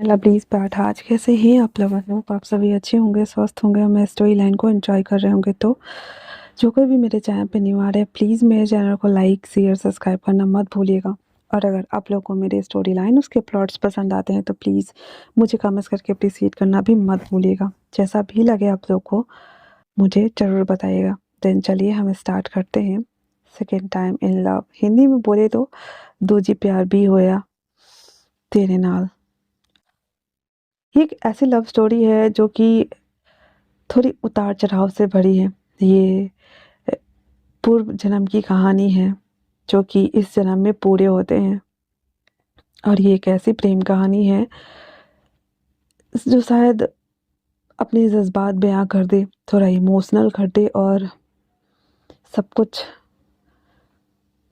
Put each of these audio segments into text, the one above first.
Lovelies पाठ आज कैसे हैं आप लोग? आई होप आप सभी अच्छे होंगे, स्वस्थ होंगे और मेरे स्टोरी लाइन को एंजॉय कर रहे होंगे। तो जो कोई भी मेरे चैनल पे न्यू आ रहा है, प्लीज़ मेरे चैनल को लाइक शेयर सब्सक्राइब करना मत भूलिएगा। और अगर आप लोगों को मेरी स्टोरी लाइन उसके प्लॉट्स पसंद आते हैं तो प्लीज़ मुझे कमेंट्स करके अप्रिसिएट करना भी मत भूलिएगा। जैसा भी लगे आप लोग को मुझे ज़रूर बताइएगा। देन चलिए हम स्टार्ट करते हैं। Second time in love, Hindi में बोले तो दूजी प्यार भी होया तेरे नाल। ये एक ऐसी लव स्टोरी है जो कि थोड़ी उतार चढ़ाव से भरी है। ये पूर्व जन्म की कहानी है जो कि इस जन्म में पूरे होते हैं। और ये एक ऐसी प्रेम कहानी है जो शायद अपने जज्बात बयां कर दे, थोड़ा इमोशनल कर दे और सब कुछ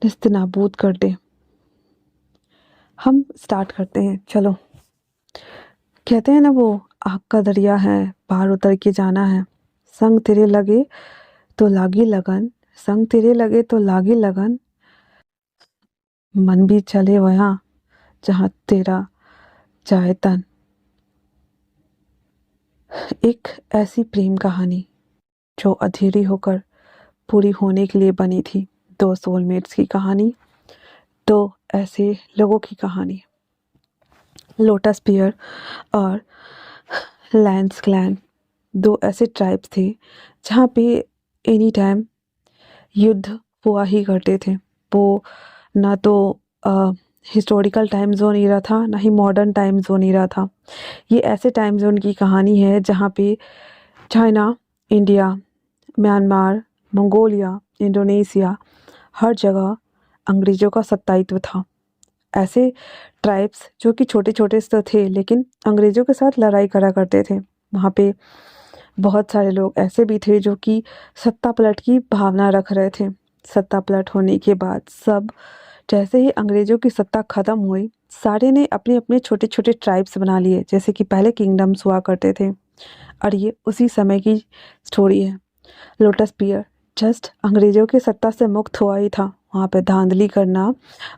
निस्तेनाबूद कर दे। हम स्टार्ट करते हैं, चलो। कहते हैं ना वो आग का दरिया है, पार उतर के जाना है। संग तेरे लगे तो लागी लगन, संग तेरे लगे तो लागी लगन, मन भी चले वहाँ जहाँ तेरा जाए तन। एक ऐसी प्रेम कहानी जो अधूरी होकर पूरी होने के लिए बनी थी। दो सोलमेट्स की कहानी, दो ऐसे लोगों की कहानी, लोटस पियर और लैंस क्लैन। दो ऐसे ट्राइब्स थे जहाँ पे एनी टाइम युद्ध हुआ ही करते थे। वो ना तो हिस्टोरिकल टाइम जोन एरा था, ना ही मॉडर्न टाइम जोन एरा था। ये ऐसे टाइम जोन की कहानी है जहाँ पे China, India, Myanmar, Mongolia, Indonesia, हर जगह अंग्रेज़ों का सत्तात्व था। ऐसे ट्राइब्स जो कि छोटे छोटे तो थे लेकिन अंग्रेज़ों के साथ लड़ाई करा करते थे। वहाँ पे बहुत सारे लोग ऐसे भी थे जो कि सत्ता पलट की भावना रख रहे थे। सत्ता पलट होने के बाद सब, जैसे ही अंग्रेज़ों की सत्ता ख़त्म हुई, सारे ने अपने अपने छोटे छोटे ट्राइब्स बना लिए, जैसे कि पहले किंगडम्स हुआ करते थे। और ये उसी समय की स्टोरी है। लोटस पियर जस्ट अंग्रेज़ों की सत्ता से मुक्त हुआ ही था। वहाँ पे धांधली करना,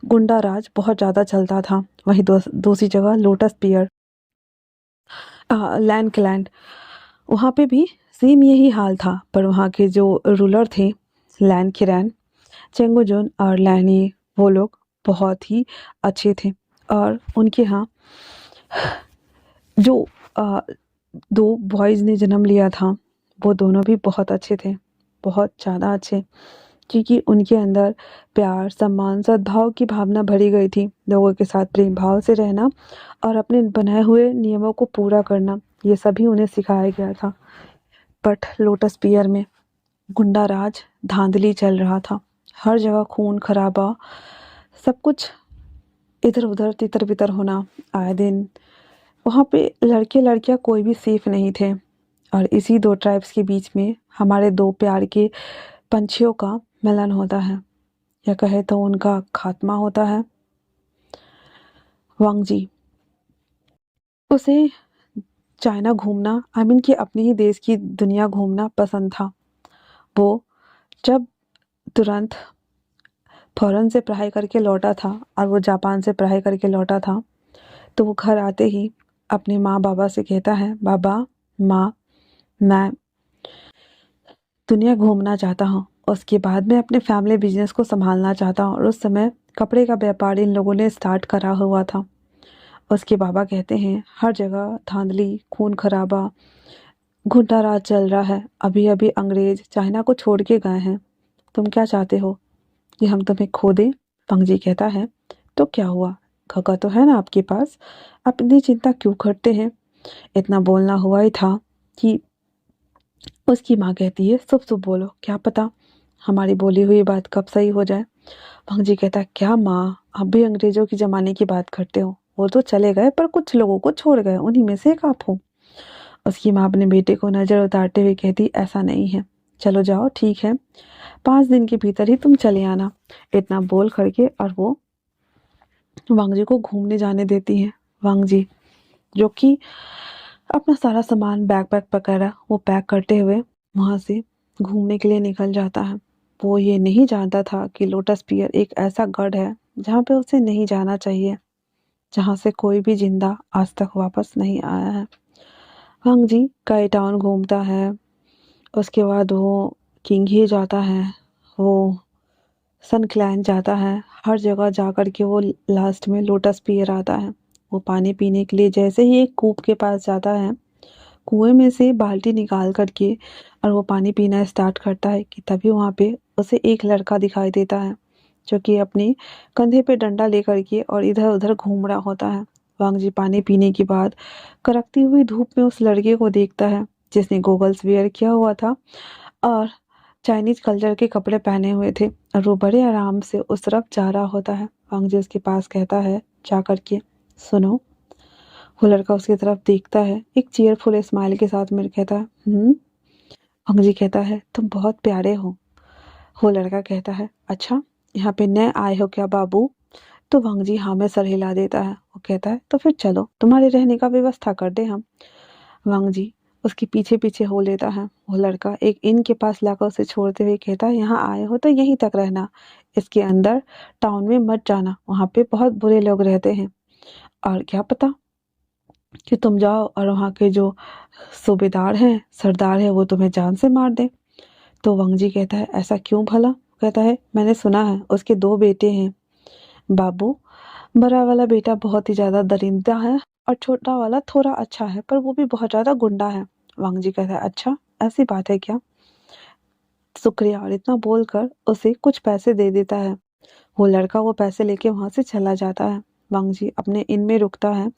गुंडा राज बहुत ज़्यादा चलता था। वहीं दूसरी जगह लोटस पियर, लैंड क्लैंड, वहाँ पे भी सेम यही हाल था। पर वहाँ के जो रूलर थे, लैन किरैन, चेंगुजुन और लैनी, वो लोग बहुत ही अच्छे थे। और उनके यहाँ जो अ, दो बॉयज़ ने जन्म लिया था, वो दोनों भी बहुत अच्छे थे, बहुत ज़्यादा अच्छे। क्योंकि उनके अंदर प्यार, सम्मान, सद्भाव की भावना भरी गई थी। लोगों के साथ प्रेम भाव से रहना और अपने बनाए हुए नियमों को पूरा करना, ये सभी उन्हें सिखाया गया था। बट लोटस पियर में गुंडा राज, धांधली चल रहा था। हर जगह खून खराबा, सब कुछ इधर उधर तितर बितर होना आए दिन। वहाँ पे लड़के लड़कियाँ कोई भी सेफ नहीं थे। और इसी दो ट्राइब्स के बीच में हमारे दो प्यार के पंछियों का मिलन होता है, या कहे तो उनका खात्मा होता है। वांग जी, उसे चाइना घूमना, आई मीन कि अपने ही देश की दुनिया घूमना पसंद था। वो जब तुरंत फॉरेन से पढ़ाई करके लौटा था और वो जापान से पढ़ाई करके लौटा था, तो वो घर आते ही अपने माँ बाबा से कहता है, बाबा, माँ, मैं दुनिया घूमना चाहता हूँ। उसके बाद मैं अपने फैमिली बिजनेस को संभालना चाहता हूँ। और उस समय कपड़े का व्यापार इन लोगों ने स्टार्ट करा हुआ था। उसके बाबा कहते हैं, हर जगह धांधली, खून खराबा, गुंडा राज चल रहा है। अभी अभी अंग्रेज चाइना को छोड़ के गए हैं। तुम क्या चाहते हो कि हम तुम्हें खो दें? पंग जी कहता है, तो क्या हुआ, खगा तो है ना आपके पास, आप इतनी चिंता क्यों करते हैं? इतना बोलना हुआ ही था कि उसकी माँ कहती है, शुभ शुभ बोलो, क्या पता हमारी बोली हुई बात कब सही हो जाए। भंग जी कहता है, क्या माँ, अब भी अंग्रेजों की जमाने की बात करते हो? वो तो चले गए पर कुछ लोगों को छोड़ गए, उन्हीं में से एक आप हो। उसकी माँ अपने बेटे को नजर उतारते हुए कहती, ऐसा नहीं है, चलो जाओ, ठीक है, 5 दिन के भीतर ही तुम चले आना। इतना बोल करके और वो वांग जी को घूमने जाने देती है। वांग जी जो कि अपना सारा सामान, बैग पैक वगैरह वो पैक करते हुए वहाँ से घूमने के लिए निकल जाता है। वो ये नहीं जानता था कि लोटस पियर एक ऐसा गढ़ है जहाँ पे उसे नहीं जाना चाहिए, जहाँ से कोई भी जिंदा आज तक वापस नहीं आया है। वांग जी कई टाउन घूमता है, उसके बाद वो किंग ही जाता है, वो सन क्लैन जाता है, हर जगह जा कर के वो लास्ट में लोटस पियर आता है। वो पानी पीने के लिए जैसे ही एक कूप के पास जाता है, कुएं में से बाल्टी निकाल कर के और वो पानी पीना स्टार्ट करता है कि तभी वहाँ पे उसे एक लड़का दिखाई देता है जो कि अपने कंधे पे डंडा लेकर के और इधर उधर घूम रहा होता है। वांग जी पानी पीने के बाद कड़कती हुई धूप में उस लड़के को देखता है जिसने गोगल्स वेयर किया हुआ था और चाइनीज कल्चर के कपड़े पहने हुए थे, और वो बड़े आराम से उस तरफ जा रहा होता है। वांग जी उसके पास कहता है जा करके, सुनो। वो लड़का उसकी तरफ देखता है एक चीयरफुल स्माइल के साथ, मेरे कहता है वांग जी कहता है तुम बहुत प्यारे हो। वो लड़का कहता है अच्छा, यहाँ पे नए आए हो क्या बाबू? तो वांग जी हाँ में सर हिला देता है। वो कहता है तो फिर चलो तुम्हारे रहने का व्यवस्था कर दे हम। वांग जी उसके पीछे पीछे हो लेता है। वो लड़का एक इन के पास लाकर उसे छोड़ते हुए कहता है यहाँ आए हो तो यहीं तक रहना, इसके अंदर टाउन में मत जाना, वहाँ पे बहुत बुरे लोग रहते हैं, और क्या पता कि तुम जाओ और वहाँ के जो सूबेदार हैं, सरदार है, वो तुम्हें जान से मार दे। तो वांग जी कहता है ऐसा क्यों भला? कहता है मैंने सुना है उसके दो बेटे हैं बाबू, बड़ा वाला बेटा बहुत ही ज्यादा दरिंदा है और छोटा वाला थोड़ा अच्छा है पर वो भी बहुत ज्यादा गुंडा है। वांग जी कहता है अच्छा, ऐसी बात है क्या? शुक्रिया, और इतना बोलकर उसे कुछ पैसे दे देता है। वो लड़का वो पैसे लेके वहां से चला जाता है। वांग जी अपने इन में रुकता है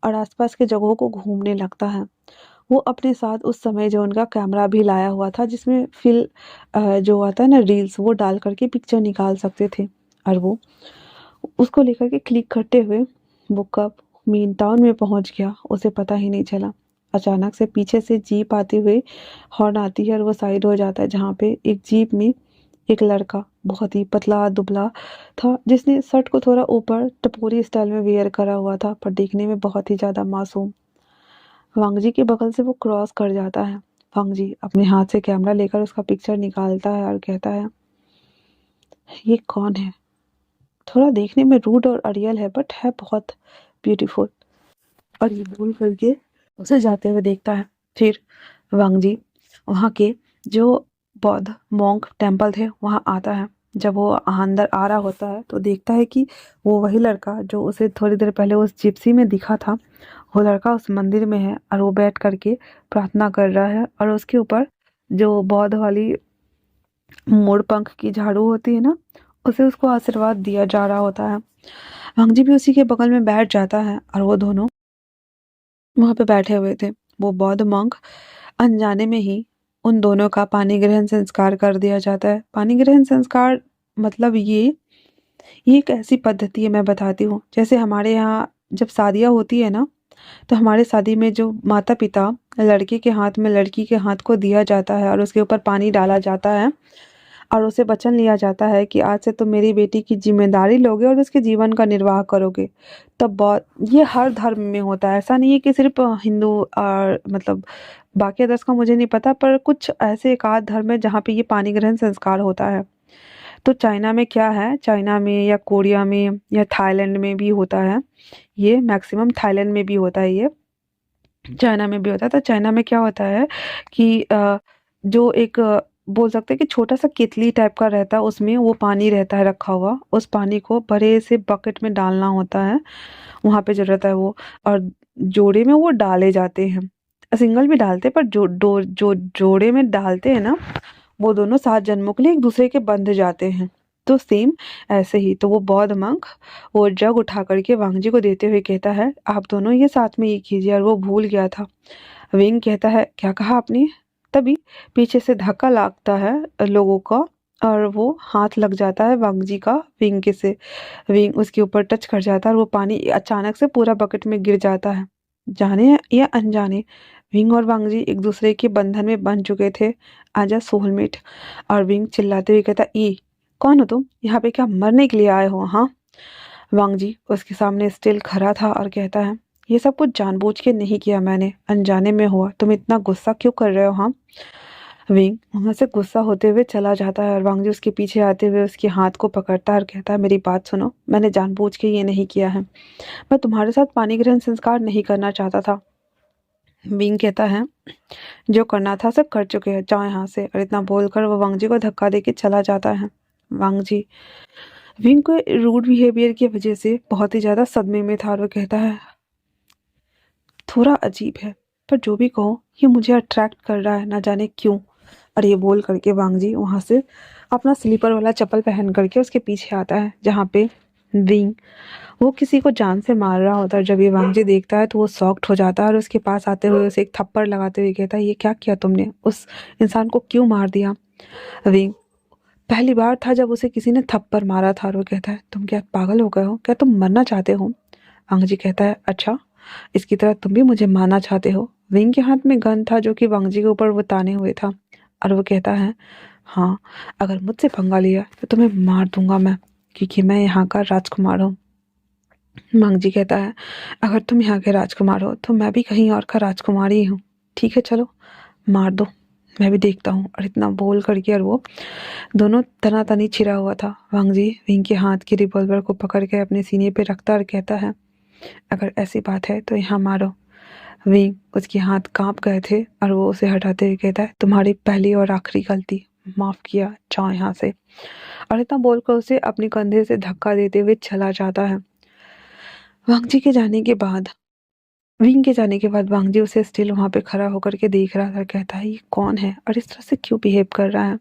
और आसपास के जगहों को घूमने लगता है। वो अपने साथ उस समय जो उनका कैमरा भी लाया हुआ था जिसमें जो आता है ना रील्स, वो डाल करके पिक्चर निकाल सकते थे, और वो उसको लेकर के क्लिक करते हुए वो कब मेन टाउन में पहुंच गया उसे पता ही नहीं चला। अचानक से पीछे से जीप आते हुए हॉर्न आती है और वो साइड हो जाता है, जहाँ पे एक जीप में एक लड़का बहुत ही पतला दुबला था जिसने शर्ट को थोड़ा ऊपर टपोरी स्टाइल में वेयर करा हुआ था पर देखने में बहुत ही ज्यादा मासूम। वांग जी के बगल से वो क्रॉस कर जाता है। वांग जी अपने हाथ से कैमरा लेकर उसका पिक्चर निकालता है और कहता है ये कौन है? थोड़ा देखने में रूड और अड़ियल है बट है बहुत ब्यूटीफुल। और ये बोल करके उसे जाते हुए देखता है। फिर वांग जी वहाँ के जो बौद्ध मॉन्क टेम्पल थे वहाँ आता है। जब वो अंदर आ रहा होता है तो देखता है कि वो वही लड़का जो उसे थोड़ी देर पहले उस जिप्सी में दिखा था, वो लड़का उस मंदिर में है और वो बैठ करके प्रार्थना कर रहा है, और उसके ऊपर जो बौद्ध वाली मोर पंख की झाड़ू होती है ना, उसे उसको आशीर्वाद दिया जा रहा होता है। वांग जी भी उसी के बगल में बैठ जाता है और वो दोनों वहां पे बैठे हुए थे। वो बौद्ध मंक अनजाने में ही उन दोनों का पानी ग्रहण संस्कार कर दिया जाता है। पानी ग्रहण संस्कार मतलब ये एक ऐसी पद्धति है, मैं बताती हूँ। जैसे हमारे यहाँ जब शादियाँ होती है ना, तो हमारे शादी में जो माता पिता लड़के के हाथ में लड़की के हाथ को दिया जाता है और उसके ऊपर पानी डाला जाता है और उसे वचन लिया जाता है कि आज से तुम मेरी बेटी की जिम्मेदारी लोगे और उसके जीवन का निर्वाह करोगे। तब बहुत ये हर धर्म में होता है, ऐसा नहीं है कि सिर्फ हिंदू और मतलब बाकी अदर्स का मुझे नहीं पता, पर कुछ ऐसे एक आध धर्म है जहाँ पे ये पानी ग्रहण संस्कार होता है। तो चाइना में क्या है, चाइना में या कोरिया में या थाईलैंड में भी होता है ये, मैक्सिमम थाईलैंड में भी होता है ये, चाइना में भी होता है। तो चाइना में क्या होता है कि जो एक बोल सकते हैं कि छोटा सा केतली टाइप का रहता है, उसमें वो पानी रहता है रखा हुआ, उस पानी को बड़े से बकेट में डालना होता है, वहां पे जो रहता है वो, और जोड़े में वो डाले जाते हैं। सिंगल भी डालते हैं पर जो जोड़े में डालते हैं ना, वो दोनों 7 जन्मों के लिए एक दूसरे के बंध जाते हैं। तो सेम ऐसे ही तो वो बौद्ध मंक वो जग उठा करके वांग जी को देते हुए कहता है आप दोनों ये साथ में ये कीजिए, और वो भूल गया था। विंग कहता है क्या कहा आपने? तभी पीछे से धक्का लगता है लोगों का, और वो हाथ लग जाता है वांग जी का विंग के से, विंग उसके ऊपर टच कर जाता है और वो पानी अचानक से पूरा बकेट में गिर जाता है। जाने या अनजाने विंग और वांग जी एक दूसरे के बंधन में बंध चुके थे, आजा सोलमेट। और विंग चिल्लाते हुए कहता ई कौन हो तुम, यहाँ पे क्या मरने के लिए आए हो? हाँ। वांग जी उसके सामने स्टिल खड़ा था और कहता है ये सब कुछ जानबूझ के नहीं किया मैंने, अनजाने में हुआ, तुम इतना गुस्सा क्यों कर रहे हो? हाँ। विंग वहां से गुस्सा होते हुए चला जाता है और वांग जी उसके पीछे आते हुए उसके हाथ को पकड़ता है और कहता है, मेरी बात सुनो, मैंने जानबूझ के ये नहीं किया है। मैं तुम्हारे साथ पानी ग्रहण संस्कार नहीं करना चाहता था। विंग कहता है, जो करना था सब कर चुके हैं, जाओ यहाँ से। और इतना बोलकर वो वांग जी को धक्का देके चला जाता है। वांग जी विंग को रूड बिहेवियर की वजह से बहुत ही ज्यादा सदमे में था और वो कहता है, थोड़ा अजीब है, पर जो भी कहो ये मुझे अट्रैक्ट कर रहा है, ना जाने क्यों। और ये बोल करके वांग जी वहां से अपना स्लीपर वाला चप्पल पहन करके उसके पीछे आता है, जहाँ पे विंग वो किसी को जान से मार रहा होता है। जब ये वांग जी देखता है तो वो शॉक्ड हो जाता है और उसके पास आते हुए उसे एक थप्पड़ लगाते हुए कहता है, ये क्या किया तुमने, उस इंसान को क्यों मार दिया। विंग पहली बार था जब उसे किसी ने थप्पड़ मारा था और वो कहता है, तुम क्या पागल हो गए हो, क्या तुम मरना चाहते हो। वांग जी कहता है, अच्छा, इसकी तरह तुम भी मुझे मारना चाहते हो। विंग के हाथ में गन था जो कि वांग जी के ऊपर वो ताने हुए था और वो कहता है, हाँ, अगर मुझसे पंगा लिया तो तुम्हें मार दूंगा मैं, क्योंकि मैं यहाँ का राजकुमार हूँ। वांग जी कहता है, अगर तुम यहाँ के राजकुमार हो तो मैं भी कहीं और का राजकुमार ही हूँ। ठीक है, चलो मार दो, मैं भी देखता हूँ। और इतना बोल करके और वो दोनों तनातनी छिड़ा हुआ था। वांग जी विंग के हाथ की रिवॉल्वर को पकड़ के अपने सीने पे रखता और कहता है, अगर ऐसी बात है तो यहाँ मारो। विंग उसके हाथ कांप गए थे और वो उसे हटाते हुए कहता है, तुम्हारी पहली और आखिरी गलती, माफ किया, जाओ यहाँ से। और इतना बोलकर उसे अपने कंधे से धक्का देते हुए चला जाता है। वांग जी के जाने के बाद विंग के जाने के बाद वांग जी उसे स्टिल वहां पे खड़ा होकर के देख रहा था। कहता है, ये कौन है और इस तरह से क्यों बिहेव कर रहा है।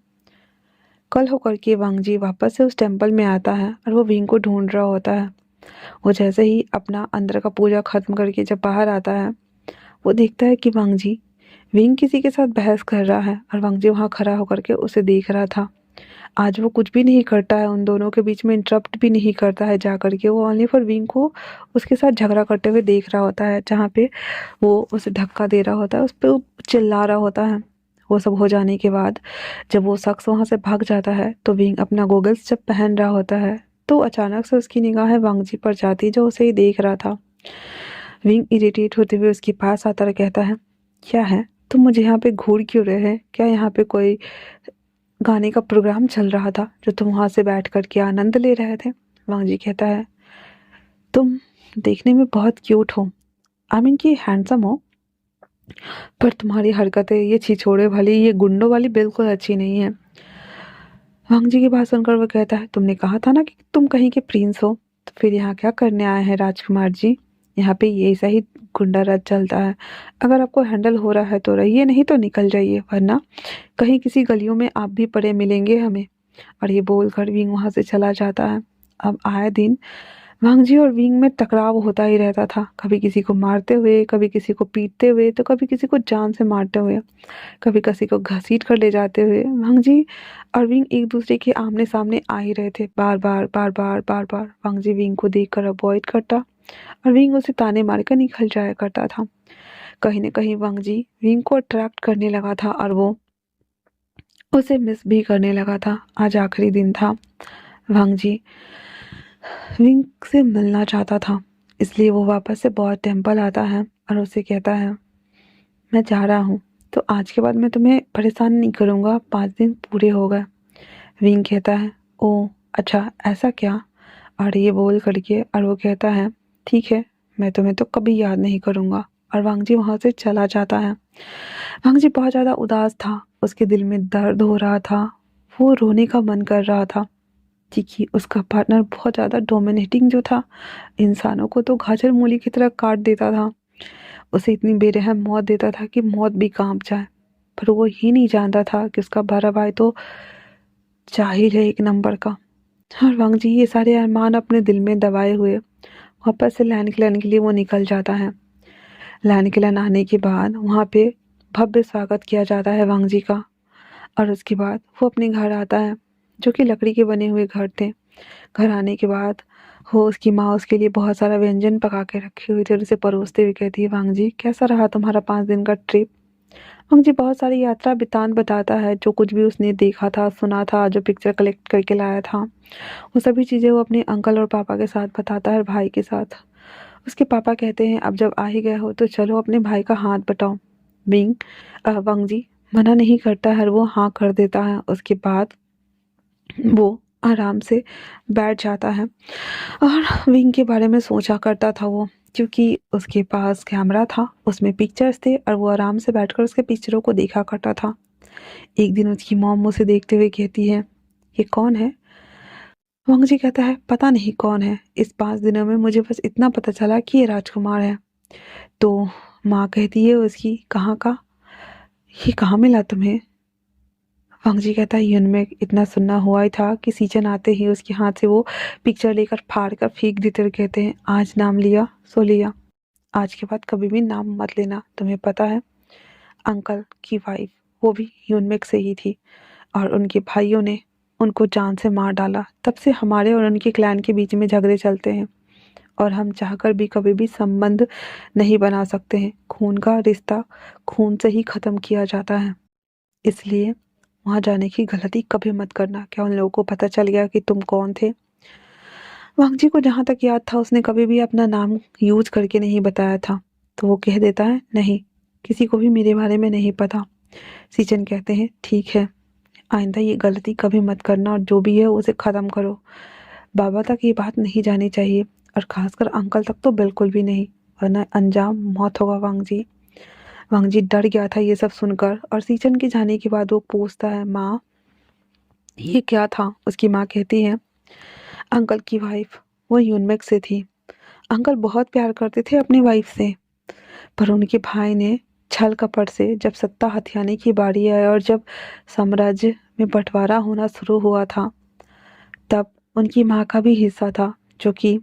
कल होकर के वांग जी वापस से उस टेम्पल में आता है और वो विंग को ढूंढ रहा होता है। वो जैसे ही अपना अंदर का पूजा खत्म करके जब बाहर आता है, वो देखता है कि वांग जी विंग किसी के साथ बहस कर रहा है और वांग जी वहां खड़ा होकर के उसे देख रहा था। आज वो कुछ भी नहीं करता है, उन दोनों के बीच में इंटरप्ट भी नहीं करता है जा करके। वो ओनली फॉर विंग को उसके साथ झगड़ा करते हुए देख रहा होता है, जहाँ पे वो उसे धक्का दे रहा होता है, उस पर वो चिल्ला रहा होता है। वो सब हो जाने के बाद जब वो शख्स वहां से भाग जाता है तो विंग अपना गोगल्स जब पहन रहा होता है तो अचानक से उसकी निगाहें वांग जी पर जाती जो उसे ही देख रहा था। विंग इरिटेट होते हुए उसके पास आता और कहता है, क्या है, तुम मुझे यहाँ पे घूर क्यों रहे हैं, क्या यहाँ पे कोई गाने का प्रोग्राम चल रहा था जो तुम वहां से बैठ कर के आनंद ले रहे थे। वांग जी कहता है, तुम देखने में बहुत क्यूट हो, आई मीन कि हैंडसम हो, पर तुम्हारी हरकतें ये छिछोड़े वाली, ये गुंडों वाली बिल्कुल अच्छी नहीं है। वांग जी की बात सुनकर वो कहता है, तुमने कहा था ना कि तुम कहीं के प्रिंस हो, तो फिर यहाँ क्या करने आए हैं राजकुमार जी। यहाँ पे ये ऐसा ही गुंडा राज चलता है, अगर आपको हैंडल हो रहा है तो रहिए, नहीं तो निकल जाइए, वरना कहीं किसी गलियों में आप भी पड़े मिलेंगे हमें। और ये बोलकर विंग वहां से चला जाता है। अब आए दिन वांगजी और विंग में टकराव होता ही रहता था, कभी किसी को मारते हुए, कभी किसी को पीटते हुए, तो कभी किसी को जान से मारते हुए, कभी किसी को घसीट कर ले जाते हुए। वांगजी और विंग एक दूसरे के आमने सामने आ ही रहे थे, बार बार बार बार बार बार। वांगजी विंग को देखकर अवॉइड करता और विंग उसे ताने मारकर निकल जाया करता था। कहीं न कहीं वांगजी विंग को अट्रैक्ट करने लगा था और वो उसे मिस भी करने लगा था। आज आखिरी दिन था। वांगजी विंग से मिलना चाहता था, इसलिए वो वापस से बौद्ध टेम्पल आता है और उसे कहता है, मैं जा रहा हूँ, तो आज के बाद मैं तुम्हें परेशान नहीं करूँगा, 5 दिन पूरे हो गए। विंग कहता है, ओ अच्छा, ऐसा क्या। और ये बोल करके और वो कहता है, ठीक है, मैं तुम्हें तो कभी याद नहीं करूँगा। और वांगजी वहाँ से चला जाता है। वांगजी बहुत ज़्यादा उदास था, उसके दिल में दर्द हो रहा था, वो रोने का मन कर रहा था, क्योंकि उसका पार्टनर बहुत ज़्यादा डोमिनेटिंग जो था, इंसानों को तो गाजर मूली की तरह काट देता था, उसे इतनी बेरहम मौत देता था कि मौत भी कांप जाए। पर वो ही नहीं जानता था कि उसका बड़ा भाई तो जाहिल है एक नंबर का। और वांगजी ये सारे अरमान अपने दिल में दबाए हुए वापस से लैंड क्लैन के लिए वो निकल जाता है। लैंड क्लैन आने के बाद वहाँ पे भव्य स्वागत किया जाता है वांगजी का। और उसके बाद वो अपने घर आता है, जो कि लकड़ी के बने हुए घर थे। घर आने के बाद वो उसकी माँ उसके लिए बहुत सारा व्यंजन पका के रखी हुई थी और उसे परोसते हुए कहती है, वांग जी कैसा रहा तुम्हारा 5 दिन का ट्रिप। वांग जी बहुत सारी यात्रा बितान बताता है, जो कुछ भी उसने देखा था, सुना था, जो पिक्चर कलेक्ट करके लाया था, वो सभी चीज़ें वो अपने अंकल और पापा के साथ बताता है और भाई के साथ। उसके पापा कहते हैं, अब जब आ ही गए हो तो चलो अपने भाई का हाथ बटाओ। वांग जी मना नहीं करता है, वो हाँ कर देता है। उसके बाद वो आराम से बैठ जाता है और विंग के बारे में सोचा करता था वो, क्योंकि उसके पास कैमरा था, उसमें पिक्चर्स थे और वो आराम से बैठकर उसके पिक्चरों को देखा करता था। एक दिन उसकी मॉम उसे देखते हुए कहती है, ये कौन है? वंग जी कहता है, पता नहीं कौन है, इस 5 दिनों में मुझे बस इतना पता चला कि ये राजकुमार है। तो माँ कहती है उसकी, कहाँ का, ये कहाँ मिला तुम्हें? वंग जी कहता है, यून में इतना सुनना हुआ ही था कि सीजन आते ही उसके हाथ से वो पिक्चर लेकर फाड़ कर फेंक देते और कहते हैं, आज नाम लिया सो लिया, आज के बाद कभी भी नाम मत लेना। तुम्हें पता है, अंकल की वाइफ वो भी यूनमेक से ही थी और उनके भाइयों ने उनको जान से मार डाला। तब से हमारे और उनके क्लैन के बीच में झगड़े चलते हैं और हम चाहकर भी कभी भी संबंध नहीं बना सकते हैं। खून का रिश्ता खून से ही ख़त्म किया जाता है, इसलिए वहाँ जाने की गलती कभी मत करना। क्या उन लोगों को पता चल गया कि तुम कौन थे? वांग जी को जहाँ तक याद था उसने कभी भी अपना नाम यूज करके नहीं बताया था, तो वो कह देता है, नहीं, किसी को भी मेरे बारे में नहीं पता। सीचन कहते हैं, ठीक है, आइंदा ये गलती कभी मत करना और जो भी है उसे ख़त्म करो। बाबा तक ये बात नहीं जानी चाहिए और खासकर अंकल तक तो बिल्कुल भी नहीं, वरना अंजाम मौत होगा। वांग जी डर गया था ये सब सुनकर और सीचन के जाने के बाद वो पूछता है, माँ ये क्या था? उसकी माँ कहती है, अंकल की वाइफ वो यूनमेक से थी। अंकल बहुत प्यार करते थे अपनी वाइफ से, पर उनके भाई ने छल कपट से जब सत्ता हथियाने की बारी आई और जब साम्राज्य में बंटवारा होना शुरू हुआ था, तब उनकी माँ का भी हिस्सा था, जो कि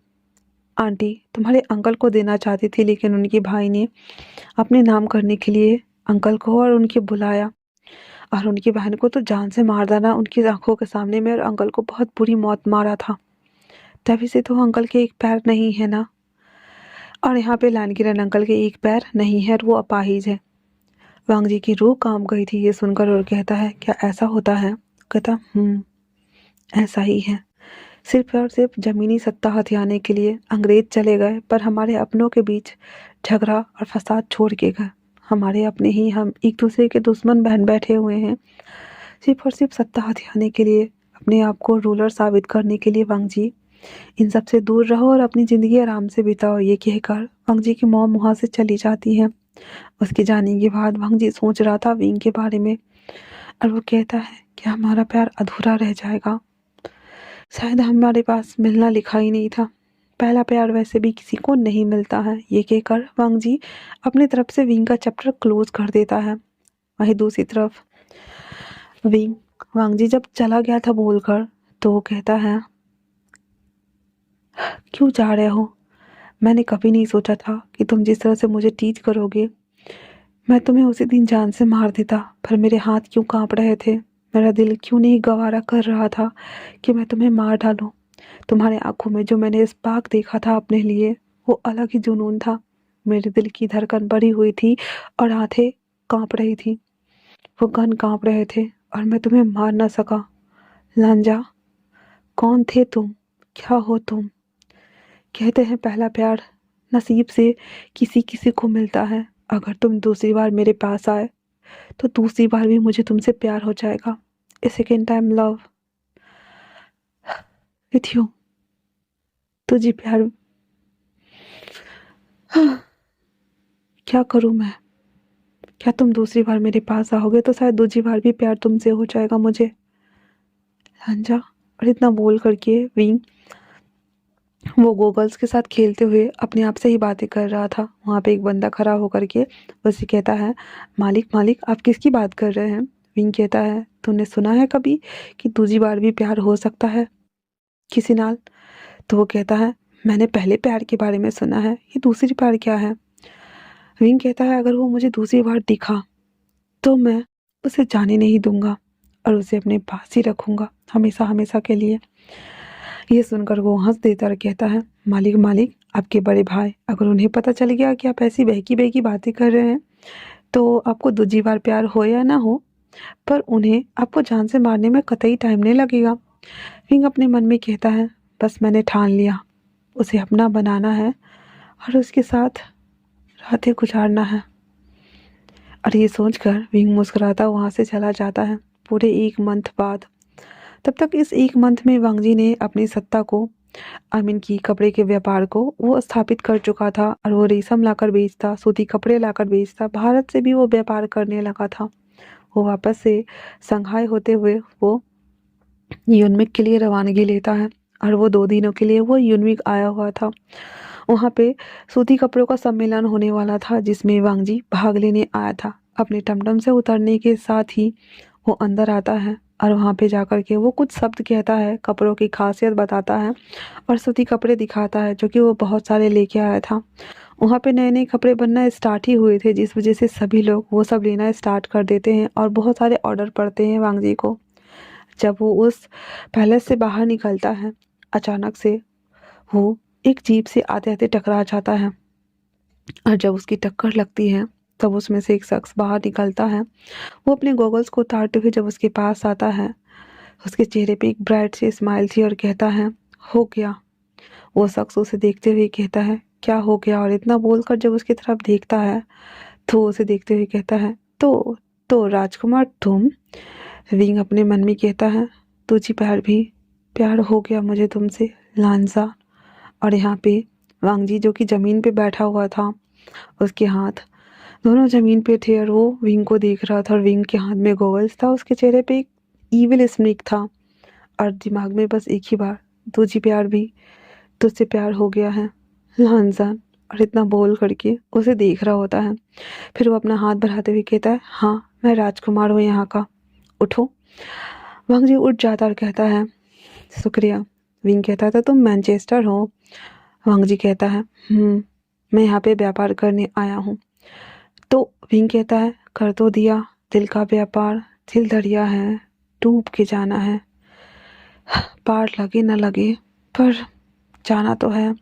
आंटी तुम्हारे अंकल को देना चाहती थी, लेकिन उनके भाई ने अपने नाम करने के लिए अंकल को और उनके बुलाया और उनकी बहन को तो जान से मार डाला उनकी आंखों के सामने में, और अंकल को बहुत बुरी मौत मारा था। तभी से तो अंकल के एक पैर नहीं है ना, और यहाँ पे लानकिरण अंकल के एक पैर नहीं है और वो अपाहिज है। वांग जी की रूह कांप गई थी ये सुनकर और कहता है, क्या ऐसा होता है? कहता, ऐसा ही है। सिर्फ और सिर्फ जमीनी सत्ता हथियाने के लिए अंग्रेज चले गए, पर हमारे अपनों के बीच झगड़ा और फसाद छोड़ के गए। हमारे अपने ही हम एक दूसरे के दुश्मन बन बैठे हुए हैं, सिर्फ और सिर्फ सत्ता हथियाने के लिए, अपने आप को रूलर साबित करने के लिए। वांग जी, इन सब से दूर रहो और अपनी ज़िंदगी आराम से बिताओ। ये कहकर वांग जी की मॉम वहाँ से चली जाती है। उसके जाने के बाद वांग जी सोच रहा था विंग के बारे में और वो कहता है कि हमारा प्यार अधूरा रह जाएगा, शायद हमारे पास मिलना लिखा ही नहीं था। पहला प्यार वैसे भी किसी को नहीं मिलता है। ये कहकर वांग जी अपनी तरफ से विंग का चैप्टर क्लोज कर देता है। वहीं दूसरी तरफ विंग वांग जी जब चला गया था बोलकर, तो वो कहता है, क्यों जा रहे हो? मैंने कभी नहीं सोचा था कि तुम जिस तरह से मुझे टीच करोगे। मैं तुम्हें उसी दिन जान से मार देता, पर मेरे हाथ क्यों कांप रहे थे, मेरा दिल क्यों नहीं गवारा कर रहा था कि मैं तुम्हें मार डालूं। तुम्हारे आंखों में जो मैंने इस्पाक देखा था अपने लिए, वो अलग ही जुनून था। मेरे दिल की धड़कन बढ़ी हुई थी और हाथें कांप रही थी, वो गन कांप रहे थे और मैं तुम्हें मार न सका। लांजा, कौन थे तुम? क्या हो तुम? कहते हैं पहला प्यार नसीब से किसी किसी को मिलता है। अगर तुम दूसरी बार मेरे पास आए तो दूसरी बार भी मुझे तुमसे प्यार हो जाएगा। A second time love with you. तुझे प्यार क्या करूं मैं? क्या तुम दूसरी बार मेरे पास आओगे तो शायद दूसरी बार भी प्यार तुमसे हो जाएगा मुझे, लांजा। और इतना बोल करके विंग वो गोगल्स के साथ खेलते हुए अपने आप से ही बातें कर रहा था। वहाँ पे एक बंदा खड़ा होकर के उसे कहता है, मालिक मालिक आप किसकी बात कर रहे हैं? विंग कहता है, तूने सुना है कभी कि दूसरी बार भी प्यार हो सकता है किसी नाल? तो वो कहता है, मैंने पहले प्यार के बारे में सुना है, ये दूसरी प्यार क्या है? विंग कहता है, अगर वो मुझे दूसरी बार दिखा तो मैं उसे जाने नहीं दूंगा और उसे अपने पास ही रखूंगा हमेशा हमेशा के लिए। ये सुनकर वो हंस देता और कहता है, मालिक मालिक आपके बड़े भाई, अगर उन्हें पता चल गया कि आप ऐसी बहकी बहकी बातें कर रहे हैं तो आपको दूसरी बार प्यार हो या ना हो, पर उन्हें आपको जान से मारने में कतई टाइम नहीं लगेगा। विंग अपने मन में कहता है, बस मैंने ठान लिया, उसे अपना बनाना है और उसके साथ रातें गुजारना है। और ये सोचकर विंग मुस्कुराता वहाँ से चला जाता है। पूरे 1 मंथ बाद, तब तक इस 1 मंथ में वांगजी ने अपनी सत्ता को, आमीन की कपड़े के व्यापार को वो स्थापित कर चुका था और वो रेशम लाकर बेचता, सूती कपड़े लाकर बेचता, भारत से भी वो व्यापार करने लगा था। वो वापस से संघाई होते हुए वो यूनमिक के लिए रवानगी लेता है और वो 2 दिनों के लिए वो यूनमिक आया हुआ था। वहाँ पे सूती कपड़ों का सम्मेलन होने वाला था जिसमें वांगजी भाग लेने आया था। अपने टमटम से उतरने के साथ ही वो अंदर आता है और वहाँ पे जाकर के वो कुछ शब्द कहता है, कपड़ों की खासियत बताता है और सूती कपड़े दिखाता है जो कि वो बहुत सारे लेके आया था। वहाँ पे नए नए कपड़े बनना स्टार्ट ही हुए थे जिस वजह से सभी लोग वो सब लेना स्टार्ट कर देते हैं और बहुत सारे ऑर्डर पड़ते हैं वांगजी को। जब वो उस पैलेस से बाहर निकलता है, अचानक से वो एक जीप से आते आते टकरा जाता है और जब उसकी टक्कर लगती है तब उसमें से एक शख्स बाहर निकलता है। वो अपने गॉगल्स को उतारते हुए जब उसके पास आता है, उसके चेहरे पे एक ब्राइट सी स्माइल थी और कहता है, हो गया। वो शख्स उसे देखते हुए कहता है, क्या हो गया? और इतना बोलकर जब उसकी तरफ देखता है तो उसे देखते हुए कहता है, तो राजकुमार तुम? विंग अपने मन में कहता है, तुझी प्यार हो गया मुझे तुमसे लांजा। और यहाँ पे वांगजी जो कि ज़मीन पे बैठा हुआ था, उसके हाथ दोनों ज़मीन पे थे और वो विंग को देख रहा था और विंग के हाथ में गॉगल्स था। उसके चेहरे पे एक ईविल स्मिक था और दिमाग में बस एक ही बार, तुझसे प्यार हो गया है लांजान। और इतना बोल करके उसे देख रहा होता है। फिर वो अपना हाथ बढ़ाते हुए कहता है, हाँ मैं राजकुमार हूँ यहाँ का, उठो। वांगजी उठ जाता और कहता है, शुक्रिया। विंग कहता था, तुम मैनचेस्टर हो? वांगजी कहता है, मैं यहाँ पे व्यापार करने आया हूँ। तो विंग कहता है, कर तो दिया दिल का व्यापार, दिल दरिया है, डूब के जाना है, पार लगे न लगे पर जाना तो है।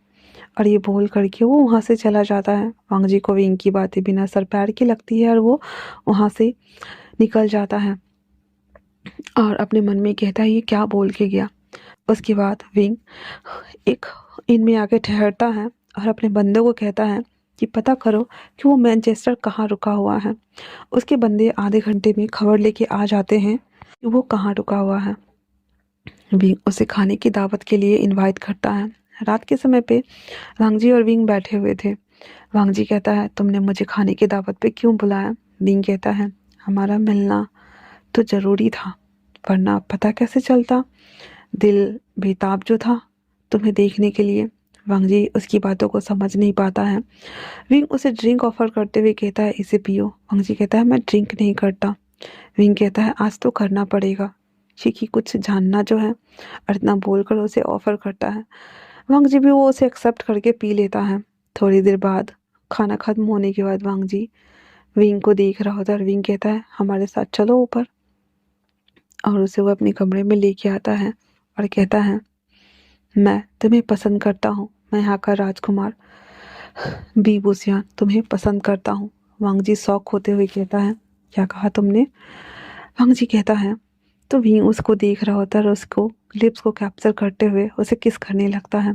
और ये बोल करके वो वहाँ से चला जाता है। वांगजी को विंग की बातें बिना सर पैर की लगती है और वो वहाँ से निकल जाता है और अपने मन में कहता है, ये क्या बोल के गया। उसके बाद विंग एक इनमें आके ठहरता है और अपने बंदों को कहता है कि पता करो कि वो मैनचेस्टर कहाँ रुका हुआ है। उसके बंदे आधे घंटे में खबर लेके आ जाते हैं कि वो कहाँ रुका हुआ है। विंग उसे खाने की दावत के लिए इनवाइट करता है। रात के समय पे वांगजी और विंग बैठे हुए थे। वांगजी कहता है, तुमने मुझे खाने की दावत पे क्यों बुलाया? विंग कहता है, हमारा मिलना तो ज़रूरी था, वरना पता कैसे चलता, दिल बेताब जो था तुम्हें देखने के लिए। वांगजी उसकी बातों को समझ नहीं पाता है। विंग उसे ड्रिंक ऑफर करते हुए कहता है, इसे पियो। वांगजी कहता है, मैं ड्रिंक नहीं करता। विंग कहता है, आज तो करना पड़ेगा क्योंकि कुछ जानना जो है। और इतना बोलकर उसे ऑफर करता है। वांगजी भी वो उसे एक्सेप्ट करके पी लेता है। थोड़ी देर बाद खाना खत्म होने के बाद वांगजी विंग को देख रहा होता है और विंग कहता है, हमारे साथ चलो ऊपर। और उसे वो अपने कमरे में लेके आता है और कहता है, मैं तुम्हें पसंद करता हूँ, मैं यहाँ का राजकुमार बीबूसियान तुम्हें पसंद करता हूँ। वांगजी शौक होते हुए कहता है, क्या कहा तुमने? वांगजी कहता है, तो विंग उसको देख रहा होता है और उसको लिप्स को कैप्चर करते हुए उसे किस करने लगता है।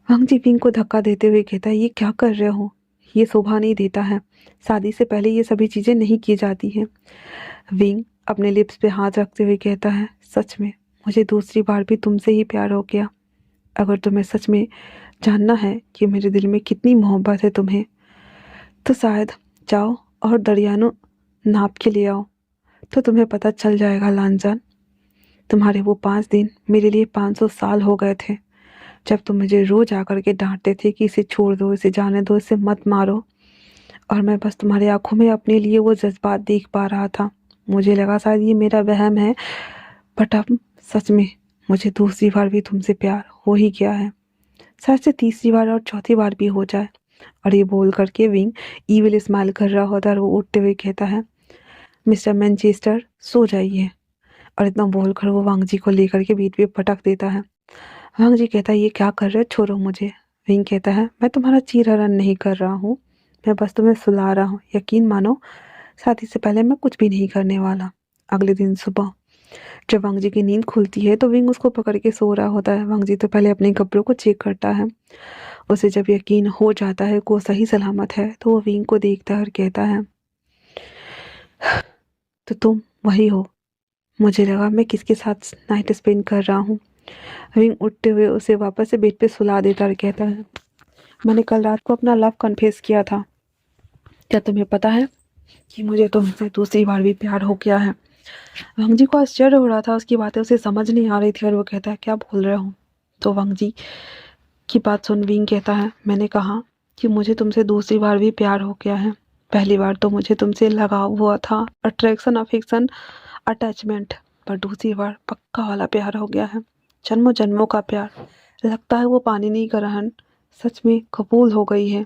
वांगजी विंग को धक्का देते हुए कहता है, ये क्या कर रहे हो? ये शोभा नहीं देता है, शादी से पहले ये सभी चीज़ें नहीं की जाती हैं। विंग अपने लिप्स पे हाथ रखते हुए कहता है, सच में मुझे दूसरी बार भी तुमसे ही प्यार हो गया। अगर तुम्हें सच में जानना है कि मेरे दिल में कितनी मोहब्बत है तुम्हें, तो शायद जाओ और दरियानो नाप के ले आओ, तो तुम्हें पता चल जाएगा लांजान। तुम्हारे वो 5 दिन मेरे लिए 500 साल हो गए थे, जब तुम मुझे रोज आकर के डांटते थे कि इसे छोड़ दो, इसे जाने दो, इसे मत मारो। और मैं बस तुम्हारी आंखों में अपने लिए वो जज्बात देख पा रहा था। मुझे लगा शायद ये मेरा वहम है, बट अब सच में मुझे दूसरी बार भी तुमसे प्यार हो ही गया है, शायद से तीसरी बार और चौथी बार भी हो जाए। और ये बोल करके विंग ईविल स्माइल कर रहा होता है और वो उठते हुए कहता है, मिस्टर मैनचेस्टर सो जाइए। और इतना बोलकर वो वांगजी को लेकर के बीच में पटक देता है। वांगजी कहता है, ये क्या कर रहे हो, छोड़ो मुझे। विंग कहता है, मैं तुम्हारा चीरहरण नहीं कर रहा हूँ, मैं बस तुम्हें सुला रहा हूँ। यकीन मानो, शादी से पहले मैं कुछ भी नहीं करने वाला। अगले दिन सुबह जब वांगजी की नींद खुलती है तो विंग उसको पकड़ के सो रहा होता है। वांगजी तो पहले अपने कपड़ों को चेक करता है। उसे जब यकीन हो जाता है कि वो सही सलामत है तो वो विंग को देखता है और कहता है, तो तुम वही हो। मुझे लगा मैं किसके साथ नाइट स्पेंड कर रहा हूँ। विंग उठते हुए उसे वापस से बेड पे सुला देता और कहता है, मैंने कल रात को अपना लव कन्फेस किया था। क्या तुम्हें पता है कि मुझे तुमसे दूसरी बार भी प्यार हो गया है? वंग जी को आश्चर्य हो रहा था, उसकी बातें उसे समझ नहीं आ रही थी और वो कहता है, क्या बोल रहे हो? तो वंग जी की बात सुन विंग कहता है, मैंने कहा कि मुझे तुमसे दूसरी बार भी प्यार हो गया है। पहली बार तो मुझे तुमसे लगाव हुआ था, अट्रैक्शन, अफेक्शन, अटैचमेंट, पर दूसरी बार पक्का वाला प्यार हो गया है, जन्मों जन्मों का प्यार। लगता है वो पानी नहीं ग्रहण सच में कबूल हो गई है,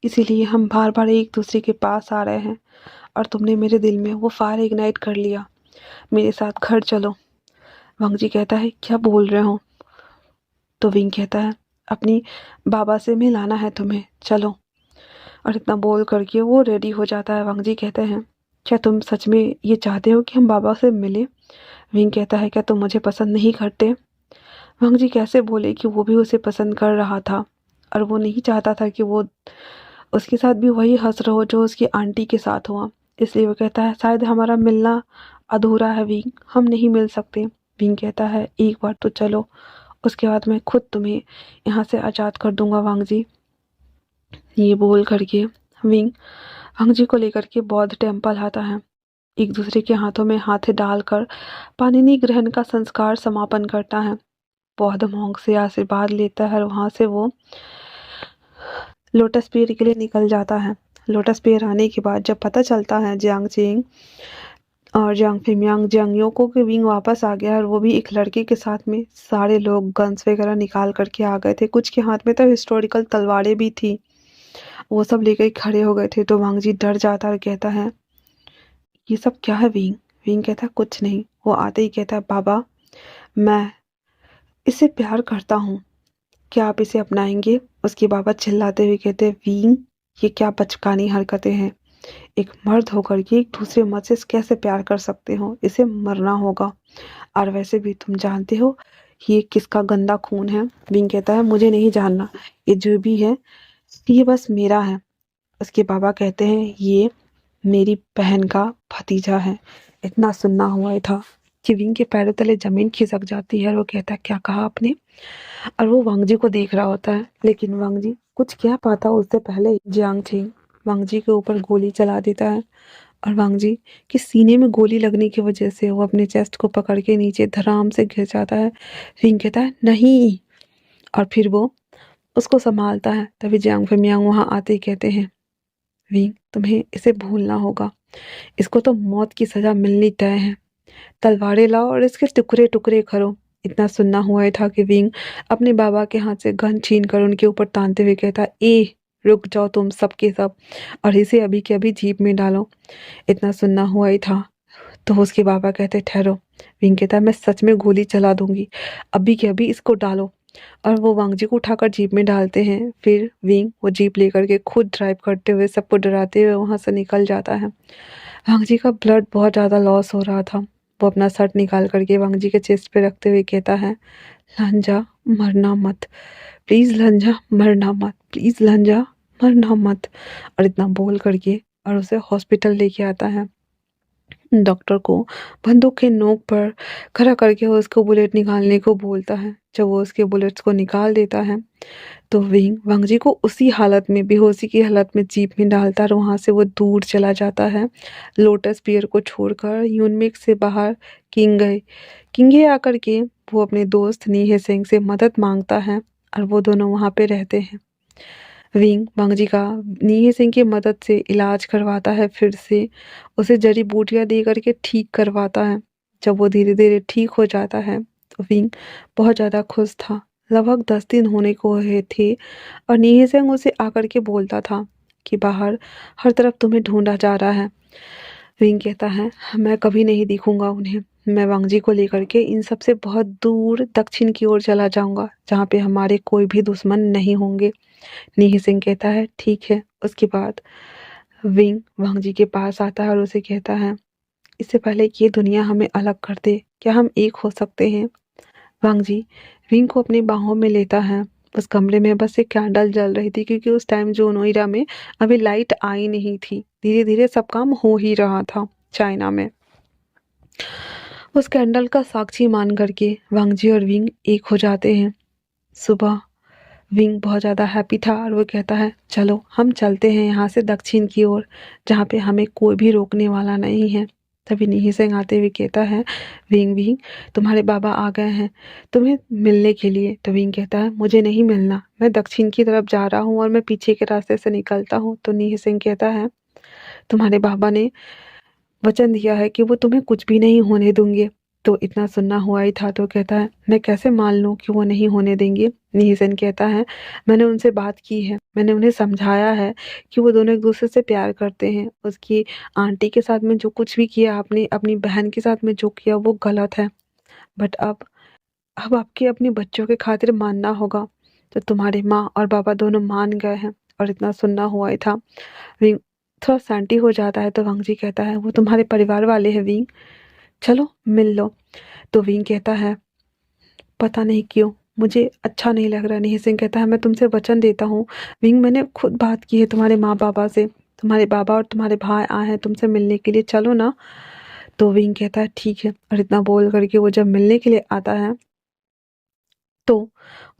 इसीलिए हम बार बार एक दूसरे के पास आ रहे हैं और तुमने मेरे दिल में वो फायर इग्नाइट कर लिया। मेरे साथ घर चलो। वंग जी कहता है, क्या बोल रहे हो? तो विंग कहता है, अपनी बाबा से मिलाना है तुम्हें, चलो। और इतना बोल करके वो रेडी हो जाता है। वंग जी कहते हैं, क्या तुम सच में ये चाहते हो कि हम बाबा से मिले? विंग कहता है, क्या तुम मुझे पसंद नहीं करते? वंग जी कैसे बोले कि वो भी उसे पसंद कर रहा था और वो नहीं चाहता था कि वो उसके साथ भी वही हंस रहो जो उसकी आंटी के साथ हुआ। इसलिए वो कहता है, शायद हमारा मिलना अधूरा है विंग, हम नहीं मिल सकते। विंग कहता है, एक बार तो चलो, उसके बाद मैं खुद तुम्हें यहाँ से आज़ाद कर दूंगा वांग जी। ये बोल करके विंग वांग जी को लेकर के बौद्ध टेम्पल आता है। एक दूसरे के हाथों में हाथ डालकर पाणिनि ग्रहण का संस्कार समापन करता है। बौद्ध मॉन्क से आशीर्वाद लेता है और वहाँ से वो लोटस पेयर के लिए निकल जाता है। लोटस पेयर आने के बाद जब पता चलता है जियांग चेंग और जियांग फिमियांग जियांगयो को कि विंग वापस आ गया है और वो भी एक लड़के के साथ में, सारे लोग गन्स वगैरह निकाल करके आ गए थे, कुछ के हाथ में तो हिस्टोरिकल तलवारें भी थी, वो सब लेकर खड़े हो गए थे। तो वांग जी डर जाता है और कहता है, ये सब क्या है विंग? विंग कहता है, कुछ नहीं। वो आते ही कहता है, बाबा मैं इससे प्यार करता हूँ, क्या आप इसे अपनाएंगे? उसके बाबा चिल्लाते हुए कहते हैं, विंग ये क्या बचकानी हरकतें हैं? एक मर्द होकर के एक दूसरे मर्द से कैसे प्यार कर सकते हो? इसे मरना होगा। और वैसे भी तुम जानते हो ये किसका गंदा खून है? विंग कहता है, मुझे नहीं जानना, ये जो भी है ये बस मेरा है। उसके बाबा कहते हैं, ये मेरी बहन का भतीजा है। इतना सुनना हुआ ही था कि विंग के पैरों तले जमीन खिसक जाती है और वो कहता है, क्या कहा आपने? और वो वांग जी को देख रहा होता है, लेकिन वांग जी कुछ क्या पाता उससे पहले जियांग छिंग वांग जी के ऊपर गोली चला देता है और वांग जी के सीने में गोली लगने की वजह से वो अपने चेस्ट को पकड़ के नीचे धड़ाम से गिर जाता है। विंग कहता है, नहीं, और फिर वो उसको संभालता है। तभी जियांग फिमियांग वहाँ आते ही कहते हैं, विंग तुम्हें इसे भूलना होगा, इसको तो मौत की सजा मिलनी तय है, तलवारें लाओ और इसके टुकड़े टुकड़े करो। इतना सुनना हुआ ही था कि विंग अपने बाबा के हाथ से गन छीन कर उनके ऊपर तानते हुए कहता, ए रुक जाओ तुम सब के सब, और इसे अभी के अभी जीप में डालो। इतना सुनना हुआ ही था तो उसके बाबा कहते, ठहरो। विंग कहता, मैं सच में गोली चला दूंगी, अभी के अभी इसको डालो। और वो वांग जी को उठाकर जीप में डालते हैं। फिर विंग वो जीप लेकर के खुद ड्राइव करते हुए सबको डराते हुए वहां से निकल जाता है। वांग जी का ब्लड बहुत ज़्यादा लॉस हो रहा था। वो अपना शर्ट निकाल करके वांग जी के चेस्ट पे रखते हुए कहता है, लंजा मरना मत, प्लीज़ लंजा मरना मत, प्लीज़ लंजा मरना मत। और इतना बोल करके और उसे हॉस्पिटल लेके आता है। डॉक्टर को बंदूक के नोक पर खड़ा करके वो उसको बुलेट निकालने को बोलता है। जब वो उसके बुलेट्स को निकाल देता है तो विंग वांग जी को उसी हालत में, बेहोशी की हालत में जीप में डालता है और वहाँ से वो दूर चला जाता है, लोटस पियर को छोड़कर यूनमिक से बाहर किंगे किंगे आकर के वो अपने दोस्त नीहे सिंह से मदद मांगता है और वो दोनों वहाँ पे रहते हैं। विंग वांग जी का नीहे सिंह की मदद से इलाज करवाता है, फिर से उसे जड़ी बूटियाँ दे करके ठीक करवाता है। जब वो धीरे धीरे ठीक हो जाता है तो विंग बहुत ज़्यादा खुश था। लगभग 10 दिन होने को हुए थे और नीहे सिंह उसे आकर के बोलता था कि बाहर हर तरफ तुम्हें ढूंढा जा रहा है। विंग कहता है, मैं कभी नहीं दिखूंगा उन्हें, मैं वांग जी को लेकर के इन सब से बहुत दूर दक्षिण की ओर चला जाऊंगा जहाँ पे हमारे कोई भी दुश्मन नहीं होंगे। नीही सिंह कहता है, ठीक है। उसके बाद विंग वांग जी के पास आता है और उसे कहता है, इससे पहले कि ये दुनिया हमें अलग कर दे, क्या हम एक हो सकते हैं? वांग जी विंग को अपनी बाहों में लेता है। उस कमरे में बस एक कैंडल जल रही थी क्योंकि उस टाइम जो नोएडा में अभी लाइट आई नहीं थी, धीरे धीरे सब काम हो ही रहा था। चाइना में। उस कैंडल का साक्षी मान करके वांग जी और विंग एक हो जाते हैं। सुबह विंग बहुत ज़्यादा हैप्पी था और वो कहता है चलो हम चलते हैं यहाँ से दक्षिण की ओर, जहाँ पे हमें कोई भी रोकने वाला नहीं है। तभी नीही सेंग आते हुए कहता है विंग विंग तुम्हारे बाबा आ गए हैं तुम्हें मिलने के लिए। तो विंग कहता है मुझे नहीं मिलना, मैं दक्षिण की तरफ जा रहा हूँ और मैं पीछे के रास्ते से निकलता हूँ। तो नीही सेंग कहता है तुम्हारे बाबा ने वचन दिया है कि वो तुम्हें कुछ भी नहीं होने देंगे। तो इतना सुनना हुआ ही था तो कहता है मैं कैसे मान लूं कि वो नहीं होने देंगे। निहिसन कहता है मैंने उनसे बात की है, मैंने उन्हें समझाया है कि वो दोनों एक दूसरे से प्यार करते हैं। उसकी आंटी के साथ में जो कुछ भी किया आपने, अपनी बहन के साथ में जो किया वो गलत है। बट अब आपके अपने बच्चों के खातिर मानना होगा। तो तुम्हारे माँ और बाबा दोनों मान गए हैं। और इतना सुनना हुआ ही था विंग थोड़ा सैंटी हो जाता है। तो वांग जी कहता है वो तुम्हारे परिवार वाले हैं विंग, चलो मिल लो। तो विंग कहता है पता नहीं क्यों मुझे अच्छा नहीं लग रहा। नहीं सिंह कहता है मैं तुमसे वचन देता हूँ विंग, मैंने खुद बात की है तुम्हारे माँ बाबा से, तुम्हारे बाबा और तुम्हारे भाई आए हैं तुमसे मिलने के लिए, चलो ना। तो विंग कहता है ठीक है। और इतना बोल करके वो जब मिलने के लिए आता है तो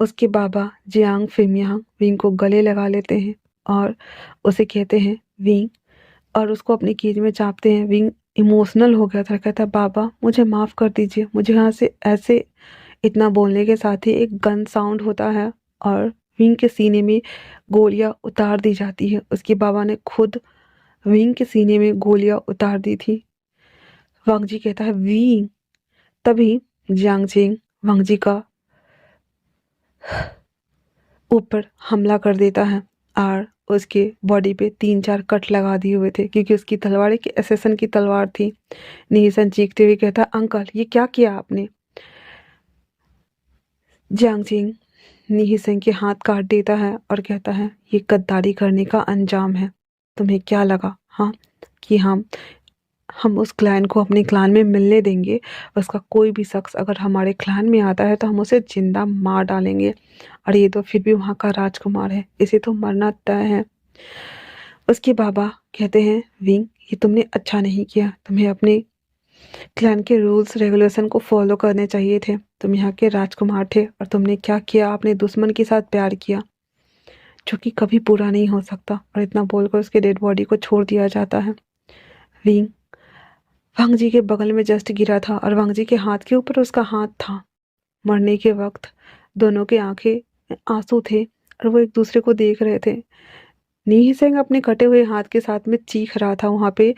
उसके बाबा जियांग फिमियांग विंग को गले लगा लेते हैं और उसे कहते हैं विंग, और उसको अपनी कीज में चापते हैं। विंग इमोशनल हो गया था, कहता है बाबा मुझे माफ़ कर दीजिए, मुझे यहाँ से ऐसे। इतना बोलने के साथ ही एक गन साउंड होता है और विंग के सीने में गोलियां उतार दी जाती है। उसके बाबा ने खुद विंग के सीने में गोलियां उतार दी थी। वांग जी कहता है विंग। तभी जियांग चेंग वांग जी का ऊपर हमला कर देता है और उसके बॉडी पे 3-4 कट लगा दिए हुए थे क्योंकि उसकी तलवार एक एसेसन की तलवार थी। निहिसन चीखते हुए कहता है अंकल ये क्या किया आपने। जियांग चेंग निहिसन के हाथ काट देता है और कहता है ये गद्दारी करने का अंजाम है। तुम्हें क्या लगा हाँ कि हम उस क्लैन को अपने क्लैन में मिलने देंगे। उसका कोई भी शख्स अगर हमारे क्लैन में आता है तो हम उसे जिंदा मार डालेंगे। और ये तो फिर भी वहाँ का राजकुमार है, इसे तो मरना तय है। उसके बाबा कहते हैं विंग ये तुमने अच्छा नहीं किया, तुम्हें अपने क्लैन के रूल्स रेगुलेशन को फॉलो करने चाहिए थे। तुम यहाँ के राजकुमार थे और तुमने क्या किया, आपने दुश्मन के साथ प्यार किया जो कि कभी पूरा नहीं हो सकता। और इतना बोलकर उसके डेड बॉडी को छोड़ दिया जाता है। विंग वांग जी के बगल में जस्ट गिरा था और वांग जी के हाथ के ऊपर उसका हाथ था। मरने के वक्त दोनों के आंखें में आंसू थे और वो एक दूसरे को देख रहे थे। नी सेंग अपने कटे हुए हाथ के साथ में चीख रहा था। वहां पे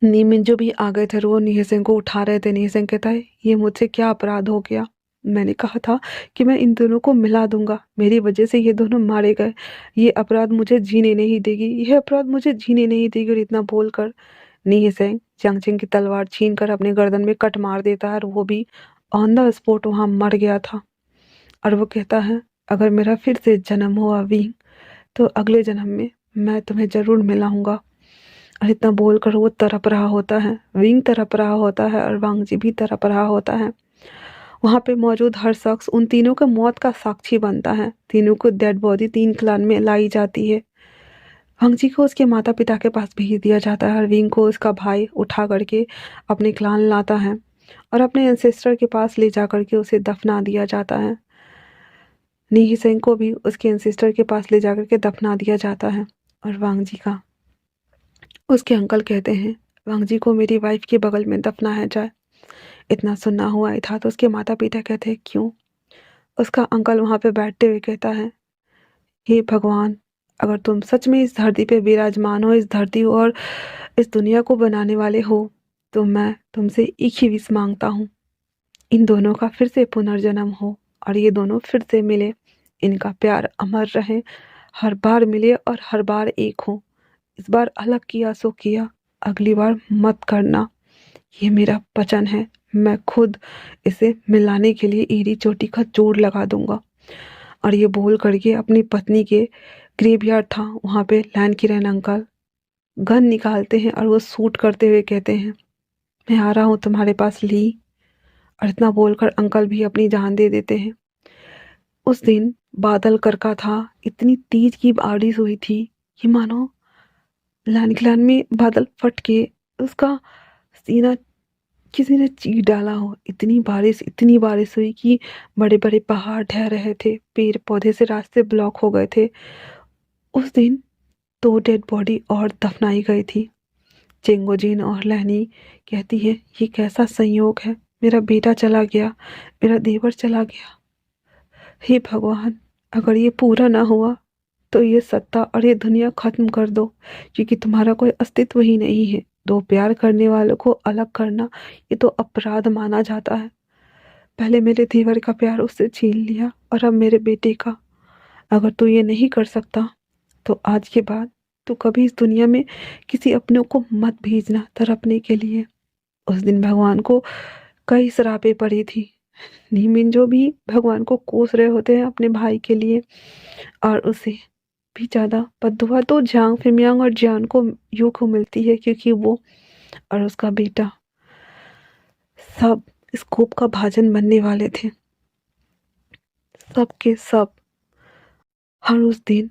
नी मिंजो भी आ गए थे और वो नी सेंग को उठा रहे थे। नी सेंग कहता है ये मुझसे क्या अपराध हो गया, मैंने कहा था कि मैं इन दोनों को मिला दूंगा, मेरी वजह से ये दोनों मारे गए, ये अपराध मुझे जीने नहीं देगी, यह अपराध मुझे जीने नहीं देगी। और इतना बोलकर नी सेंग जियांगचिंग की तलवार छीन कर अपने गर्दन में कट मार देता है और वो भी ऑन द स्पॉट वहां मर गया था। और वो कहता है अगर मेरा फिर से जन्म हुआ विंग तो अगले जन्म में मैं तुम्हें जरूर मिलाऊंगा। और इतना बोलकर वो तड़प रहा होता है, विंग तड़प रहा होता है और वांग जी भी तड़प रहा होता है। वहां पे मौजूद हर शख्स उन तीनों के मौत का साक्षी बनता है। तीनों को डेड बॉडी 3 क्लान में लाई जाती है। वांग जी को उसके माता पिता के पास भेज दिया जाता है और विंग को उसका भाई उठा करके अपने क्लान लाता है और अपने एंसेस्टर के पास ले जा करके उसे दफना दिया जाता है। नीही सेंग को भी उसके एंसेस्टर के पास ले जाकर के दफना दिया जाता है। और वांग जी का उसके अंकल कहते हैं वांग जी को मेरी वाइफ के बगल में दफनाया जाए। इतना सुनना हुआ ही था तो उसके माता पिता कहते हैं क्यों। उसका अंकल वहां पे बैठते हुए कहता है हे भगवान, अगर तुम सच में इस धरती पे विराजमान हो, इस धरती और इस दुनिया को बनाने वाले हो, तो मैं तुमसे एक ही विश मांगता हूँ, इन दोनों का फिर से पुनर्जन्म हो और ये दोनों फिर से मिले, इनका प्यार अमर रहे, हर बार मिले और हर बार एक हो। इस बार अलग किया सो किया, अगली बार मत करना, ये मेरा वचन है। मैं खुद इसे मिलाने के लिए ईरी चोटी का जोड़ लगा दूंगा। और ये बोल करके अपनी पत्नी के ग्रेवयार्ड था वहां पे लैन किरण अंकल गन निकालते हैं और वो शूट करते हुए कहते हैं मैं आ रहा हूँ तुम्हारे पास ली। और इतना बोलकर अंकल भी अपनी जान दे देते हैं। उस दिन बादल करका था, इतनी तेज की बारिश हुई थी कि मानो लान में बादल फट के उसका सीना किसी ने चीर डाला हो। इतनी बारिश हुई कि बड़े बड़े पहाड़ ढह रहे थे, पेड़ पौधे से रास्ते ब्लॉक हो गए थे। उस दिन 2 डेड बॉडी और दफनाई गई थी। चेंगोजीन और लैनी कहती है, ये कैसा संयोग है, मेरा बेटा चला गया, मेरा देवर चला गया। हे भगवान, अगर ये पूरा ना हुआ तो ये सत्ता और ये दुनिया खत्म कर दो, क्योंकि तुम्हारा कोई अस्तित्व ही नहीं है। दो प्यार करने वालों को अलग करना ये तो अपराध माना जाता है। पहले मेरे देवर का प्यार उससे छीन लिया और अब मेरे बेटे का। अगर तू ये नहीं कर सकता तो आज के बाद तू कभी इस दुनिया में किसी अपने को मत भेजना तड़पने के लिए। उस दिन भगवान को कई श्रापें पड़ी थी। नीमिन जो भी भगवान को कोस रहे होते हैं अपने भाई के लिए, और उसे भी ज्यादा बददुआ तो झांग फिमियांग और जियान को यू को मिलती है, क्योंकि वो और उसका बेटा सब इस कोप का भाजन बनने वाले थे। सब के सब। हर उस दिन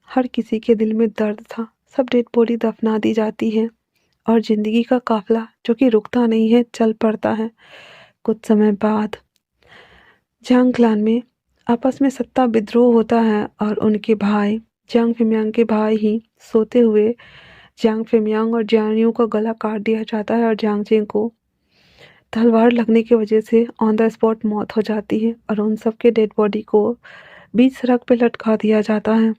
हर किसी के दिल में दर्द था। सब डेड बॉडी दफना दी जाती है और जिंदगी का काफिला जो कि रुकता नहीं है चल पड़ता है। कुछ समय बाद जांग क्लान में आपस में सत्ता विद्रोह होता है और उनके भाई जियांग फिमियांग के भाई ही सोते हुए जियांग फिमियांग और जियानियों का गला काट दिया जाता है और जियांग चेंग को तलवार लगने की वजह से ऑन द स्पॉट मौत हो जाती है और उन सब के डेड बॉडी को बीच सड़क पे लटका दिया जाता है,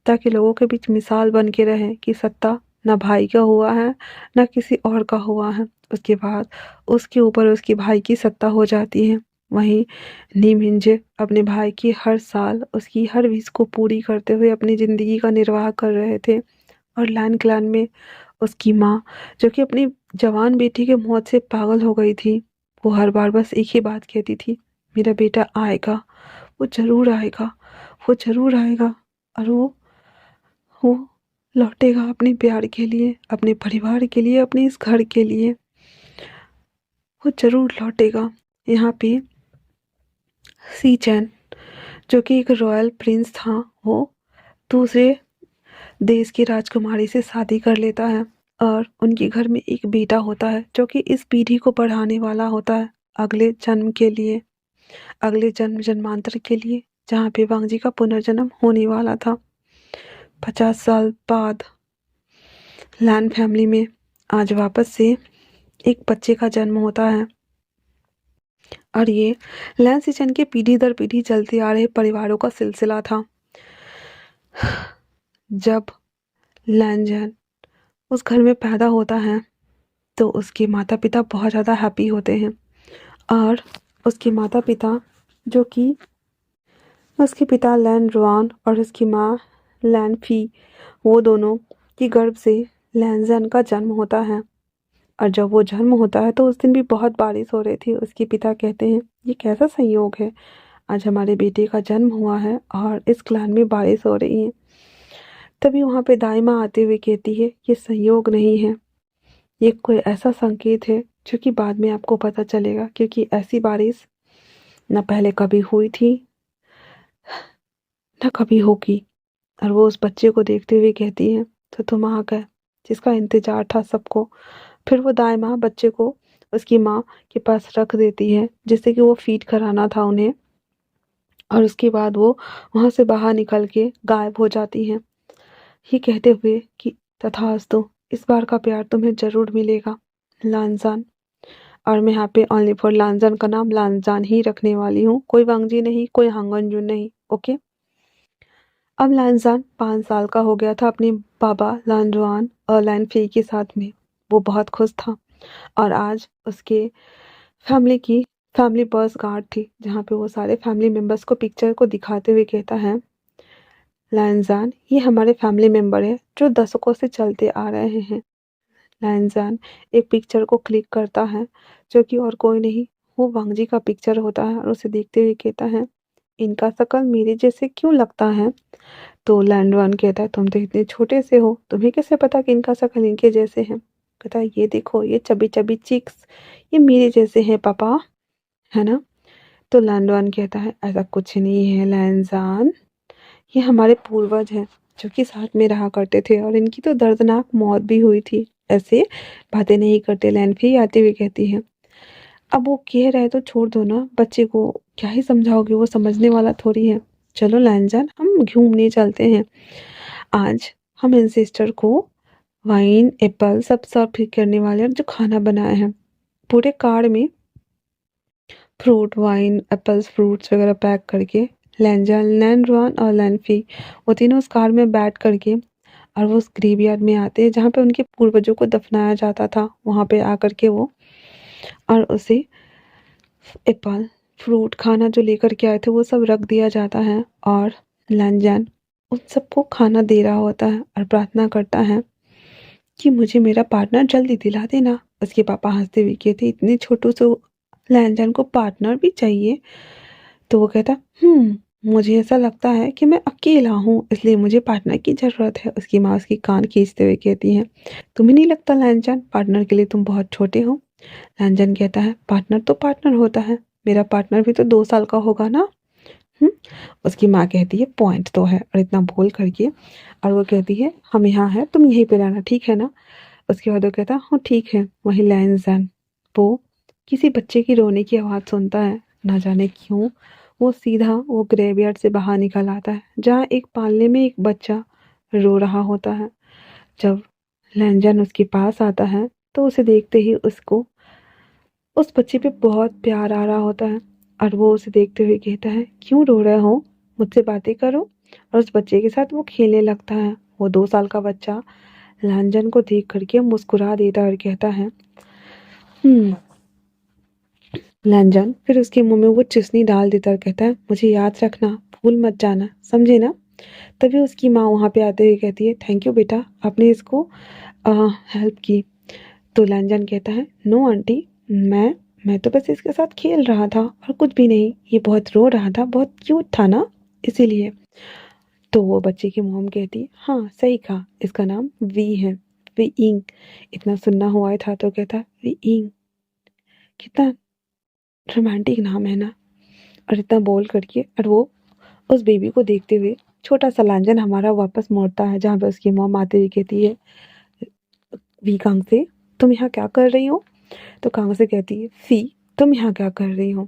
ताकि लोगों के बीच मिसाल बन के रहे कि सत्ता न भाई का हुआ है न किसी और का हुआ है। उसके बाद उसके ऊपर उसके भाई की सत्ता हो जाती है। वहीं नीम हिंजे अपने भाई की हर साल उसकी हर विश को पूरी करते हुए अपनी ज़िंदगी का निर्वाह कर रहे थे। और लान क्लान में उसकी माँ, जो कि अपनी जवान बेटी के मौत से पागल हो गई थी, वो हर बार बस एक ही बात कहती थी, मेरा बेटा आएगा, वो ज़रूर आएगा, वो ज़रूर आएगा। और वो लौटेगा अपने प्यार के लिए, अपने परिवार के लिए, अपने इस घर के लिए, वो ज़रूर लौटेगा। यहाँ पे सी चैन, जो कि एक रॉयल प्रिंस था, वो दूसरे देश की राजकुमारी से शादी कर लेता है और उनके घर में एक बेटा होता है जो कि इस पीढ़ी को बढ़ाने वाला होता है अगले जन्म के लिए, अगले जन्म जन्मांतर के लिए, जहाँ पे वांगजी का पुनर्जन्म होने वाला था। 50 साल बाद लैन फैमिली में आज वापस से एक बच्चे का जन्म होता है। और ये लैन सिचन के पीढ़ी दर पीढ़ी चलते आ रहे परिवारों का सिलसिला था। जब लैनजन उस घर में पैदा होता है तो उसके माता पिता बहुत ज़्यादा हैप्पी होते हैं। और उसके माता पिता, जो कि उसके पिता लैन रुआन और उसकी माँ लैन फी, वो दोनों के गर्भ से लैनजन का जन्म होता है। और जब वो जन्म होता है तो उस दिन भी बहुत बारिश हो रही थी। उसके पिता कहते हैं, ये कैसा संयोग है, आज हमारे बेटे का जन्म हुआ है और इस क्लान में बारिश हो रही है। तभी वहाँ पे दाई माँ आते हुए कहती है, ये संयोग नहीं है, ये कोई ऐसा संकेत है जो कि बाद में आपको पता चलेगा, क्योंकि ऐसी बारिश न पहले कभी हुई थी न कभी होगी। और वो उस बच्चे को देखते हुए कहती है, तो तुम आ गए, जिसका इंतजार था सबको। फिर वो दाई माँ बच्चे को उसकी माँ के पास रख देती है, जिससे कि वो फीड कराना था उन्हें। और उसके बाद वो वहाँ से बाहर निकल के गायब हो जाती है, ये कहते हुए कि तथास्तु, इस बार का प्यार तुम्हें जरूर मिलेगा लानजान। और मैं यहाँ पे ओनली फॉर लानजान का नाम लानजान ही रखने वाली हूँ, कोई वांगजी नहीं, कोई हांगनजून नहीं, ओके। अब लानजान 5 साल का हो गया था अपने बाबा लानजुआन और लैन फी के साथ में। वो बहुत खुश था और आज उसके फैमिली की फैमिली बर्थ गार्ड थी, जहाँ पे वो सारे फैमिली मेम्बर्स को पिक्चर को दिखाते हुए कहता है, लानजान ये हमारे फैमिली मेम्बर है जो दशकों से चलते आ रहे हैं। लानजान एक पिक्चर को क्लिक करता है, जो कि और कोई नहीं, वो वांगजी का पिक्चर होता है, और उसे देखते हुए कहता है, इनका शकल मेरे जैसे क्यों लगता है। तो लैंडवान कहता है, तुम तो इतने छोटे से हो, तुम्हें कैसे पता कि इनका शकल इनके जैसे है। कहता है, ये देखो, ये चबी चबी चिक्स, ये मेरे जैसे हैं पापा, है ना। तो लैंडवान कहता है, ऐसा कुछ नहीं है लैंजान, ये हमारे पूर्वज हैं, जो कि साथ में रहा करते थे और इनकी तो दर्दनाक मौत भी हुई थी। ऐसे बातें नहीं करते, लैनफी आते हुए कहती है। अब वो कह रहे तो छोड़ दो ना, बच्चे को क्या ही समझाओगे, वो समझने वाला थोड़ी है। चलो लैनजान, हम घूमने चलते हैं। आज हम एंसेस्टर को वाइन, एप्पल सब सर्व करने वाले हैं, जो खाना बनाए हैं। पूरे कार में फ्रूट, वाइन, एप्पल्स, फ्रूट्स वगैरह पैक करके लैनजान, लैनरॉन और लैनफी वो तीनों उस कार में बैठ करके और वो उस ग्रेवयार्ड में आते हैं जहाँ पे उनके पूर्वजों को दफनाया जाता था। वहाँ पे आकर के वो और उसे एप्पल, फ्रूट, खाना जो लेकर के आए थे वो सब रख दिया जाता है और लैनजान उन सबको खाना दे रहा होता है और प्रार्थना करता है कि मुझे मेरा पार्टनर जल्दी दिला देना। उसके पापा हंसते हुए कहते, इतने छोटू से लैनजान को पार्टनर भी चाहिए? तो वो कहता, मुझे ऐसा लगता है कि मैं अकेला हूँ, इसलिए मुझे पार्टनर की ज़रूरत है। उसकी माँ उसकी कान खींचते हुए कहती है, तुम्हें नहीं लगता लैनजान, पार्टनर के लिए तुम बहुत छोटे हो? लैनजान कहता है, पार्टनर तो पार्टनर होता है, मेरा पार्टनर भी तो 2 साल का होगा ना। हम्म उसकी माँ कहती है, पॉइंट तो है। और इतना बोल करके और वो कहती है, हम यहाँ हैं, तुम यहीं पे रहना, ठीक है ना? उसके बाद वो कहता, हाँ ठीक है। वहीं लैनजान वो किसी बच्चे की रोने की आवाज़ सुनता है। ना जाने क्यों वो सीधा वो ग्रेवयार्ड से बाहर निकल आता है जहाँ एक पालने में एक बच्चा रो रहा होता है। जब लैनजान उसके पास आता है तो उसे देखते ही उसको उस बच्चे पे बहुत प्यार आ रहा होता है और वो उसे देखते हुए कहता है, क्यों रो रहे हो, मुझसे बातें करो। और उस बच्चे के साथ वो खेलने लगता है। वो 2 साल का बच्चा लैनजान को देख करके मुस्कुरा देता है और कहता है, हम्म लैनजान फिर उसके मुंह में वो चुसनी डाल देता और कहता है, मुझे याद रखना, भूल मत जाना, समझे ना? तभी उसकी माँ वहाँ पे आते हुए कहती है, थैंक यू बेटा, आपने इसको हेल्प की। तो लैनजान कहता है, नो आंटी, मैं मैं तो बस इसके साथ खेल रहा था और कुछ भी नहीं, ये बहुत रो रहा था, बहुत क्यूट था ना, इसीलिए। तो वो बच्चे की मॉम कहती है, हाँ सही कहा, इसका नाम वी है, वी इंग। इतना सुनना हुआ था तो कहता, वी इंग, कितना रोमांटिक नाम है ना। और इतना बोल करके और वो उस बेबी को देखते हुए छोटा सा लांछन हमारा वापस मोड़ता है जहाँ पे उसकी मॉम आते हुए कहती है, वी कांग से, तुम यहाँ क्या कर रही हो? तो कांग से कहती है, फी, तुम यहाँ क्या कर रही हो?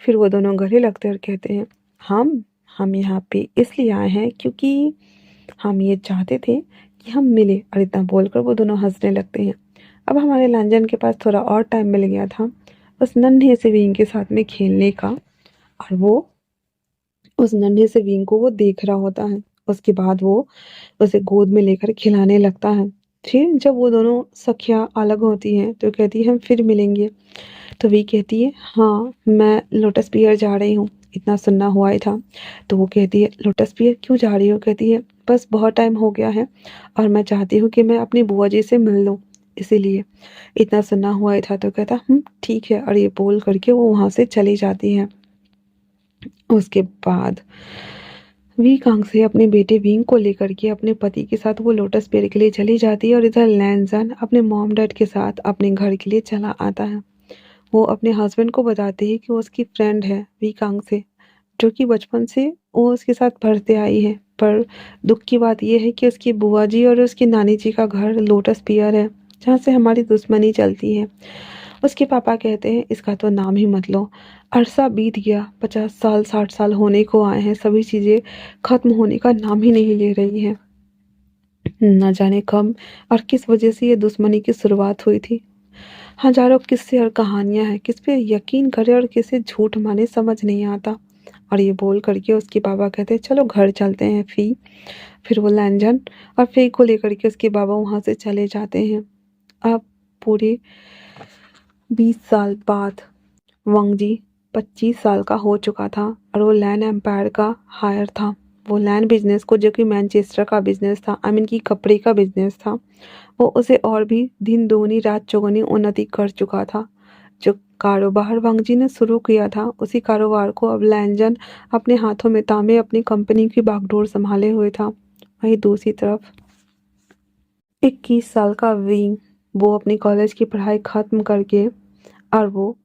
फिर वो दोनों गले लगते हैं और कहते हैं, हम हम यहाँ पे इसलिए आए हैं क्योंकि हम ये चाहते थे कि हम मिले। और इतना बोलकर वो दोनों हंसने लगते हैं। अब हमारे लांजन के पास थोड़ा और टाइम मिल गया था उस नन्हे से विंग के साथ में खेलने का। और वो उस नन्हे से विंग को वो देख रहा होता है। उसके बाद वो उसे गोद में लेकर खिलाने लगता है। फिर जब वो दोनों सखियाँ अलग होती हैं तो कहती है, हम फिर मिलेंगे। तो वी कहती है, हाँ मैं लोटस पियर जा रही हूँ। इतना सुनना हुआ ही था। तो वो कहती है, लोटस पियर क्यों जा रही हो? कहती है, बस बहुत टाइम हो गया है और मैं चाहती हूँ कि मैं अपनी बुआ जी से मिल लूँ, इसीलिए। इतना सुनना हुआ ही था तो कहता, ठीक है। और ये बोल करके वो वहाँ से चली जाती है। उसके बाद वी कांग से अपने बेटे विंग को लेकर के अपने पति के साथ वो लोटस पेड़ के लिए चली जाती है और इधर लैनजान अपने मॉम डैड के साथ अपने घर के लिए चला आता है। वो अपने हस्बैंड को बताती है कि वो उसकी फ्रेंड है वी कांग से, जो कि बचपन से वो उसके साथ पढ़ते आई है। पर दुख की बात यह है कि उसकी बुआ जी और उसकी नानी जी का घर लोटस पियर है, जहाँ से हमारी दुश्मनी चलती है। उसके पापा कहते हैं, इसका तो नाम ही मत लो, अरसा बीत गया, 50 साल 60 साल होने को आए हैं, सभी चीज़ें खत्म होने का नाम ही नहीं ले रही हैं। न जाने कब और किस वजह से ये दुश्मनी की शुरुआत हुई थी। हजारों किस्से और कहानियां हैं, किस पे यकीन करे और किसे झूठ माने समझ नहीं आता। और ये बोल करके उसके पापा कहते हैं, चलो घर चलते हैं फी। फिर वो लैंजन और फी को लेकर के उसके बाबा वहाँ से चले जाते हैं। अब पूरे 20 साल बाद वंगजी 25 साल का हो चुका था और वो लैंड एम्पायर का हायर था। वो लैंड बिजनेस को, जो कि मैनचेस्टर का बिजनेस था, आई मीन की कपड़े का बिजनेस था, वो उसे और भी दिन दोगुनी रात चौगुनी उन्नति कर चुका था। जो कारोबार वांगजी ने शुरू किया था उसी कारोबार को अब लैंजन अपने हाथों में तामे अपनी कंपनी की बागडोर संभाले हुए था। वहीं दूसरी तरफ 21 साल का विंग, वो अपनी कॉलेज की पढ़ाई खत्म करके और वो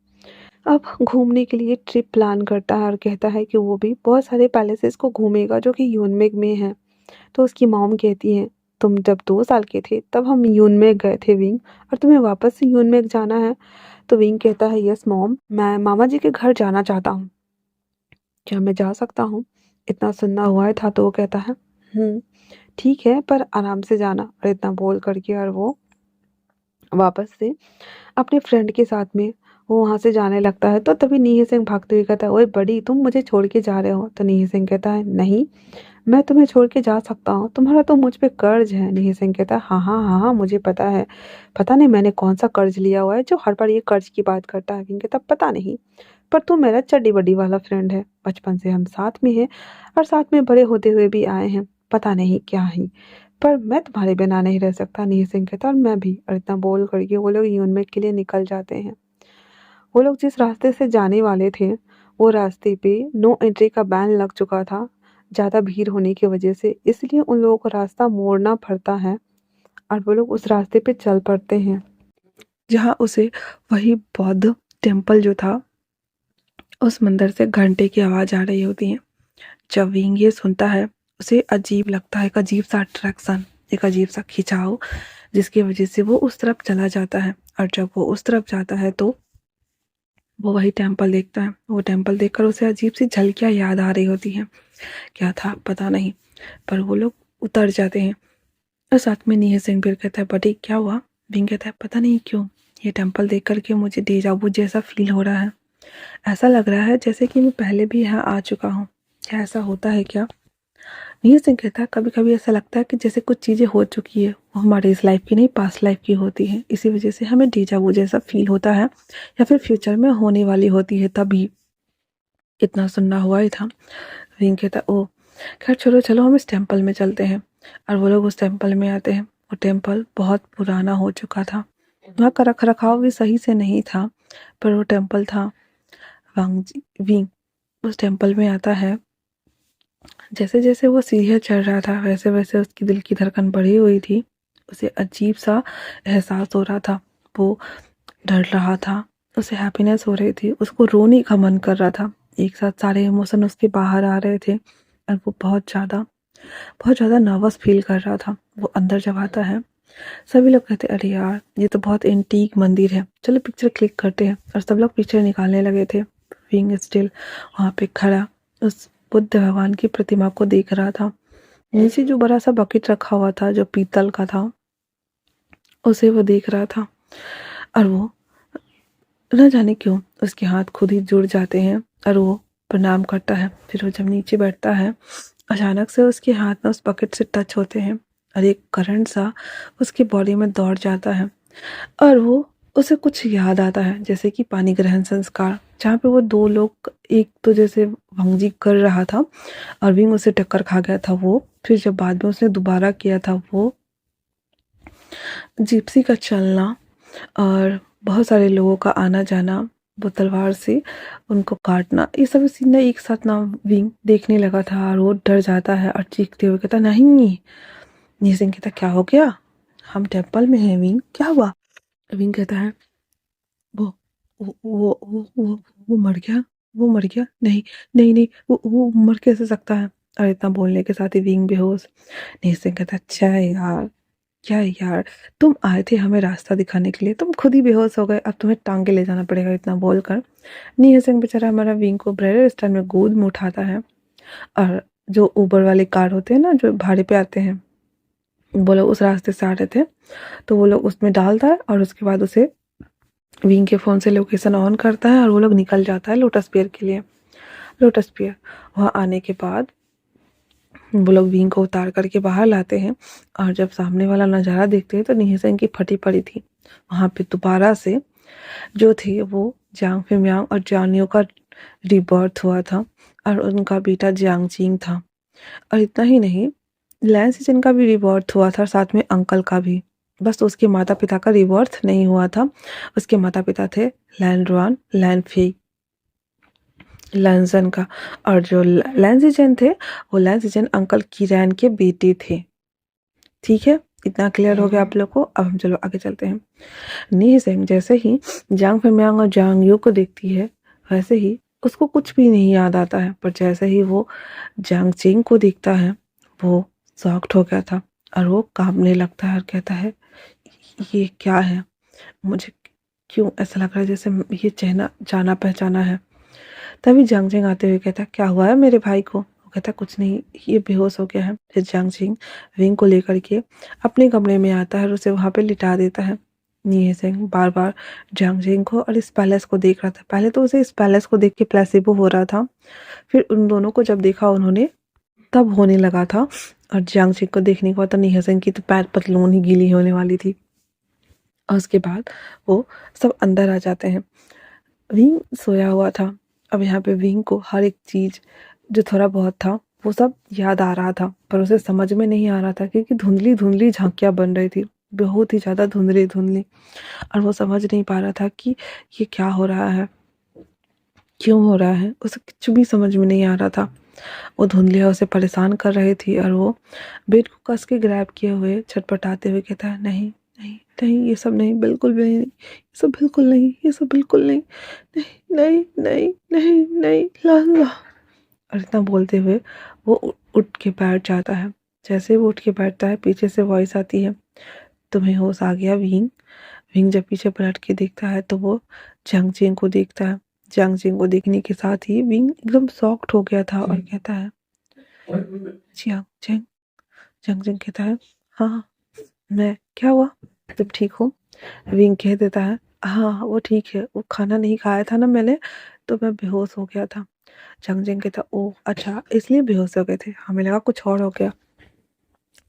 अब घूमने के लिए ट्रिप प्लान करता है और कहता है कि वो भी बहुत सारे पैलेसेस को घूमेगा जो कि यूनमिंग में है। तो उसकी मॉम कहती है, तुम जब 2 साल के थे तब हम यूनमेक गए थे विंग, और तुम्हें वापस से यूनमेक जाना है? तो विंग कहता है, यस मॉम, मैं मामा जी के घर जाना चाहता हूँ। क्या मैं जा सकता हूँ? इतना सुनना हुआ था तो वो कहता है, ठीक है, पर आराम से जाना। और इतना बोल करके और वो वापस से अपने फ्रेंड के साथ में वो वहाँ से जाने लगता है। तो तभी नीही सिंह भागते हुए कहता है, ओए बड़ी, तुम मुझे छोड़ के जा रहे हो? तो नीही सिंह कहता है, नहीं, मैं तुम्हें छोड़ के जा सकता हूँ, तुम्हारा तो मुझ पे कर्ज है। नीही सिंह कहता है, हाँ हाँ हाँ हाँ, मुझे पता है, पता नहीं मैंने कौन सा कर्ज लिया हुआ है जो हर बार ये कर्ज की बात करता है। विंग कहता, पता नहीं, पर तू मेरा चड्डी बड्डी वाला फ्रेंड है, बचपन से हम साथ में हैं और साथ में बड़े होते हुए भी आए हैं, पता नहीं क्या ही, पर मैं तुम्हारे बिना नहीं रह सकता। नीही सिंह कहता, और मैं भी। और इतना बोल करके वो लोग यूनमेट के लिए निकल जाते हैं। वो लोग जिस रास्ते से जाने वाले थे, वो रास्ते पे नो एंट्री का बैन लग चुका था, ज़्यादा भीड़ होने की वजह से, इसलिए उन लोगों को रास्ता मोड़ना पड़ता है और वो लोग उस रास्ते पे चल पड़ते हैं, जहाँ उसे वही बौद्ध टेम्पल जो था, उस मंदिर से घंटे की आवाज़ आ रही होती है। जब विंग ये सुनता है, उसे अजीब लगता है, एक अजीब सा अट्रैक्शन, एक अजीब सा खिंचाव, जिसकी वजह से वो उस तरफ चला जाता है। और जब वो उस तरफ जाता है तो वो वही टेम्पल देखता है। वो टेम्पल देखकर उसे अजीब सी झलकियाँ याद आ रही होती हैं। क्या था पता नहीं, पर वो लोग उतर जाते हैं। और साथ में नीहे सिंह भी कहता है, बड़ी क्या हुआ? विंग कहता है, पता नहीं क्यों ये टेम्पल देख करके मुझे डेजा वू जैसा फील हो रहा है। ऐसा लग रहा है जैसे कि मैं पहले भी यहाँ आ चुका हूँ। क्या ऐसा होता है क्या? नीरज सिंह कहता है, कभी कभी ऐसा लगता है कि जैसे कुछ चीज़ें हो चुकी है, वो हमारे इस लाइफ की नहीं, पास्ट लाइफ की होती है, इसी वजह से हमें डेजा वू जैसा फील होता है, या फिर फ्यूचर में होने वाली होती है तभी। इतना सुनना हुआ ही था। विंग कहता, ओ खैर चलो चलो, हम इस टेम्पल में चलते हैं। और वो लोग उस टेम्पल में आते हैं। वो टेम्पल बहुत पुराना हो चुका था, वहाँ का रख रखाव भी सही से नहीं था, पर वो टेम्पल था। विंग उस टेम्पल में आता है। जैसे जैसे वो सीढ़ियाँ चढ़ रहा था, वैसे वैसे उसकी दिल की धड़कन बढ़ी हुई थी। उसे अजीब सा एहसास हो रहा था, वो डर रहा था, उसे हैप्पीनेस हो रही थी, उसको रोने का मन कर रहा था। एक साथ सारे इमोशन उसके बाहर आ रहे थे और वो बहुत ज़्यादा नर्वस फील कर रहा था। वो अंदर जब आता है, सभी लोग कहते, अरे यार ये तो बहुत एंटीक मंदिर है, चलो पिक्चर क्लिक करते हैं। और सब लोग पिक्चर निकालने लगे थे। विंग स्टिल वहाँ पे खड़ा उस बुद्ध भगवान की प्रतिमा को देख रहा था। नीचे जो बड़ा सा बकेट रखा हुआ था जो पीतल का था, उसे वो देख रहा था। और वो न जाने क्यों उसके हाथ खुद ही जुड़ जाते हैं और वो प्रणाम करता है। फिर वो जब नीचे बैठता है, अचानक से उसके हाथ ना उस बकेट से टच होते हैं और एक करंट सा उसकी बॉडी में दौड़ जाता है। और वो उसे कुछ याद आता है, जैसे कि पानी ग्रहण संस्कार, जहाँ पे वो दो लोग, एक तो जैसे भंगजी कर रहा था और विंग उसे टक्कर खा गया था वो, फिर जब बाद में उसने दोबारा किया था वो, जिप्सी का चलना और बहुत सारे लोगों का आना जाना, वो तलवार से उनको काटना, ये सब सीन ना एक साथ ना विंग देखने लगा था। और वो डर जाता है और चीखते हुए कहता, नहीं। नीसिंग कहता, क्या हो गया? हम टेम्पल में हैं विंग, क्या हुआ? विंग कहता है, वो वो मर गया, वो मर गया, नहीं नहीं नहीं, वो मर कैसे सकता है? और इतना बोलने के साथ ही विंग बेहोश। नीसिंग कहता, अच्छा है यार, क्या है यार, तुम आए थे हमें रास्ता दिखाने के लिए, तुम खुद ही बेहोश हो गए, अब तुम्हें टांग के ले जाना पड़ेगा। इतना बोलकर नीहा सिंह बेचारा हमारा विंग को ब्राइडल स्टाइल में गोद में उठाता है। और जो ऊबर वाले कार होते हैं ना, जो भाड़े पे आते हैं, वो लोग उस रास्ते से आ रहे थे, तो वो लोग उसमें डालता है और उसके बाद उसे विंग के फ़ोन से लोकेशन ऑन करता है और वो लोग निकल जाता है लोटस पियर के लिए। लोटस पियर वहाँ आने के बाद वो लोग विंग को उतार करके बाहर लाते हैं और जब सामने वाला नज़ारा देखते हैं तो नीहा सिंह की फटी पड़ी थी। वहाँ पे दोबारा से जो थे वो जांग फिमयांग और जानियो का रिबर्थ हुआ था और उनका बेटा जियांग चिंग था। और इतना ही नहीं, लैन सिजन का भी रिबर्थ हुआ था और साथ में अंकल का भी। बस उसके माता पिता का रिबर्थ नहीं हुआ था। उसके माता पिता थे लैन रुआन, लैन फी, लैनजन का। और जो लैन सिजन थे, वो लैन सिजन अंकल किरैन के बेटे थे। ठीक है, इतना क्लियर हो गया आप लोग को। अब हम चलो आगे चलते हैं। नी सेंग जैसे ही जांग फिमयांग और जांग यू को देखती है, वैसे ही उसको कुछ भी नहीं याद आता है, पर जैसे ही वो जांग चिंग को देखता है, वो शॉक्ड हो गया था और वो काँपने लगता है और कहता है, ये क्या है? मुझे क्यों ऐसा लग रहा है जैसे ये चेहरा जाना पहचाना है। तभी जियांग जिंग आते हुए कहता है, क्या हुआ है मेरे भाई को? वो कहता है, कुछ नहीं, ये बेहोश हो गया है। फिर जियांग जिंग विंग को लेकर के अपने कमरे में आता है और उसे वहाँ पे लिटा देता है। नी सिंह बार बार जियांग जिंग को और इस पैलेस को देख रहा था। पहले तो उसे इस पैलेस को देख के प्लेसिबो हो रहा था, फिर उन दोनों को जब देखा उन्होंने तब होने लगा था। और जियांग जिंग को देखने के बाद तो नी सिंह की तो पैर पतलून ही गीली होने वाली थी। और उसके बाद वो सब अंदर आ जाते हैं। विंग सोया हुआ था। अब यहाँ पे विंग को हर एक चीज़ जो थोड़ा बहुत था वो सब याद आ रहा था, पर उसे समझ में नहीं आ रहा था क्योंकि धुंधली धुंधली झांकियाँ बन रही थी, बहुत ही ज़्यादा धुंधली धुंधली। और वो समझ नहीं पा रहा था कि ये क्या हो रहा है, क्यों हो रहा है, उसे कुछ भी समझ में नहीं आ रहा था। वो धुंधलियाँ उसे परेशान कर रही थी और वो बेड को कस के ग्रैब किए हुए छटपटाते हुए कहता है, नहीं नहीं नहीं, ये सब नहीं, बिल्कुल भी नहीं, ये सब बिल्कुल नहीं, ये सब बिल्कुल नहीं, नहीं नहीं नहीं नहीं नहीं, ला ला। और इतना बोलते हुए वो उठ के बैठ जाता है। जैसे वो उठ के बैठता है पीछे से वॉइस आती है, तुम्हें होश आ गया विंग? विंग जब पीछे पलट के देखता है तो वो जियांग जिंग को देखता है। जियांग जिंग को देखने के साथ ही विंग एकदम शॉक्ड हो गया था और कहता है, जियांग जिंग। जियांग जिंग कहता है, हाँ मैं, क्या हुआ, तुम ठीक हो? विंग कह देता है, हाँ वो ठीक है, वो खाना नहीं खाया था ना मैंने, तो मैं बेहोश हो गया था। जियांग जिंग कहता, ओह अच्छा, इसलिए बेहोश हो गए थे, हमें लगा कुछ और हो गया।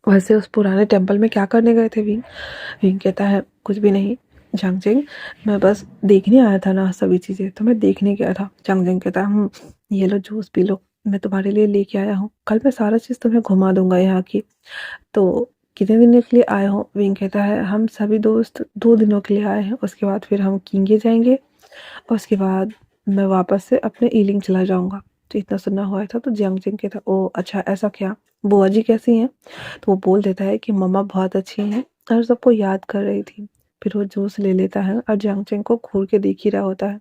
वैसे उस पुराने टेम्पल में क्या करने गए थे विंग? विंग कहता है, कुछ भी नहीं जियांग जिंग, मैं बस देखने आया था ना सभी चीज़ें, तो मैं देखने गया था। जियांग जिंग कहता है, ये लो जूस पी लो, मैं तुम्हारे लिए लेके आया हूँ, कल मैं सारा चीज़ तुम्हें घुमा दूंगा यहाँ की। तो कितने दिन के लिए आए हो? विंग कहता है, हम सभी दोस्त 2 दिनों के लिए आए हैं, उसके बाद फिर हम किंगे जाएंगे और उसके बाद मैं वापस से अपने ईलिंग चला जाऊंगा। तो इतना सुनना हुआ था तो जियांग जिंग कहता, ओ अच्छा ऐसा क्या, बुआ जी कैसी हैं? तो वो बोल देता है कि मम्मा बहुत अच्छी हैं और सबको याद कर रही थी। फिर वो जूस ले लेता है और जियांग जिंग को घूर के देख ही रहा होता है।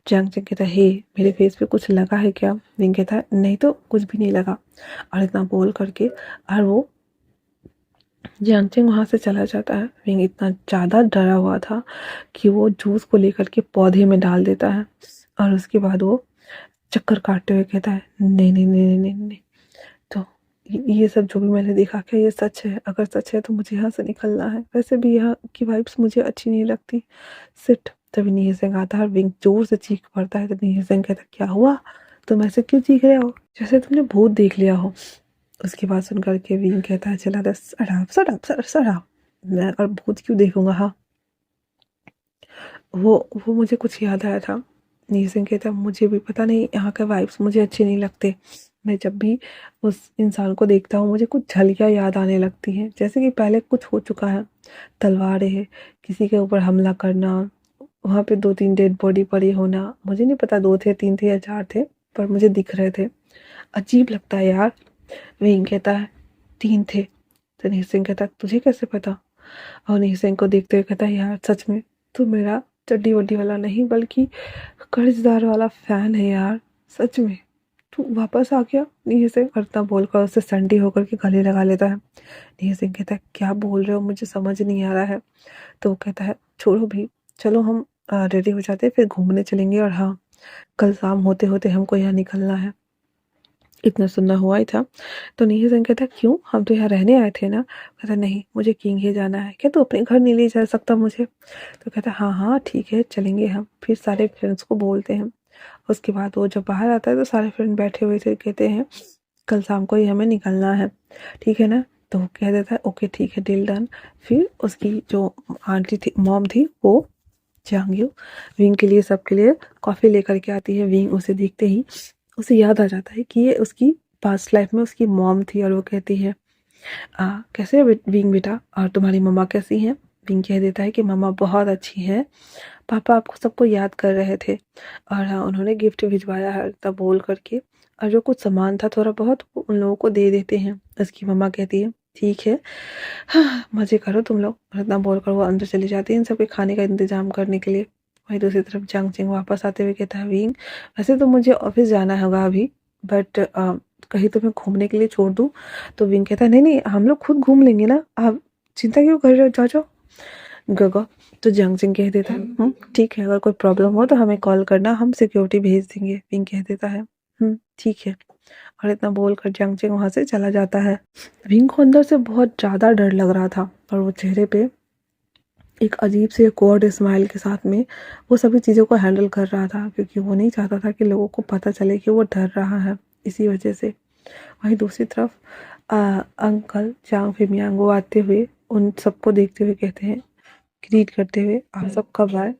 जियांग जिंग कहता है, हे मेरे फेस पे कुछ लगा है क्या? विंग कहता है, नहीं तो कुछ भी नहीं लगा। और इतना बोल करके और वो जियांग जिंग वहाँ से चला जाता है। विंग इतना ज़्यादा डरा हुआ था कि वो जूस को लेकर के पौधे में डाल देता है और उसके बाद वो चक्कर काटते हुए कहता है, नहीं नहीं नहीं नहीं नहीं नहीं। तो ये सब जो भी मैंने देखा, क्या ये सच है? अगर सच है तो मुझे यहाँ से निकलना है, वैसे भी यहाँ की वाइब्स मुझे अच्छी नहीं लगती, सिट। तभी नी सिंह आता है, विंग जोर से चीख पड़ता है। तो नी सिंह कहता, क्या हुआ, तुम ऐसे क्यों चीख रहे हो, जैसे तुमने भूत देख लिया हो? उसकी बात सुन करके विंग कहता है, चला दस सड़ाप सड़ाप सड़ाप, मैं और भूत क्यों देखूंगा? हाँ वो मुझे कुछ याद आया था। नी सिंह कहता, मुझे भी पता नहीं, यहाँ के वाइब्स मुझे अच्छे नहीं लगते। मैं जब भी उस इंसान को देखता हूँ मुझे कुछ झलकियाँ याद आने लगती हैं, जैसे कि पहले कुछ हो चुका है। तलवारें है, किसी के ऊपर हमला करना, वहाँ पे 2-3 डेड बॉडी पड़ी होना, मुझे नहीं पता 2 थे 3 थे या 4 थे, पर मुझे दिख रहे थे। अजीब लगता है यार। विंग कहता है, 3 थे। तो नी सिंह कहता, तुझे कैसे पता? और नी सिंह को देखते हुए कहता है, यार सच में तू मेरा चड्डी वड्डी वाला नहीं बल्कि कर्जदार वाला फैन है यार, सच में तू वापस आ गया। नी सिंह करता बोलकर उससे संडी होकर के गले लगा लेता है। नी सिंह कहता है, क्या बोल रहे हो, मुझे समझ नहीं आ रहा है। तो वो कहता है, छोड़ो भी, चलो हम रेडी हो जाते हैं, फिर घूमने चलेंगे, और हाँ कल शाम होते होते हमको यहाँ निकलना है। इतना सुनना हुआ ही था। तो नी सिंह कहता, क्यों, हम तो यहाँ रहने आए थे ना? कहता, नहीं मुझे किंग ही जाना है। क्या तू अपने घर नहीं ले जा सकता मुझे? तो कहता, हाँ हाँ ठीक है चलेंगे हम। फिर सारे फ्रेंड्स को बोलते हैं। उसके बाद वो जब बाहर आता है तो सारे फ्रेंड बैठे हुए थे, कहते हैं कल शाम को ही हमें निकलना है, ठीक है ना? तो वो कह देता है, ओके ठीक है, डील डन। फिर उसकी जो आंटी थी, मॉम थी, वो जांगयू विंग के लिए, सबके लिए कॉफ़ी लेकर के आती है। विंग उसे देखते ही उसे याद आ जाता है कि ये उसकी पास्ट लाइफ में उसकी मॉम थी, और वो कहती है, कैसे है विंग बेटा, और तुम्हारी मम्मा कैसी हैं? विंग कह देता है कि मम्मा बहुत अच्छी हैं, पापा आपको सबको याद कर रहे थे, और हाँ उन्होंने गिफ्ट भिजवाया है, तब बोल करके और जो कुछ सामान था थोड़ा बहुत वो उन लोगों को दे देते हैं। उसकी मम्मा कहती है, ठीक है, हाँ मज़े करो तुम लोग, और इतना बोलकर वो अंदर चली जाती है इन सबके खाने का इंतजाम करने के लिए। वहीं दूसरी तरफ जंग चिंग वापस आते हुए कहता है, विंग वैसे तो मुझे ऑफिस जाना होगा अभी, बट कहीं तुम्हें घूमने के लिए छोड़ दूँ? तो विंग कहता है, नहीं हम लोग खुद घूम लेंगे ना, आप चिंता क्यों कर रहे हो, जाओ जाओ। गगा तो जियांग जिंग कह देता है, ठीक है, अगर कोई प्रॉब्लम हो तो हमें कॉल करना, हम सिक्योरिटी भेज देंगे। विंग कह देता है, ठीक है। और इतना बोल कर जियांग जिंग वहाँ से चला जाता है। विंग को अंदर से बहुत ज़्यादा डर लग रहा था, पर वो चेहरे पे एक अजीब से गॉड स्माइल के साथ में वो सभी चीज़ों को हैंडल कर रहा था, क्योंकि वो नहीं चाहता था कि लोगों को पता चले कि वो डर रहा है इसी वजह से। वहीं दूसरी तरफ अंकल चांग फिमियांग वो आते हुए उन सबको देखते हुए कहते हैं, ग्रीट करते हुए, आप सब कब आए?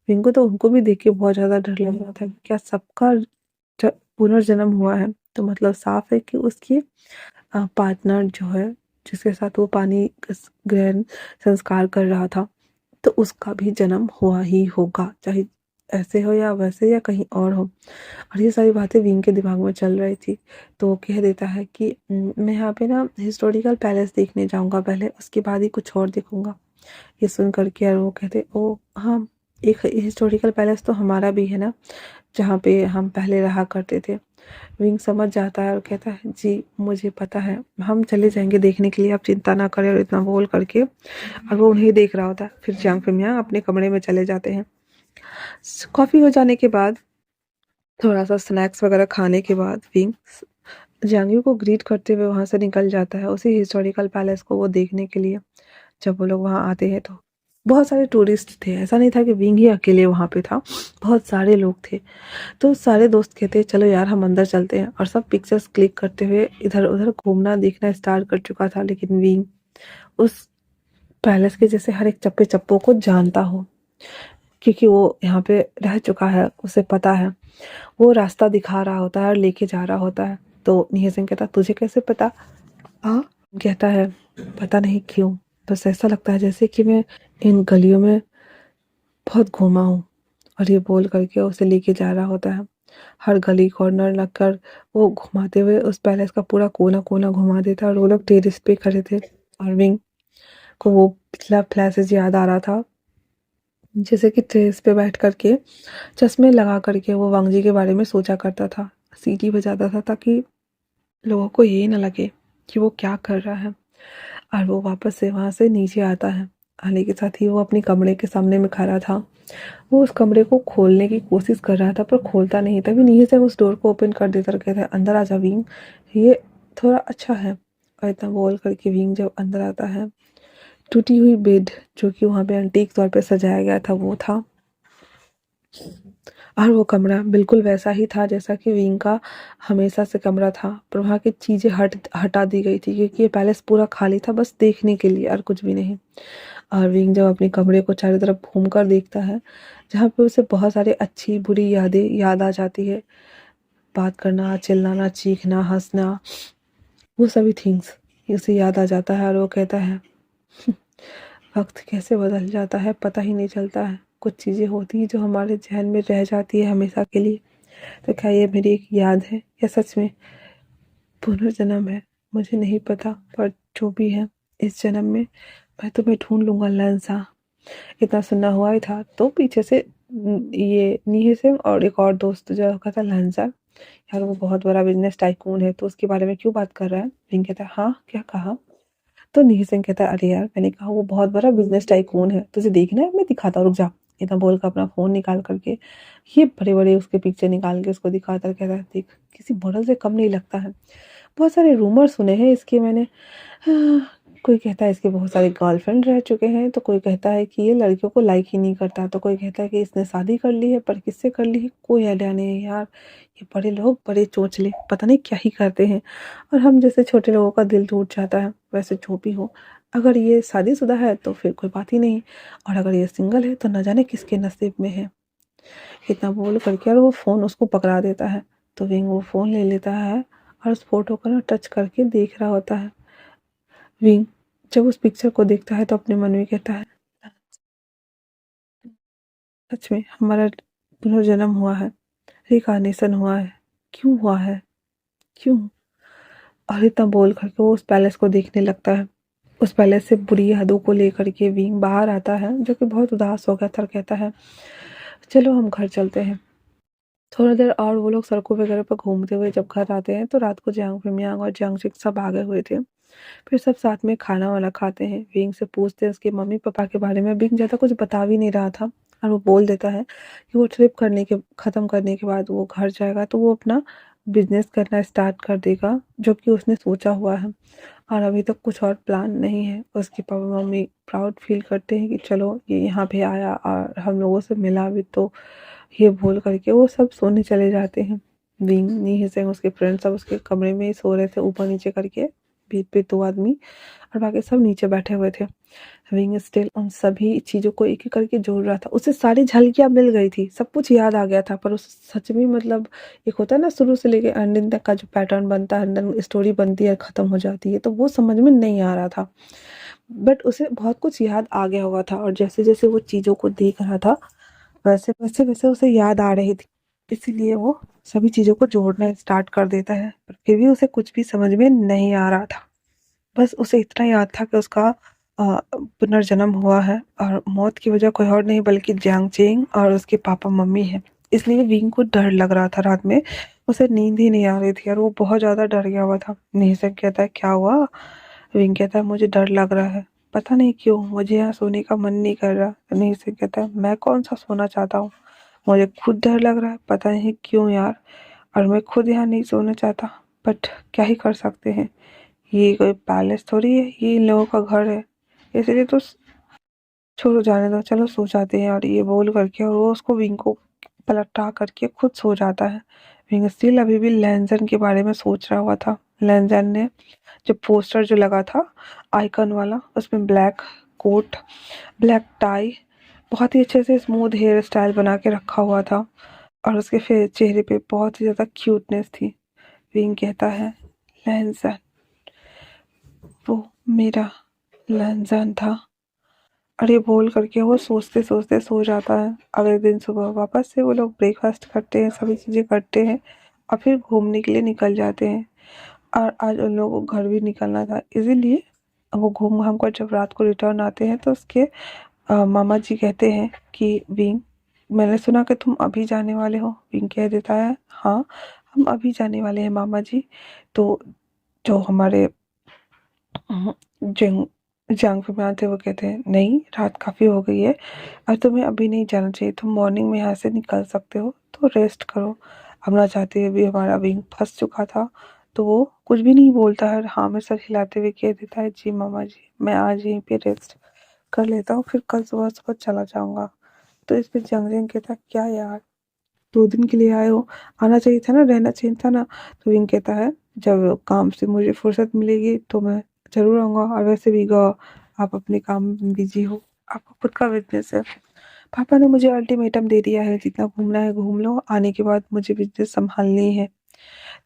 विंग को तो उनको भी देख के बहुत ज़्यादा डर लग रहा था, क्या सबका पुनर्जन्म हुआ है? तो मतलब साफ है कि उसकी पार्टनर जो है, जिसके साथ वो पानी ग्रहण संस्कार कर रहा था, तो उसका भी जन्म हुआ ही होगा, चाहे ऐसे हो या वैसे या कहीं और हो। और ये सारी बातें विंग के दिमाग में चल रही थी। तो वो कह देता है कि मैं यहाँ पे ना हिस्टोरिकल पैलेस देखने जाऊँगा पहले, उसके बाद ही कुछ और देखूँगा। ये सुन करके और वो कहते, ओ हाँ, एक हिस्टोरिकल पैलेस तो हमारा भी है ना, जहाँ पे हम पहले रहा करते थे। विंग समझ जाता है और कहता है, जी मुझे पता है, हम चले जाएंगे देखने के लिए, आप चिंता ना करें। और इतना बोल करके और वो उन्हें देख रहा होता है। फिर जियांग फिमियांग अपने कमरे में चले जाते हैं। कॉफ़ी हो जाने के बाद, थोड़ा सा स्नैक्स वगैरह खाने के बाद, विंग जियांग को ग्रीट करते हुए वहाँ से निकल जाता है, उसी हिस्टोरिकल पैलेस को वो देखने के लिए। जब वो लोग वहाँ आते हैं तो बहुत सारे टूरिस्ट थे, ऐसा नहीं था कि विंग ही अकेले वहाँ पे था, बहुत सारे लोग थे। तो सारे दोस्त कहते हैं, चलो यार हम अंदर चलते हैं। और सब पिक्चर्स क्लिक करते हुए इधर उधर घूमना देखना स्टार्ट कर चुका था, लेकिन विंग उस पैलेस के जैसे हर एक चप्पे चप्पो को जानता हो, क्योंकि वो यहाँ पे रह चुका है, उसे पता है। वो रास्ता दिखा रहा होता है और लेके जा रहा होता है। तो निहे सिंह कहता, तुझे कैसे पता? हाँ, कहता है, पता नहीं क्यों, बस ऐसा लगता है जैसे कि मैं इन गलियों में बहुत घूमा हूँ। और ये बोल करके उसे लेके जा रहा होता है। हर गली कॉर्नर लगकर वो घुमाते हुए उस पैलेस का पूरा कोना कोना घुमा देता। और वो लोग टेरेस पे खड़े थे और विंग को वो पिछला फ्लैशेस याद आ रहा था, जैसे कि टेरेस पे बैठ करके चश्मे लगा करके वो वांग जी के बारे में सोचा करता था, सीटी बजाता था ताकि लोगों को ये ना लगे कि वो क्या कर रहा है। और वो वापस से वहाँ से नीचे आता है। आने के साथ ही वो अपने कमरे के सामने में खड़ा था। वो उस कमरे को खोलने की कोशिश कर रहा था पर खोलता नहीं। तभी नीचे से उस डोर को ओपन कर देता और कहता है, अंदर आ जा विंग, ये थोड़ा अच्छा है। और इतना बोल करके विंग जब अंदर आता है, टूटी हुई बेड जो कि वहाँ पे एंटीक तौर पे सजाया गया था वो था। और वो कमरा बिल्कुल वैसा ही था जैसा कि विंग का हमेशा से कमरा था, पर वहाँ की चीज़ें हटा दी गई थी, क्योंकि ये पैलेस पूरा खाली था बस देखने के लिए और कुछ भी नहीं। और विंग जब अपने कमरे को चारों तरफ घूम कर देखता है, जहाँ पे उसे बहुत सारी अच्छी बुरी यादें याद आ जाती है, बात करना, चिल्लाना, चीखना, हंसना, वो सभी थिंग्स उसे याद आ जाता है। और वो कहता है, वक्त कैसे बदल जाता है पता ही नहीं चलता है, कुछ चीज़ें होती हैं जो हमारे जहन में रह जाती है हमेशा के लिए। तो क्या ये मेरी एक याद है या सच में पुनर्जन्म है? मुझे नहीं पता, पर जो भी है, इस जन्म में मैं तुम्हें ढूंढ लूंगा लैंसा। इतना सुनना हुआ ही था। तो पीछे से ये नीहे सिंह और एक और दोस्त जो कहता लैंसा, यार वो बहुत बड़ा बिजनेस टाइकून है, तो उसके बारे में क्यों बात कर रहा है? विंग कहता है, हाँ क्या कहा? तो नील सिंह कहता है, अरे यार मैंने कहा वो बहुत बड़ा बिजनेस टाइकून है, तुझे देखना है, मैं दिखाता हूँ, रुक जा। इतना बोलकर अपना फोन निकाल करके ये बड़े बड़े उसके पिक्चर निकाल के उसको दिखाता है, कहता है, देख किसी मॉडल से कम नहीं लगता है। बहुत सारे रूमर सुने हैं इसके मैंने। कोई कहता है इसके बहुत सारे गर्लफ्रेंड रह चुके हैं, तो कोई कहता है कि ये लड़कियों को लाइक ही नहीं करता, तो कोई कहता है कि इसने शादी कर ली है, पर किससे कर ली है कोई आइडिया नहीं है यार। ये बड़े लोग बड़े चोंचले पता नहीं क्या ही करते हैं, और हम जैसे छोटे लोगों का दिल टूट जाता है। वैसे जो भी हो, अगर ये शादीशुदा है तो फिर कोई बात ही नहीं, और अगर ये सिंगल है तो न जाने किसके नसीब में है। इतना बोल करके और वो फ़ोन उसको पकड़ा देता है। तो विंग वो फ़ोन ले लेता है और उस फोटो को ना टच करके देख रहा होता है। विंग जब उस पिक्चर को देखता है तो अपने मन में कहता है, सच में हमारा पुनर्जन्म हुआ है, रिकार्नेशन हुआ है, क्यों हुआ है, क्यों? और इतना बोल करके वो उस पैलेस को देखने लगता है। उस पैलेस से बुरी यादों को लेकर के विंग बाहर आता है, जो कि बहुत उदास हो गया था, और कहता है, चलो हम घर चलते हैं। थोड़ा देर और वो लोग सड़कों वगैरह पर घूमते हुए जब घर आते हैं तो रात को जियांग फिमियांग और जियांगशिक सब भागे हुए थे। फिर सब साथ में खाना वाना खाते हैं। विंग से पूछते हैं उसके मम्मी पापा के बारे में। विंग ज़्यादा कुछ बता भी नहीं रहा था और वो बोल देता है कि वो ट्रिप ख़त्म करने के बाद वो घर जाएगा तो वो अपना बिजनेस करना स्टार्ट कर देगा जो कि उसने सोचा हुआ है। और अभी तक कुछ और प्लान नहीं है। उसके पापा मम्मी प्राउड फील करते हैं कि चलो ये यहाँ पे आया और हम लोगों से मिला भी, तो ये बोल करके वो सब सोने चले जाते हैं। विंग, नी हिसेंग, उसके फ्रेंड सब उसके कमरे में ही सो रहे थे ऊपर नीचे करके, बेड पे 2 आदमी और बाकी सब नीचे बैठे हुए थे। विंग स्टिल उन सभी चीज़ों को एक-एक करके जोड़ रहा था। उसे सारी झलकियाँ मिल गई थी, सब कुछ याद आ गया था, पर उसे सच में मतलब एक होता है ना शुरू से लेके एंडिंग तक का जो पैटर्न बनता है, देन स्टोरी बनती है, खत्म हो जाती है, तो वो समझ में नहीं आ रहा था। बट उसे बहुत कुछ याद आ गया हुआ था और जैसे-जैसे वो चीज़ों को देख रहा था, वैसे-वैसे उसे याद आ रही थी। इसीलिए वो सभी चीज़ों को जोड़ना स्टार्ट कर देता है, पर फिर भी उसे कुछ भी समझ में नहीं आ रहा था। बस उसे इतना याद था कि उसका पुनर्जन्म हुआ है और मौत की वजह कोई और नहीं बल्कि जियांग चेंग और उसके पापा मम्मी हैं। इसलिए विंग को डर लग रहा था रात में, उसे नींद ही नहीं आ रही थी और वो बहुत ज़्यादा डर गया हुआ था। निहिसक कहता है, क्या हुआ? विंग कहता है, मुझे डर लग रहा है, पता नहीं क्यों, मुझे यहाँ सोने का मन नहीं कर रहा। निहिसक कहता है, मैं कौन सा सोना चाहता हूँ, मुझे खुद डर लग रहा है, पता नहीं क्यों यार, और मैं खुद यहाँ नहीं सोना चाहता, बट क्या ही कर सकते हैं, ये कोई पैलेस थोड़ी है, ये इन लोगों का घर है, इसलिए तो छोड़ो, जाने दो, चलो सो जाते हैं। और ये बोल करके और वो उसको विंग को पलटा करके खुद सो जाता है। विंग स्टिल अभी भी लैंजन के बारे में सोच रहा हुआ था। लैंजन ने जो पोस्टर जो लगा था आइकन वाला, उसमें ब्लैक कोट, ब्लैक टाई, बहुत ही अच्छे से स्मूथ हेयर स्टाइल बना के रखा हुआ था और उसके फिर चेहरे पे बहुत ही ज़्यादा क्यूटनेस थी। विंग कहता है, लैंजन, वो मेरा लैंजन था। और ये बोल करके वो सोचते सोचते सो जाता है। अगले दिन सुबह वापस से वो लोग ब्रेकफास्ट करते हैं, सभी चीज़ें करते हैं और फिर घूमने के लिए निकल जाते हैं। और आज उन लोगों को घर भी निकलना था, इसीलिए वो घूम घाम कर जब रात को रिटर्न आते हैं तो उसके मामा जी कहते हैं कि विंग, मैंने सुना कि तुम अभी जाने वाले हो। विंग कह देता है, हाँ हम अभी जाने वाले हैं मामा जी। तो जो हमारे जिंग जियांग फीमेल थे वो कहते हैं, नहीं रात काफ़ी हो गई है और तुम्हें अभी नहीं जाना चाहिए, तुम मॉर्निंग में यहाँ से निकल सकते हो, तो रेस्ट करो। हम ना चाहते हुए भी हमारा विंग फंस चुका था। तो वो कुछ भी नहीं बोलता है, हाँ में सर हिलाते हुए कह देता है, जी मामा जी, मैं आज यहीं पे रेस्ट कर लेता हूँ, फिर कल सुबह सुबह चला जाऊँगा। तो इस पे जंगलिंग कहता, क्या यार, 2 दिन के लिए आए हो, आना चाहिए था ना, रहना चाहिए था ना। तो विंग कहता है, जब काम से मुझे फुर्सत मिलेगी तो मैं ज़रूर आऊँगा, और वैसे भी आप अपने काम में बिजी हो, आपका खुद का बिजनेस है। पापा ने मुझे अल्टीमेटम दे दिया है, जितना घूमना है घूम लो, आने के बाद मुझे बिजनेस संभालनी है।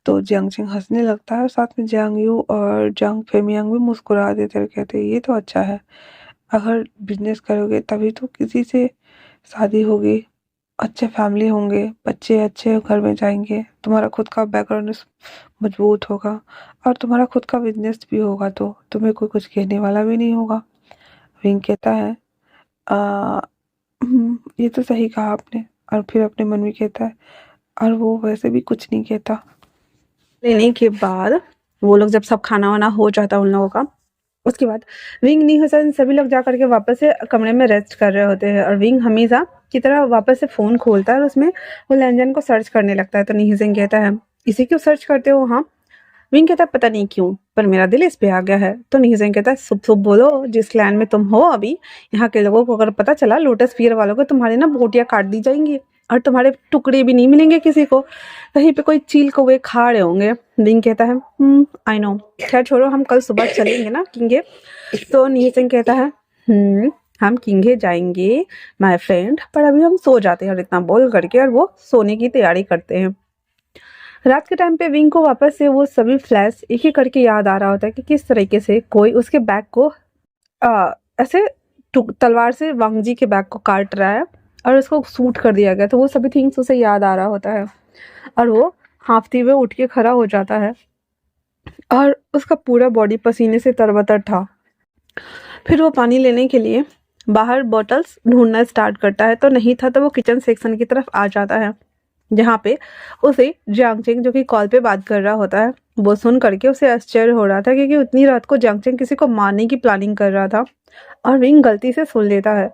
तो जियांगचिंग हंसने लगता है और साथ में जियांग यू और जियांग फेमियांग भी मुस्कुरा देते और कहते हैं, ये तो अच्छा है, अगर बिजनेस करोगे तभी तो किसी से शादी होगी, अच्छे फैमिली होंगे, बच्चे अच्छे घर में जाएंगे, तुम्हारा खुद का बैकग्राउंड मजबूत होगा और तुम्हारा खुद का बिजनेस भी होगा, तो तुम्हें कोई कुछ कहने वाला भी नहीं होगा। विंग कहता है, आ, ये तो सही कहा आपने। और फिर अपने मन में कहता है, और वो वैसे भी कुछ नहीं कहता। लेने के बाद वो लोग जब सब खाना वाना हो जाता उन लोगों का, उसके बाद विंग, नी हसन सभी लोग जा करके वापस से कमरे में रेस्ट कर रहे होते हैं और विंग हमेशा की तरह वापस से फ़ोन खोलता है और उसमें वो लैंजन को सर्च करने लगता है। तो नी हसन कहता है, इसे क्यों सर्च करते हो? हाँ। विंग कहता है, पता नहीं क्यों, पर मेरा दिल इस पे आ गया है। तो नी हसन कहता है, शुभ शुभ बोलो, जिस क्लैन में तुम हो अभी, यहाँ के लोगों को अगर पता चला लोटस फियर वालों को, तुम्हारे ना बोटियाँ काट दी जाएंगी और तुम्हारे टुकड़े भी नहीं मिलेंगे किसी को, कहीं पे कोई चील कौवे खा रहे होंगे। विंग कहता है, आई नो, खैर छोड़ो, हम कल सुबह चलेंगे ना किंगे। तो नी हसन कहता है, हम किंगे जाएंगे माय फ्रेंड, पर अभी हम सो जाते हैं। और इतना बोल करके और वो सोने की तैयारी करते हैं। रात के टाइम पे विंग को वापस से वो सभी फ्लैश एक एक करके याद आ रहा होता है कि किस तरीके से कोई उसके बैग को ऐसे तलवार से वांग जी के बैग को काट रहा है और उसको शूट कर दिया गया। तो वो सभी थिंग्स उसे याद आ रहा होता है और वो हाँफते हुए उठ के खड़ा हो जाता है और उसका पूरा बॉडी पसीने से तरबतर था। फिर वो पानी लेने के लिए बाहर बॉटल्स ढूंढना स्टार्ट करता है, तो नहीं था, तो वो किचन सेक्शन की तरफ आ जाता है। जहाँ पे उसे जियांग चेंग जो कि कॉल पे बात कर रहा होता है, वो सुन करके उसे आश्चर्य हो रहा था क्योंकि उतनी रात को जियांग चेंग किसी को मारने की प्लानिंग कर रहा था और विंग गलती से सुन लेता है।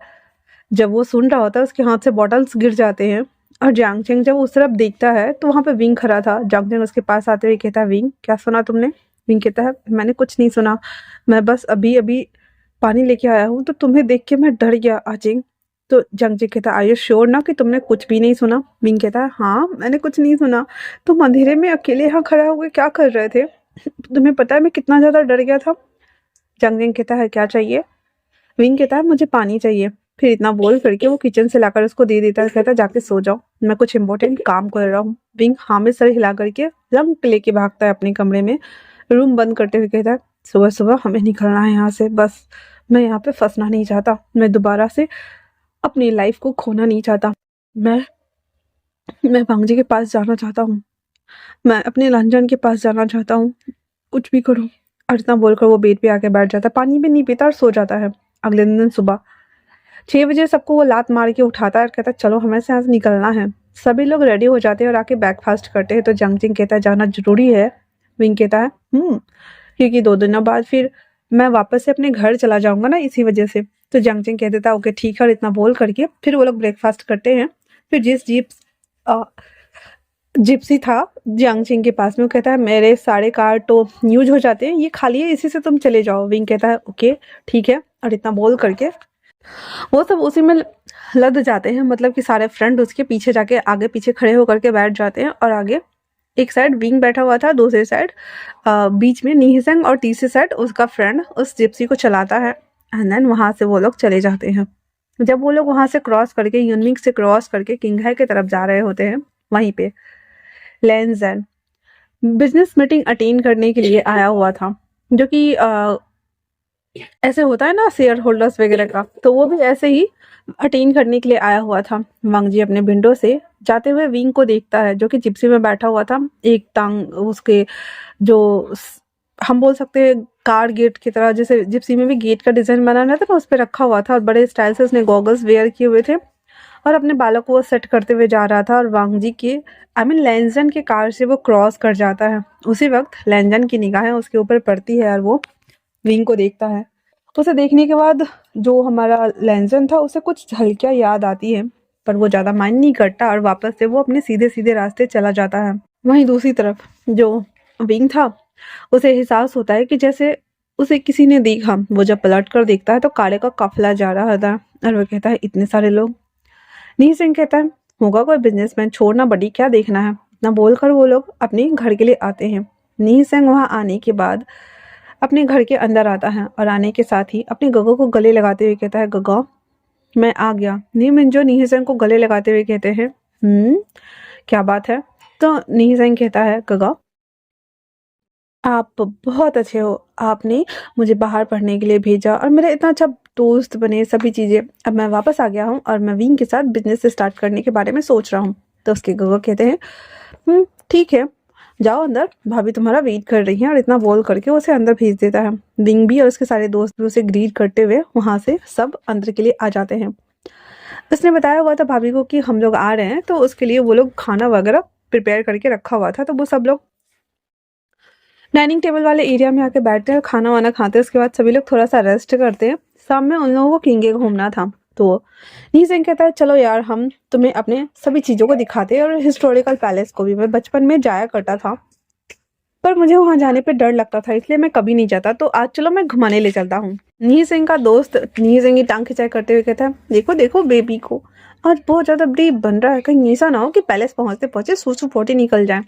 जब वो सुन रहा होता है उसके हाथ से बॉटल्स गिर जाते हैं और जियांग चेंग जब उस तरफ देखता है तो वहाँ पे विंग खड़ा था। जियांग चेंग उसके पास आते हुए कहता है, विंग क्या सुना तुमने? विंग कहता है, मैंने कुछ नहीं सुना, मैं बस अभी अभी पानी लेके आया हूँ तो तुम्हें देख के मैं डर गया आचिंग। तो जियांग चेंग कहता है, आर यू श्योर ना कि तुमने कुछ भी नहीं सुना? विंग कहता है, हाँ मैंने कुछ नहीं सुना। तुम अंधेरे में अकेले यहाँ खड़ा हुए क्या कर रहे थे? तुम्हें पता है मैं कितना ज्यादा डर गया था। जियांग चेंग कहता है, क्या चाहिए? विंग कहता है, मुझे पानी चाहिए। फिर इतना बोल करके वो किचन से लाकर उसको दे देता है, कहता है जाके सो जाओ, मैं कुछ इंपॉर्टेंट काम कर रहा हूँ। विंग हाँ में सर हिला करके लंक लेके भागता है अपने कमरे में, रूम बंद करते हुए कहता है, सुबह सुबह हमें निकलना है यहाँ से, बस मैं यहाँ पे फंसना नहीं चाहता, मैं दोबारा से अपनी लाइफ को खोना नहीं चाहता, मैं मैं भांजी के पास जाना चाहता हूँ, मैं अपने लांजन के पास जाना चाहता हूँ, कुछ भी करो। और इतना बोलकर वो बेड पे आके बैठ जाता है, पानी भी नहीं पीता और सो जाता है। अगले दिन सुबह 6 बजे सबको वो लात मार के उठाता है और कहता है, चलो हमें से यहाँ से निकलना है। सभी लोग रेडी हो जाते हैं और आके ब्रेकफास्ट करते हैं। तो जियांग चेंग कहता है, जाना जरूरी है? विंग कहता है, क्योंकि 2 दिनों बाद फिर मैं वापस से अपने घर चला जाऊंगा ना, इसी वजह से। तो जियांग चेंग कह देता है, ओके ठीक है। और इतना बोल करके फिर वो लोग ब्रेकफास्ट करते हैं। फिर जिस जिप्सी था जियांग चेंग के पास में, वो कहता है, मेरे सारे कार्ड तो यूज हो जाते हैं, ये खाली है, इसी से तुम चले जाओ। विंग कहता है, ओके ठीक है। और इतना बोल करके वो सब उसी में लद जाते हैं, मतलब कि सारे फ्रेंड उसके पीछे जाके आगे पीछे खड़े होकर के बैठ जाते हैं। और आगे एक साइड विंग बैठा हुआ था, दूसरी साइड बीच में नीहिसेंग और तीसरी साइड उसका फ्रेंड उस जिप्सी को चलाता है। एंड देन वहां से वो लोग चले जाते हैं। जब वो लोग वहां से क्रॉस करके यूनमिंग से क्रॉस करके किंगहाई की तरफ जा रहे होते हैं, वहीं पे लेंजन बिजनेस मीटिंग अटेंड करने के लिए आया हुआ था, जो कि ऐसे होता है ना शेयर होल्डर्स वगैरह का, तो वो भी ऐसे ही अटेंड करने के लिए आया हुआ था। वांग जी अपने विंडो से जाते हुए विंग को देखता है, जो कि जिप्सी में बैठा हुआ था। एक टांग उसके जो हम बोल सकते हैं कार गेट की तरह, जैसे जिप्सी में भी गेट का डिजाइन बनाना था ना, उस पर रखा हुआ था और बड़े स्टाइल से उसने गॉगल्स वेयर किए हुए थे और अपने बालों को वो सेट करते हुए जा रहा था। और वांग जी के लेंजन के कार से वो क्रॉस कर जाता है। उसी वक्त लेंजन की निगाहें उसके ऊपर पड़ती है और वो विंग को देखता है। तो उसे देखने के बाद जो हमारा लेंजन था उसे कुछ झलकियां याद आती है, पर वो ज्यादा माइंड नहीं करता और वापस से वो अपने सीधे सीधे रास्ते चला जाता है। वहीं दूसरी तरफ जो विंग था, उसे एहसास होता है कि जैसे उसे किसी ने देखा। वो जब पलट कर देखता है तो कारे का काफिला जा रहा था और वो कहता है, इतने सारे लोग। नी सिंह कहता है, होगा कोई बिजनेसमैन, छोड़ना बड़ी, क्या देखना है। ना बोलकर वो लोग अपने घर के लिए आते हैं। नी सिंह वहां आने के बाद अपने घर के अंदर आता है और आने के साथ ही अपने गगो को गले लगाते हुए कहता है, गगो मैं आ गया। नी मिंजो नी सिंह को गले लगाते हुए कहते हैं, क्या बात है? तो नी सिंह कहता है, गगो आप बहुत अच्छे हो, आपने मुझे बाहर पढ़ने के लिए भेजा और मेरा इतना अच्छा दोस्त बने, सभी चीज़ें। अब मैं वापस आ गया हूँ और मैं विंग के साथ बिजनेस स्टार्ट करने के बारे में सोच रहा हूँ। तो उसके गगो कहते हैं, ठीक है, जाओ अंदर, भाभी तुम्हारा वेट कर रही है। और इतना बोल करके उसे अंदर भेज देता है। विंग भी और उसके सारे दोस्त भी उसे ग्रीट करते हुए वहां से सब अंदर के लिए आ जाते हैं। उसने बताया हुआ था भाभी को कि हम लोग आ रहे हैं, तो उसके लिए वो लोग खाना वगैरह प्रिपेयर करके रखा हुआ था। तो वो सब लोग डाइनिंग टेबल वाले एरिया में आके बैठते हैं और खाना वाना खाते हैं। उसके बाद सभी लोग थोड़ा सा रेस्ट करते हैं। शाम में उन लोगों को किंगे घूमना था, तो नी सिंह कहता है, चलो यार हम तुम्हें अपने सभी चीज़ों को दिखाते हैं और हिस्टोरिकल पैलेस को भी। मैं बचपन में जाया करता था, पर मुझे वहां जाने पे डर लगता था, इसलिए मैं कभी नहीं जाता, तो आज चलो मैं घुमाने ले चलता हूँ। नी सिंह का दोस्त नी सिंह की टांग खिंचाई करते हुए कहता है, देखो देखो बेबी को आज बहुत ज्यादा ब्रीफ बन रहा है, कहीं ऐसा ना हो कि पैलेस पहुंचते पहुंचे सूसू पोटी निकल जाए।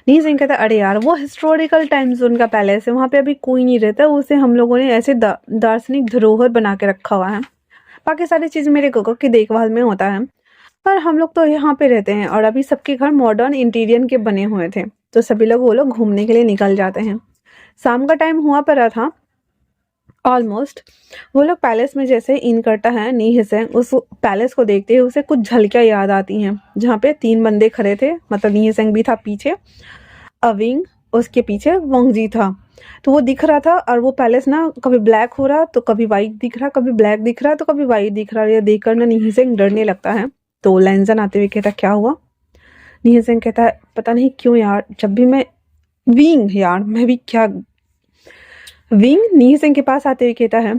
नी सिंह कहता है, अरे यार वो हिस्टोरिकल टाइम जोन का पैलेस है, वहां पे अभी कोई नहीं रहता, उसे हम लोगों ने ऐसे दार्शनिक धरोहर बना के रखा हुआ है। बाकी सारी चीज मेरे गगो की देखभाल में होता है, पर हम लोग तो यहाँ पे रहते हैं। और अभी सबके घर मॉडर्न इंटीरियर के बने हुए थे, तो सभी लोग वो लोग घूमने के लिए निकल जाते हैं। शाम का टाइम हुआ पड़ा था ऑलमोस्ट। वो लोग पैलेस में जैसे इन करता है नी हिसेंग, उस पैलेस को देखते ही उसे कुछ झलकियां याद आती हैं, जहाँ पे 3 बंदे खड़े थे, मतलब नी हिसेंग भी था पीछे, अविंग उसके पीछे वांग जी था। तो वो दिख रहा था और वो पैलेस ना कभी ब्लैक हो रहा तो कभी वाइट दिख रहा, कभी ब्लैक दिख रहा तो कभी वाइट दिख रहा। ये देखकर ना नी हिसेंग डरने लगता है। तो लेंजन आते हुए कहता, क्या हुआ? नी सिंह कहता है पता नहीं क्यों यार, जब भी मैं विंग यार मैं भी क्या। विंग नी सिंह के पास आते हुए कहता है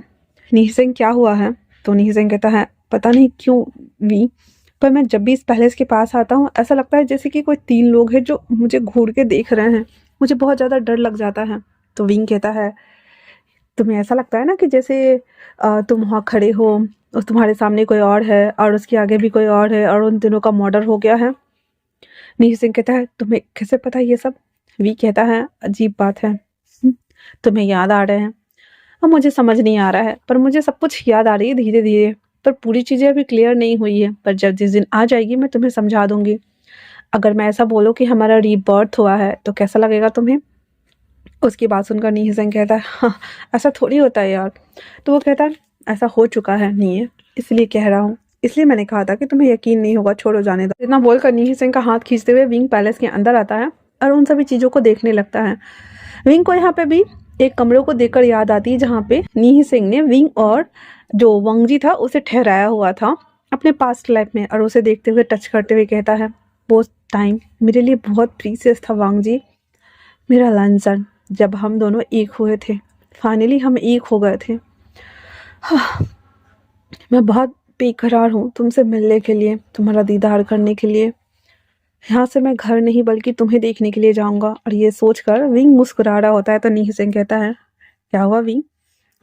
नी सिंह क्या हुआ है। तो नी सिंह कहता है पता नहीं क्यों वी, पर मैं जब भी इस पैलेस के पास आता हूँ ऐसा लगता है जैसे कि कोई 3 लोग हैं जो मुझे घूर के देख रहे हैं, मुझे बहुत ज़्यादा डर लग जाता है। तो विंग कहता है तुम्हें ऐसा लगता है ना कि जैसे तुम वहाँ खड़े हो और तुम्हारे सामने कोई और है और उसके आगे भी कोई और है और उन तीनों का मर्डर हो गया है। नी सिंह कहता है तुम्हें कैसे पता ये सब। वी कहता है अजीब बात है, तुम्हें याद आ रहे हैं। अब मुझे समझ नहीं आ रहा है पर मुझे सब कुछ याद आ रही है धीरे धीरे, पर पूरी चीज़ें अभी क्लियर नहीं हुई है, पर जब जिस दिन आ जाएगी मैं तुम्हें समझा दूंगी। अगर मैं ऐसा बोलूँ कि हमारा रीबर्थ हुआ है तो कैसा लगेगा तुम्हें। उसकी बात सुनकर नी सिंह कहता है हाँ, ऐसा थोड़ी होता है यार। तो वो कहता है ऐसा हो चुका है नी, इसलिए कह रहा हूँ, इसलिए मैंने कहा था कि तुम्हें यकीन नहीं होगा, छोड़ो जाने दो। इतना बोलकर नी सिंह का हाथ खींचते हुए विंग पैलेस के अंदर आता है और उन सभी चीज़ों को देखने लगता है। विंग को यहाँ पे भी एक कमरे को देखकर याद आती है जहाँ पे नी सिंह ने विंग और जो वंगजी था उसे ठहराया हुआ था अपने पास्ट लाइफ में, और उसे देखते हुए टच करते हुए कहता है वो टाइम मेरे लिए बहुत प्रीसियस था वांगजी, मेरा लंसन, जब हम दोनों एक हुए थे, फाइनली हम एक हो गए थे। हाँ, मैं बहुत बेकरार हूँ तुमसे मिलने के लिए, तुम्हारा दीदार करने के लिए। यहाँ से मैं घर नहीं बल्कि तुम्हें देखने के लिए जाऊंगा। और ये सोचकर विंग मुस्कुरा रहा होता है तो नी सिंह कहता है क्या हुआ विंग।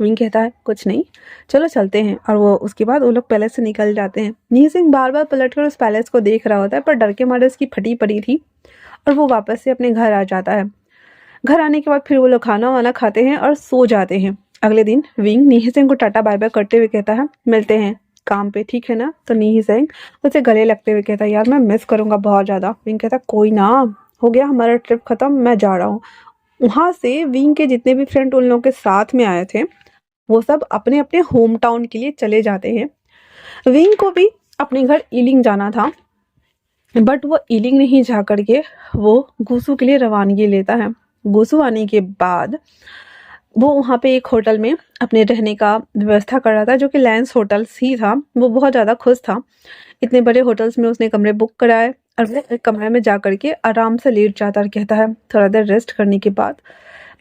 विंग कहता है कुछ नहीं, चलो चलते हैं। और वो उसके बाद वो लोग पैलेस से निकल जाते हैं। नी सिंह बार बार पलटकर उस पैलेस को देख रहा होता है पर डर के मारे उसकी फटी पड़ी थी और वो वापस से अपने घर आ जाता है। घर आने के बाद फिर वो लोग खाना वाना खाते हैं और सो जाते हैं। अगले दिन विंग नी सिंह को टाटा बाय बाय करते हुए कहता है मिलते हैं काम पे, ठीक है ना। तो नी सिंह उसे गले लगते हुए कहता है यार मैं मिस करूंगा बहुत ज़्यादा। विंग कहता है कोई ना, हो गया हमारा ट्रिप खत्म, मैं जा रहा हूँ। वहाँ से विंग के जितने भी फ्रेंड उन लोगों के साथ में आए थे वो सब अपने अपने होम टाउन के लिए चले जाते हैं। विंग को भी अपने घर ईलिंग जाना था बट वो ईलिंग नहीं जा करके वो गुसू के लिए रवानगी लेता है। गुसू आने के बाद वो वहाँ पे एक होटल में अपने रहने का व्यवस्था कर रहा था जो कि लैंस होटल्स ही था। वो बहुत ज़्यादा खुश था, इतने बड़े होटल्स में उसने कमरे बुक कराए और वो एक कमरे में जा करके आराम से लेट जाता और कहता है थोड़ा देर रेस्ट करने के बाद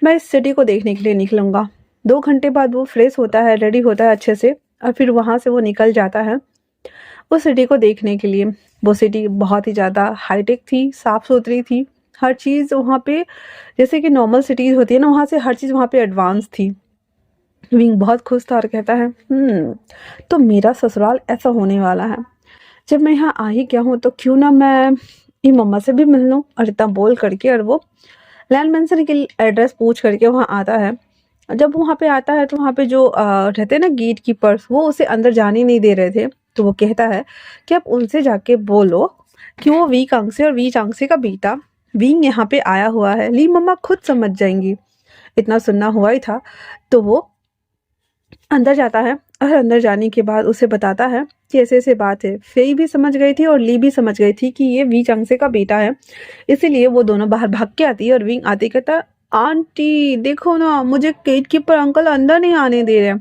मैं इस सिटी को देखने के लिए निकलूँगा। 2 घंटे बाद वो फ्रेश होता है, रेडी होता है अच्छे से और फिर वहाँ से वो निकल जाता है उस सिटी को देखने के लिए। वो सिटी बहुत ही ज़्यादा हाईटेक थी, साफ़ सुथरी थी, हर चीज़ वहाँ पे जैसे कि नॉर्मल सिटीज़ होती है ना वहाँ से हर चीज़ वहाँ पे एडवांस थी। विंग बहुत खुश था और कहता है तो मेरा ससुराल ऐसा होने वाला है, जब मैं यहाँ आ ही गया हूँ तो क्यों ना मैं ये मम्मा से भी मिल लूँ। और इतना बोल करके और वो लैंड मेंशन के एड्रेस पूछ करके वहाँ आता है। जब वहाँ पे आता है तो वहाँ पे जो रहते हैं ना गेट कीपर्स वो उसे अंदर जाने नहीं दे रहे थे। तो वो कहता है कि आप उनसे जाके बोलो कि वो वी कांगसे और वी चांगसे का बेटा विंग यहाँ पे आया हुआ है, ली मम्मा खुद समझ जाएंगी। इतना सुनना हुआ ही था तो वो अंदर जाता है और अंदर जाने के बाद उसे बताता है कि ऐसे ऐसे बात है। फेई भी समझ गई थी और ली भी समझ गई थी कि ये वी चांगसे का बेटा है, इसीलिए वो दोनों बाहर भाग के आती है और विंग आते कहता आंटी देखो ना मुझे गेट कीपर अंकल अंदर नहीं आने दे रहे।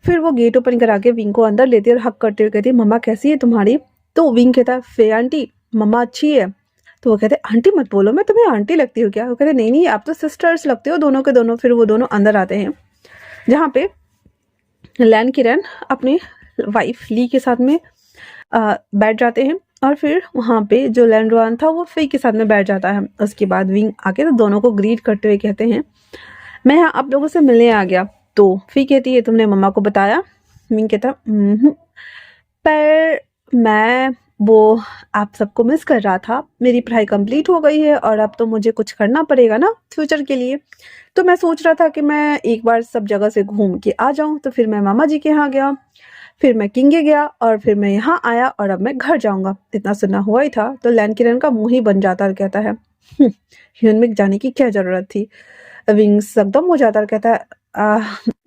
फिर वो गेट ओपन करा के विंग को अंदर लेती है और हक करते हुए कहती है मम्मा कैसी है तुम्हारी। तो विंग कहता है फे आंटी मम्मा अच्छी है। तो वो कहते आंटी मत बोलो, मैं तुम्हें आंटी लगती हूँ क्या। वो कहते नहीं नहीं आप तो सिस्टर्स लगते हो दोनों के दोनों। फिर वो दोनों अंदर आते हैं जहाँ पे लैन किरण अपने वाइफ ली के साथ में बैठ जाते हैं और फिर वहाँ पे जो लैंड रोआन था वो फे के साथ में बैठ जाता है। उसके बाद विंग आके तो दोनों को ग्रीट करते हुए कहते हैं मैं यहाँ आप लोगों से मिलने आ गया। तो फी कहती है तुमने मम्मा को बताया। विंग कहता पर मैं वो आप सबको मिस कर रहा था, मेरी पढ़ाई कंप्लीट हो गई है और अब तो मुझे कुछ करना पड़ेगा ना फ्यूचर के लिए। तो मैं सोच रहा था कि मैं एक बार सब जगह से घूम के आ जाऊं। तो फिर मैं मामा जी के यहाँ गया, फिर मैं किंगे गया और फिर मैं यहाँ आया और अब मैं घर जाऊंगा। इतना सुना हुआ ही था तो लैन किरण का मुंह ही बन जाता और कहता है ह्यूनमिक जाने की क्या जरूरत थी। विंग्स एकदम हो जाता और कहता है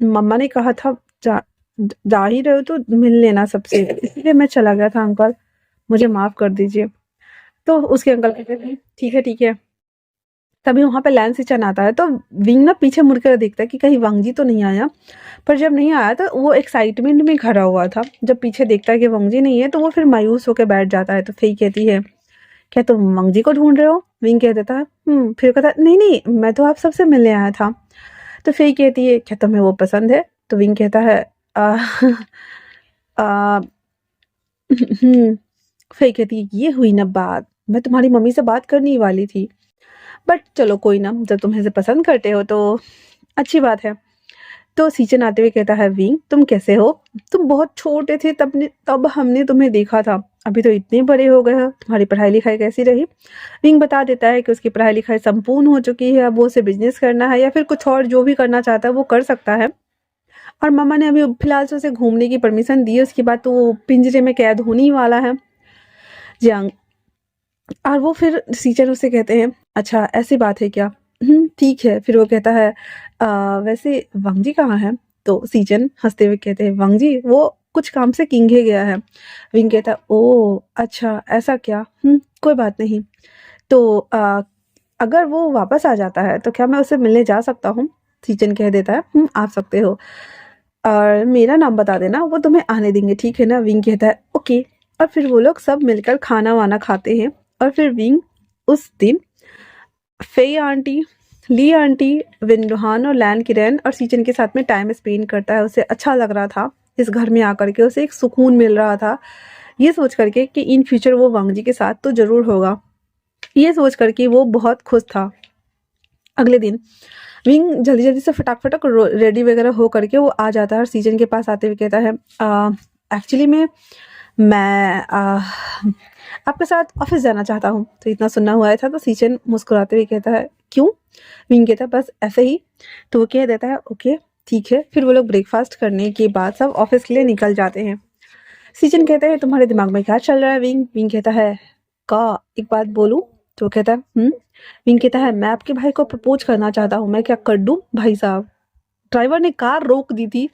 मम्मा ने कहा था जा ही रहे हो तो मिल लेना सबसे, इसलिए मैं चला गया था अंकल, मुझे माफ कर दीजिए। तो उसके अंकल कहते थे ठीक है ठीक है। तभी वहाँ पे लैन सिचन आता है तो विंग ना पीछे मुड़कर देखता है कि कहीं वांगजी तो नहीं आया। पर जब नहीं आया तो वो एक्साइटमेंट में खड़ा हुआ था, जब पीछे देखता है कि वांगजी नहीं है तो वो फिर मायूस होकर बैठ जाता है। तो फेई कहती है क्या तुम मंग जी को ढूंढ रहे हो? विंग कह देता है फिर कहता है नहीं नहीं, मैं तो आप सबसे मिलने आया था। तो फेई कहती है क्या तुम्हें वो पसंद है? तो विंग कहता है आ, आ, फेई कहती है ये हुई ना बात, मैं तुम्हारी मम्मी से बात करने ही वाली थी, बट चलो कोई ना, जब तुम इसे पसंद करते हो तो अच्छी बात है। तो सीजन आते हुए कहता है विंग तुम कैसे हो? तुम बहुत छोटे थे तब हमने तुम्हें देखा था, अभी तो इतने बड़े हो गए हो, तुम्हारी पढ़ाई लिखाई कैसी रही? विंग बता देता है कि उसकी पढ़ाई लिखाई संपूर्ण हो चुकी है, अब वो उसे बिजनेस करना है या फिर कुछ और जो भी करना चाहता है वो कर सकता है। और मामा ने अभी फिलहाल से उसे घूमने की परमिशन दी है, उसके बाद तो वो पिंजरे में कैद होने ही वाला है। जियांग और वो फिर सीजन उसे कहते हैं अच्छा ऐसी बात है क्या? ठीक है। फिर वो कहता है वैसे वांग जी कहाँ है? तो सीजन हंसते हुए कहते हैं वांग जी वो कुछ काम से किंगे गया है। विंग कहता है ओ अच्छा ऐसा क्या? कोई बात नहीं। तो अगर वो वापस आ जाता है तो क्या मैं उसे मिलने जा सकता हूँ? सीजन कह देता है आ सकते हो, और मेरा नाम बता देना, वो तुम्हें आने देंगे, ठीक है ना? विंग कहता है ओके। और फिर वो लोग सब मिलकर खाना वाना खाते हैं। और फिर विंग उस दिन फेई आंटी, ली आंटी, विंडहान और लैन किरण और सीजन के साथ में टाइम स्पेंड करता है। उसे अच्छा लग रहा था इस घर में आकर के, उसे एक सुकून मिल रहा था ये सोच करके कि इन फ्यूचर वो वांग जी के साथ तो जरूर होगा। ये सोच करके वो बहुत खुश था। अगले दिन विंग जल्दी जल्दी से फटाक फटाक रेडी वगैरह हो करके वो आ जाता है और सीजन के पास आते हुए कहता है एक्चुअली मैं आपके साथ ऑफिस जाना चाहता हूँ। तो इतना सुनना हुआ था तो सीजन मुस्कुराते हुए कहता है क्यों? विंग कहता है बस ऐसे ही। तो वो कह देता है ओके ठीक है। फिर वो लोग ब्रेकफास्ट करने के बाद सब ऑफिस के लिए निकल जाते हैं। सीजन कहता है तुम्हारे दिमाग में क्या चल रहा है विंग? विंग कहता है का एक बात बोलूं? तो वो कहता है विंग कहता है मैं आपके भाई को प्रपोज करना चाहता हूँ, मैं क्या कर दूं भाई साहब? ड्राइवर ने कार रोक दी थी।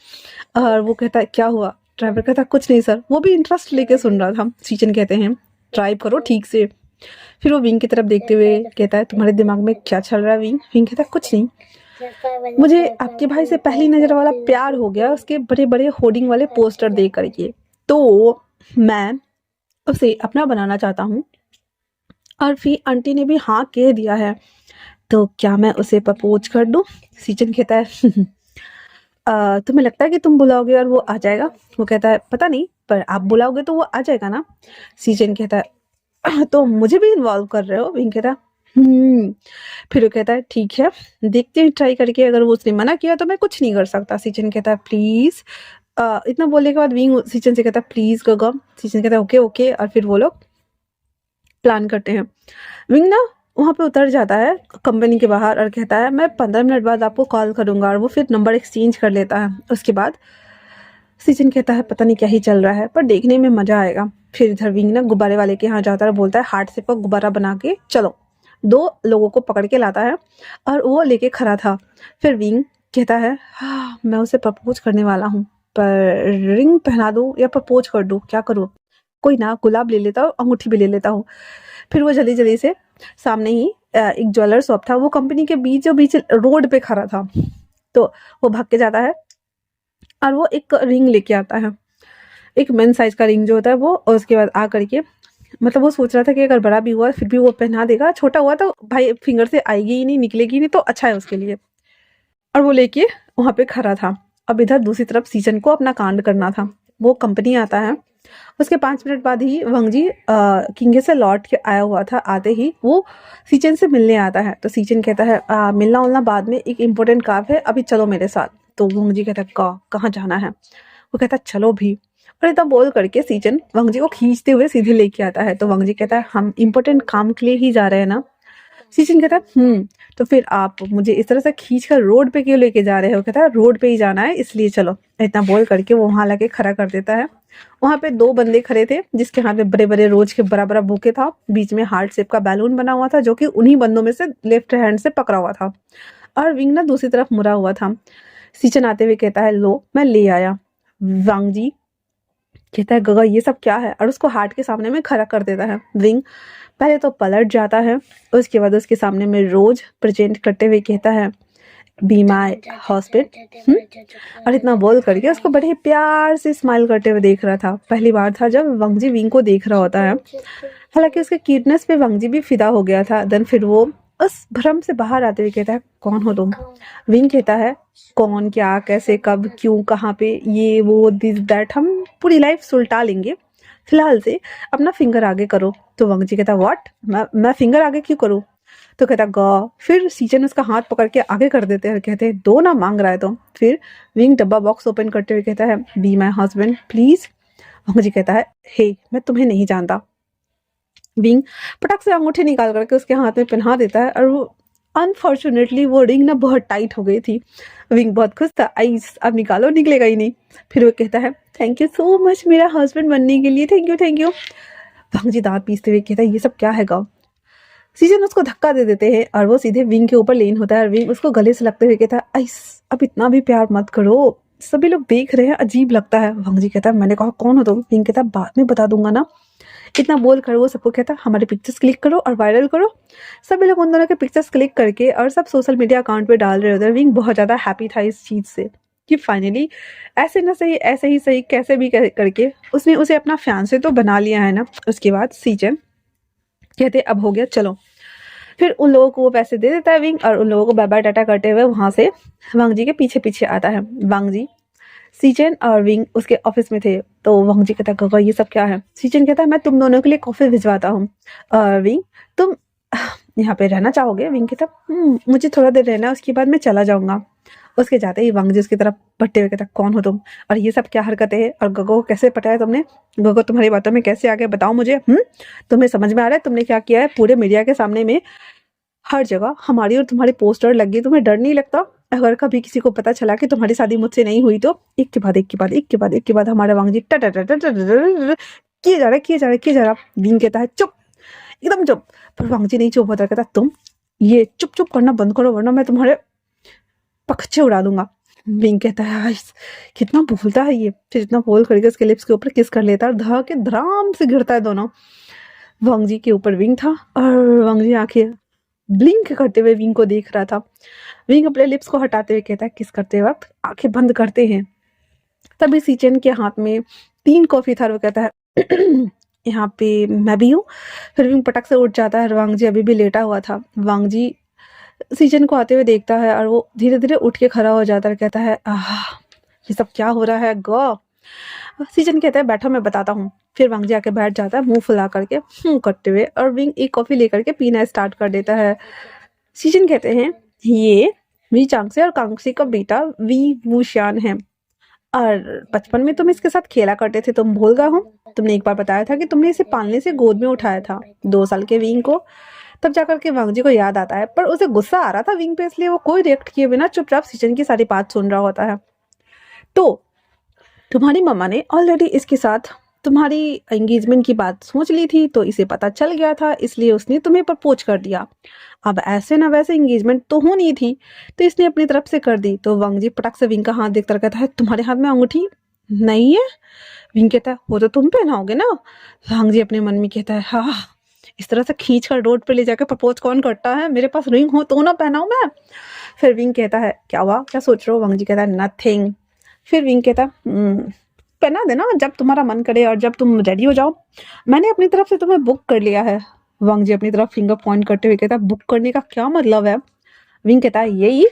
और वो कहता है क्या हुआ? ड्राइवर कहता है कुछ नहीं सर, वो भी इंटरेस्ट लेके सुन रहा था। सीजन कहते हैं ड्राइव करो ठीक से। फिर वो विंग की तरफ देखते हुए कहता है तुम्हारे दिमाग में क्या चल रहा है विंग? विंग कहता है कुछ नहीं, मुझे आपके भाई से पहली नजर वाला प्यार हो गया उसके बड़े बड़े होर्डिंग वाले पोस्टर देख करके, तो मैं उसे अपना बनाना चाहता हूँ। और फिर आंटी ने भी हाँ कह दिया है, तो क्या मैं उसे प्रपोज कर दूं? सीजन कहता है तुम्हें लगता है कि तुम बुलाओगे और वो आ जाएगा? वो कहता है पता नहीं, पर आप बुलाओगे तो वो आ जाएगा ना? सीजन कहता है तो मुझे भी इन्वॉल्व कर रहे हो? विंग कहता है फिर वो कहता है ठीक है देखते हैं ट्राई करके, अगर वो उसने मना किया तो मैं कुछ नहीं कर सकता। सीजन कहता है प्लीज। इतना बोलने के बाद विंग सीजन से कहता है प्लीज गगम। सीजन कहता है ओके ओके। और फिर वो लोग प्लान करते हैं। विंग ना वहाँ पे उतर जाता है कंपनी के बाहर और कहता है मैं 15 मिनट बाद आपको कॉल करूंगा, और वो फिर नंबर एक्सचेंज कर लेता है। उसके बाद सीजन कहता है पता नहीं क्या ही चल रहा है पर देखने में मजा आएगा। फिर इधर विंग ना गुब्बारे वाले के यहाँ जाता है, बोलता है हार्ट शेप का गुब्बारा बना के चलो। 2 लोगों को पकड़ के लाता है और वो लेके खड़ा था। फिर विंग कहता है मैं उसे प्रपोज करने वाला हूँ, पर रिंग पहना दूं या प्रपोज कर दूं, क्या करूँ? कोई ना गुलाब ले लेता हूँ, अंगूठी भी ले लेता हूँ। फिर वो जल्दी जल्दी से सामने ही एक ज्वेलर शॉप था, वो कंपनी के बीचों बीच रोड पे खड़ा था। तो वो भाग के जाता है और वो एक रिंग लेके आता है, एक मेन साइज का रिंग जो होता है वो। और उसके बाद आ करके मतलब वो सोच रहा था कि अगर बड़ा भी हुआ फिर भी वो पहना देगा, छोटा हुआ तो भाई फिंगर से आएगी ही नहीं, निकलेगी नहीं, तो अच्छा है उसके लिए। और वो लेके वहां पे खड़ा था। अब इधर दूसरी तरफ सीजन को अपना कांड करना था। वो कंपनी आता है, उसके 5 मिनट बाद ही वंग जी किंगे से लौट के आया हुआ था। आते ही वो सीचन से मिलने आता है। तो सीचन कहता है मिलना उलना बाद में, एक इम्पोर्टेंट काम है, अभी चलो मेरे साथ। तो वंग जी कहता है कहाँ जाना है? वो कहता है चलो भी। और इतना बोल करके सीचन वंग जी को खींचते हुए सीधे लेके आता है। तो वंग जी कहता है हम इम्पोर्टेंट काम के लिए ही जा रहे हैं ना? सीजन कहता है तो फिर आप मुझे इस तरह से खींच कर रोड पे क्यों लेके जा रहे हो? कहता है रोड पे ही जाना है इसलिए चलो। इतना बोल करके वो वहां लाके खड़ा कर देता है। वहां पे 2 बंदे खड़े थे जिसके हाथ में बड़े बड़े रोज के बड़ा बड़ा बुके था, बीच में हार्ट शेप का बैलून बना हुआ था जो कि उन्हीं बंदों में से लेफ्ट हैंड से पकड़ा हुआ था, और विंग ना दूसरी तरफ मुड़ा हुआ था। सीचन आते हुए कहता है लो मैं ले आया। वांग जी कहता है गगा ये सब क्या है? और उसको हार्ट के सामने में खड़ा कर देता है। विंग पहले तो पलट जाता है, उसके बाद उसके सामने में रोज प्रेजेंट करते हुए कहता है बी माई हॉस्पिटल। और इतना बोल करके उसको बड़े प्यार से स्माइल करते हुए देख रहा था। पहली बार था जब वंग जी विंग को देख रहा होता है। हालांकि उसके क्यूटनेस पे वांग जी भी फिदा हो गया था। देन फिर वो उस भ्रम से बाहर आते हुए कहता है, कौन हो तुम? विंग कहता है, कौन, क्या, कैसे, कब, क्यों, कहाँ पे, ये वो दिस दैट हम पूरी लाइफ सुलटा लेंगे, फिलहाल से अपना फिंगर आगे करो। तो वांग जी कहता, व्हाट? मैं फिंगर आगे क्यों करूँ? तो कहता, ग। फिर सीजन उसका हाथ पकड़ के आगे कर देते हैं और कहते हैं, दो ना मांग रहा है तो। फिर विंग डब्बा बॉक्स ओपन करते हुए कहता है, बी माई हस्बैंड प्लीज। वांग जी कहता है, हे मैं तुम्हें नहीं जानता। विंग पटक से अंगूठी निकाल करके उसके हाथ में पहना देता है और वो अनफॉर्चुनेटली वो रिंग ना बहुत टाइट हो गई थी। विंग बहुत खुश था, आइस अब निकालो, निकलेगा ही नहीं। फिर वो कहता है, थैंक यू सो मच मेरा हस्बैंड बनने के लिए, थैंक यू थैंक यू। वांग जी दांत पीसते हुए कहता है, ये सब क्या है गाँव? सीजन उसको धक्का दे देते हैं और वो सीधे विंग के ऊपर लेन होता है और विंग उसको गले से लगते हुए कहता है, आइस अब इतना भी प्यार मत करो, सभी लोग देख रहे हैं, अजीब लगता है। वांग जी कहता है, मैंने कहा कौन हो तुम? विंग कहता है, बाद में बता दूंगा ना। इतना बोल कर वो सबको कहता, हमारे पिक्चर्स क्लिक करो और वायरल करो। सभी लोग उन दोनों के पिक्चर्स क्लिक करके और सब सोशल मीडिया अकाउंट पे डाल रहे होते हैं। विंग बहुत ज़्यादा हैप्पी था इस चीज़ से कि फाइनली ऐसे ना सही, ऐसे ही सही, कैसे भी करके उसने उसे अपना फियांसे तो बना लिया है ना। उसके बाद सीजन कहते, अब हो गया, चलो। फिर उन लोगों को वो पैसे दे देता है विंग और उन लोगों को बाय बाय टाटा करते हुए वहाँ से वांग जी के पीछे पीछे आता है। वांग जी, सीजन और विंग उसके ऑफिस में थे। तो वांग जी कहता, गगा ये सब क्या है? सीजन कहता है, मैं तुम दोनों के लिए कॉफी भिजवाता हूँ। और विंग, तुम यहाँ पे रहना चाहोगे? विंग कहता, मुझे थोड़ा देर रहना है, उसके बाद मैं चला जाऊंगा। उसके जाते ही वांग जी उसकी तरफ भट्टे हुए कहता, कौन हो तुम और ये सब क्या हरकतें हैं और गगो को कैसे पटाया तुमने? गगो तुम्हारी बातों में कैसे आ गया, बताओ मुझे। तुम्हें समझ में आ रहा है तुमने क्या किया है? पूरे मीडिया के सामने में हर जगह हमारी और तुम्हारी पोस्टर लग गई, तुम्हें डर नहीं लगता? अगर कभी किसी को पता चला कि तुम्हारी शादी मुझसे नहीं हुई तो? एक के बाद एक के बाद एक के बाद एक के बाद हमारा वांग जी किए जा रहा है, किए जा रहा है, किए जा रहा। विंग कहता है, चुप, एकदम चुप। पर वांग जी नहीं चुप होता, कहता, तुम ये चुप चुप करना बंद करो वरना मैं तुम्हारे पक्षे उड़ा दूंगा। विंग कहता है, "आइस, कितना बोलता है ये।" फिर इतना बोल करके उसके लिप्स के ऊपर किस कर लेता है और धा के धराम से गिरता है दोनों। वांग जी के ऊपर विंग था और वांग जी आंखें ब्लिंक करते हुए विंग को देख रहा था। विंग अपने लिप्स को हटाते हुए कहता है, किस करते वक्त आंखें बंद करते हैं। तभी सीचन के हाथ में 3 कॉफी था और वो कहता है, यहाँ पे मैं भी हूँ। फिर विंग पटक से उठ जाता है और वांग जी अभी भी लेटा हुआ था। वांग जी सीजन को आते हुए देखता है और वो धीरे धीरे उठ के खड़ा हो जाता है, कहता है, आह ये सब क्या हो रहा है गो? सीजन कहता है, बैठो मैं बताता हूँ। फिर वांग जी आके बैठ जाता है मुंह फुला करके करते हुए और विंग एक कॉफी लेकर के पीना स्टार्ट कर देता है। सीजन कहते हैं, ये वी चांगसे और कांगसी का बेटा वी वूशियान है और बचपन में तुम इसके साथ खेला करते थे, तुम भूल गए हो? तुमने एक बार बताया था कि तुमने इसे पालने से गोद में उठाया था 2 साल के विंग को। तब जाकर के वांग जी को याद आता है, पर उसे गुस्सा आ रहा था विंग पे, इसलिए वो कोई रिएक्ट किए बिना चुपचाप सीजन की सारी बात सुन रहा होता है। तो तुम्हारी मम्मा ने ऑलरेडी इसके साथ तुम्हारी एंगेजमेंट की बात सोच ली थी, तो इसे पता चल गया था, इसलिए उसने तुम्हें प्रपोज कर दिया। अब ऐसे ना वैसे एंगेजमेंट तो होनी थी, तो इसने अपनी तरफ से कर दी। तो वांग जी पटक से विंग का हाथ देखता कहता है, तुम्हारे हाथ में अंगूठी नहीं है? विंग कहता है, वो तो तुम पहनाओगे ना। वांग जी अपने मन में कहता है, हाँ, इस तरह से खींच कर रोड पे ले जाकर प्रपोज कौन करता है? मेरे पास रिंग हो तो ना पहनाऊं मैं। फिर विंग कहता है, क्या हुआ, क्या सोच रहे हो? वांग जी कहता है, नथिंग। फिर विंग कहता, पहना देना जब तुम्हारा मन करे और जब तुम रेडी हो जाओ, मैंने अपनी तरफ से तुम्हें बुक कर लिया है। वांग जी अपनी तरफ फिंगर पॉइंट करते हुए कहता, बुक करने का क्या मतलब है? विंग कहता है, यही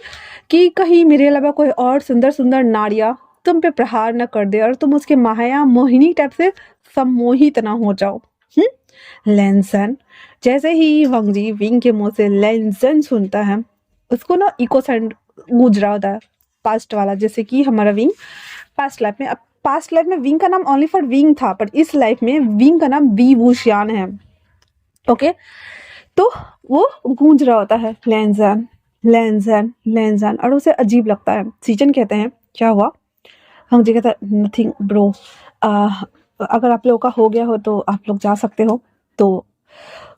कि कहीं मेरे अलावा कोई और सुंदर सुंदर नारियां तुम पे प्रहार न कर दे और तुम उसके माया मोहिनी टाइप से सम्मोहित ना हो जाओ। लेंसन। जैसे ही वांग जी विंग के मुंह से लेंसन सुनता है, उसको ना इको साउंड गूंज रहा होता है, पास्ट वाला, जैसे कि हमारा विंग पास्ट लाइफ में विंग का नाम ओनली फॉर विंग था, पर इस लाइफ में विंग का नाम वी वूशियान है। ओके, तो वो गूंज रहा होता है, लेंसन लेंसन लेंसन, और उसे अजीब लगता है। सीजन कहते हैं, क्या हुआ? वांग जी कहता है, नथिंग ब्रो, अगर आप लोगों का हो गया हो तो आप लोग जा सकते हो। तो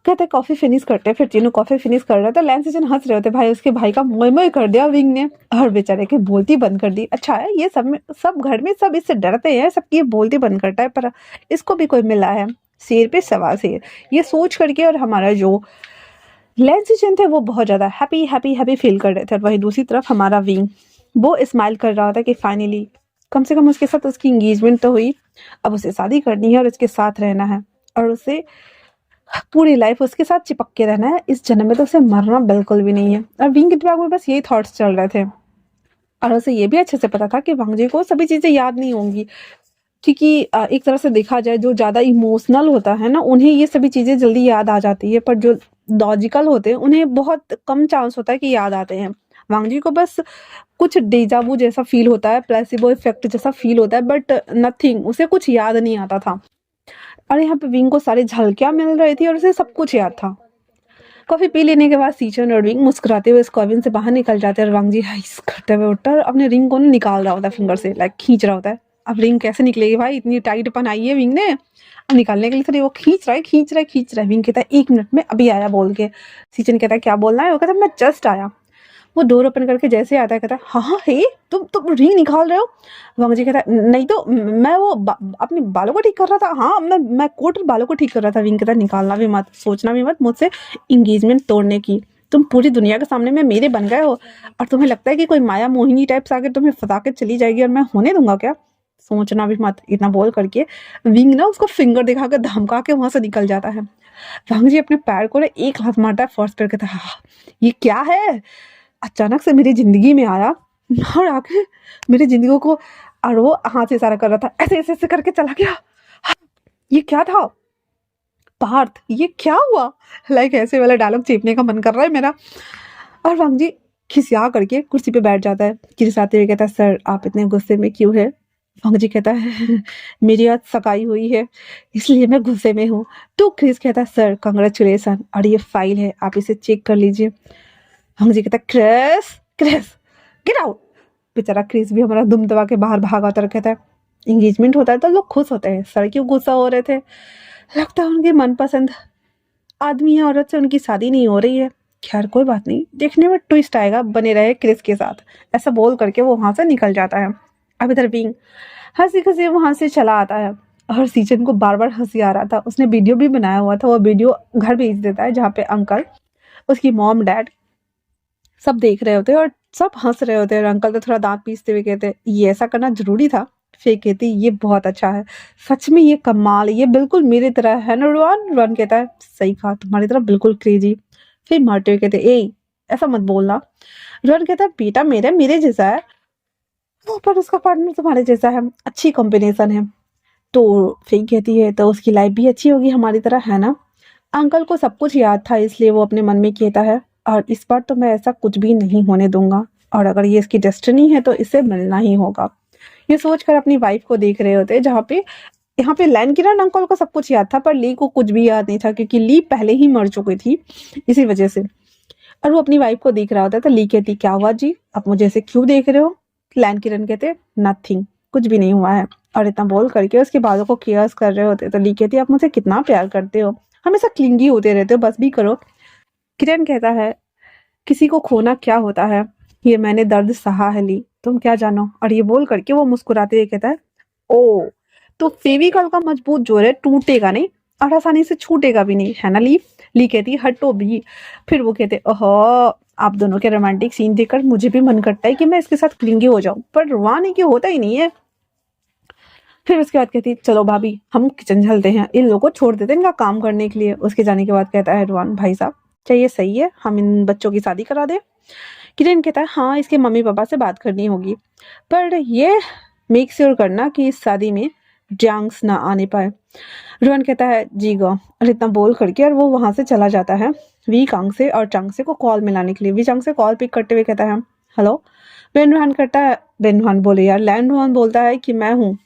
कहते हैं, कॉफी फिनिश करते हैं। फिर तीनों कॉफी फिनिश कर रहे थे, लेंस सीजन हंस रहे होते, भाई उसके भाई का मोय मोय कर दिया विंग ने और बेचारे की बोलती बंद कर दी। अच्छा है, ये सब घर में सब इससे डरते हैं, सबकी ये बोलती बंद करता है, पर इसको भी कोई मिला है, शेर पे सवा शेर, ये सोच करके। और हमारा जो लेंस सीजन थे वो बहुत ज्यादा हैप्पी हैप्पी हैप्पी फील कर रहे थे। और वही दूसरी तरफ हमारा विंग, वो स्माइल कर रहा था कि फाइनली कम से कम उसके साथ उसकी एंगेजमेंट तो हुई, अब उसे शादी करनी है और उसके साथ रहना है और उसे पूरी लाइफ उसके साथ चिपक के रहना है, इस जन्म में तो उसे मरना बिल्कुल भी नहीं है। और विंग के दिमाग में बस यही थॉट्स चल रहे थे। और उसे ये भी अच्छे से पता था कि वांग जी को सभी चीजें याद नहीं होंगी, क्योंकि एक तरह से देखा जाए जो ज्यादा इमोशनल होता है ना, उन्हें ये सभी चीजें जल्दी याद आ जाती है, पर जो लॉजिकल होते हैं उन्हें बहुत कम चांस होता है कि याद आते हैं। वांग जी को बस कुछ डेजावू जैसा फील होता है, प्लेसिबो इफेक्ट जैसा फील होता है, बट नथिंग, उसे कुछ याद नहीं आता था। और यहाँ पे विंग को सारी झलकियां मिल रही थी और उसे सब कुछ याद था। कॉफी पी लेने के बाद सीचन और विंग मुस्कुराते हुए इस कॉबिन से बाहर निकल जाते हैं और वांग जी हाइस करते हुए उठकर अपने रिंग को निकाल रहा होता है फिंगर से, लाइक खींच रहा होता है। अब रिंग कैसे निकलेगी भाई, इतनी टाइट बनाई है विंग ने, अब निकालने के लिए थोड़ी वो खींच रहा है खींच रहा है खींच रहा है। विंग कहता है 1 मिनट में अभी आया बोल के। सीचन कहता है क्या बोलना है, वो कहता है मैं जस्ट आया। वो डोर ओपन करके जैसे आता है कहता है हाँ हाँ हे तुम रिंग निकाल रहे हो। वांग जी कहता है नहीं तो मैं वो अपने बालों को ठीक कर रहा था, हाँ मैं कोट और बालों को ठीक कर रहा था। विंग कहता है निकालना भी मत, सोचना भी मत मुझसे इंगेजमेंट तोड़ने की। तुम पूरी दुनिया के सामने में मेरे बन गए हो और तुम्हें लगता है कि कोई माया मोहिनी टाइप्स आके तुम्हें फंसा के चली जाएगी और मैं होने दूंगा क्या, सोचना भी मत। इतना बोल करके विंग ना उसको फिंगर दिखा कर धमका के वहां से निकल जाता है। वांग जी अपने पैर को ना एक हाथ मारता है फर्स्ट पर, कहता है हाँ, ये क्या है, अचानक से मेरी जिंदगी में आया और आके मेरी जिंदगी को, और वो हाथ से इशारा कर रहा था, ऐसे ऐसे ऐसे करके चला गया। ये क्या था पार्थ, ये क्या हुआ, लाइक ऐसे वाला डायलॉग चेपने का मन कर रहा है मेरा। और वांग जी खिसिया करके कुर्सी पे बैठ जाता है, खिसियाते हुए कहता है सर आप इतने गुस्से में क्यों है। वांग जी कहता है मेरी आज सगाई हुई है इसलिए मैं गुस्से में हूँ। तो क्रिस कहता है सर कंग्रेचुलेसन, और ये फाइल है आप इसे चेक कर लीजिए। वांग जी कहता है क्रिस क्रिस गेट आउट। बेचारा क्रिस भी हमारा दुम दबा के बाहर भागा उतर कहता है एंगेजमेंट होता है तो लोग खुश होते हैं, सर क्यों गुस्सा हो रहे थे, लगता है उनके मनपसंद आदमी या औरत से उनकी शादी नहीं हो रही है। खैर कोई बात नहीं, देखने में ट्विस्ट आएगा, बने रहे क्रिस के साथ। ऐसा बोल करके वो वहां से निकल जाता है। अब इधर विंग हंसी खुशी वहां से चला आता है और सीजन को बार बार हंसी आ रहा था। उसने वीडियो भी बनाया हुआ था, वो वीडियो घर भेज देता है जहाँ पे अंकल, उसकी मॉम, डैड सब देख रहे होते हैं और सब हंस रहे होते हैं। और अंकल तो थोड़ा दांत पीसते हुए कहते हैं ये ऐसा करना जरूरी था। फिर कहती ये बहुत अच्छा है, सच में ये कमाल, ये बिल्कुल मेरी तरह है ना रोहन। रोहन कहता है सही कहा, तुम्हारी तरह बिल्कुल क्रेजी। फिर मारते हुए कहते ए ऐसा मत बोलना। रोहन कहता है बेटा मेरे मेरे जैसा है, वो पर उसका पार्टनर तुम्हारे जैसा है, अच्छी कॉम्बिनेशन है। तो फिर कहती है तो उसकी लाइफ भी अच्छी होगी हमारी तरह, है ना। अंकल को सब कुछ याद था इसलिए वो अपने मन में कहता है और इस बार तो मैं ऐसा कुछ भी नहीं होने दूंगा, और अगर ये इसकी डेस्टिनी है तो इसे मिलना ही होगा। ये सोचकर अपनी वाइफ को देख रहे होते जहाँ पे यहाँ पे लैन किरण अंकल को सब कुछ याद था पर ली को कुछ भी याद नहीं था, क्योंकि ली पहले ही मर चुकी थी इसी वजह से। और वो अपनी वाइफ को देख रहा होता है तो ली कहती क्या हुआ जी, आप मुझे ऐसे क्यों देख रहे हो। लैन किरण कहते नथिंग, कुछ भी नहीं हुआ है। और इतना बोल करके उसके बालों को केयर्स कर रहे होते तो ली कहती आप मुझे कितना प्यार करते हो, हमेशा क्लिंगी होते रहते हो, बस भी करो। किरण कहता है किसी को खोना क्या होता है, ये मैंने दर्द सहा है ली, तुम क्या जानो। और ये बोल करके वो मुस्कुराते हुए कहता है ओ तो फेविकॉल का मजबूत जोर है, टूटेगा नहीं और आसानी से छूटेगा भी नहीं, है ना ली। ली कहती है हटो भी। फिर वो कहते ओहो आप दोनों के रोमांटिक सीन देखकर मुझे भी मन करता है कि मैं इसके साथ क्लिंगी हो जाऊं, पर रुआने की होता ही नहीं है। फिर उसके बाद कहती चलो भाभी हम किचन चलते हैं, इन लोगों को छोड़ देते हैं इनका काम करने के लिए। उसके जाने के बाद कहता है रुआन भाई साहब क्या ये सही है हम इन बच्चों की शादी करा दें। किरण कहता है हाँ इसके मम्मी पापा से बात करनी होगी, पर ये मेक श्योर करना कि इस शादी में जंग्स ना आने पाए। रोहन कहता है जी गो, और इतना बोल करके और वो वहां से चला जाता है वी कांग से और चंग से को कॉल मिलाने के लिए। वी चंग से कॉल पिक करते हुए कहता है हेलो। बेन रोहन करता है, बेन रोहन बोले यार, लैंड रोहन बोलता है कि मैं हूँ,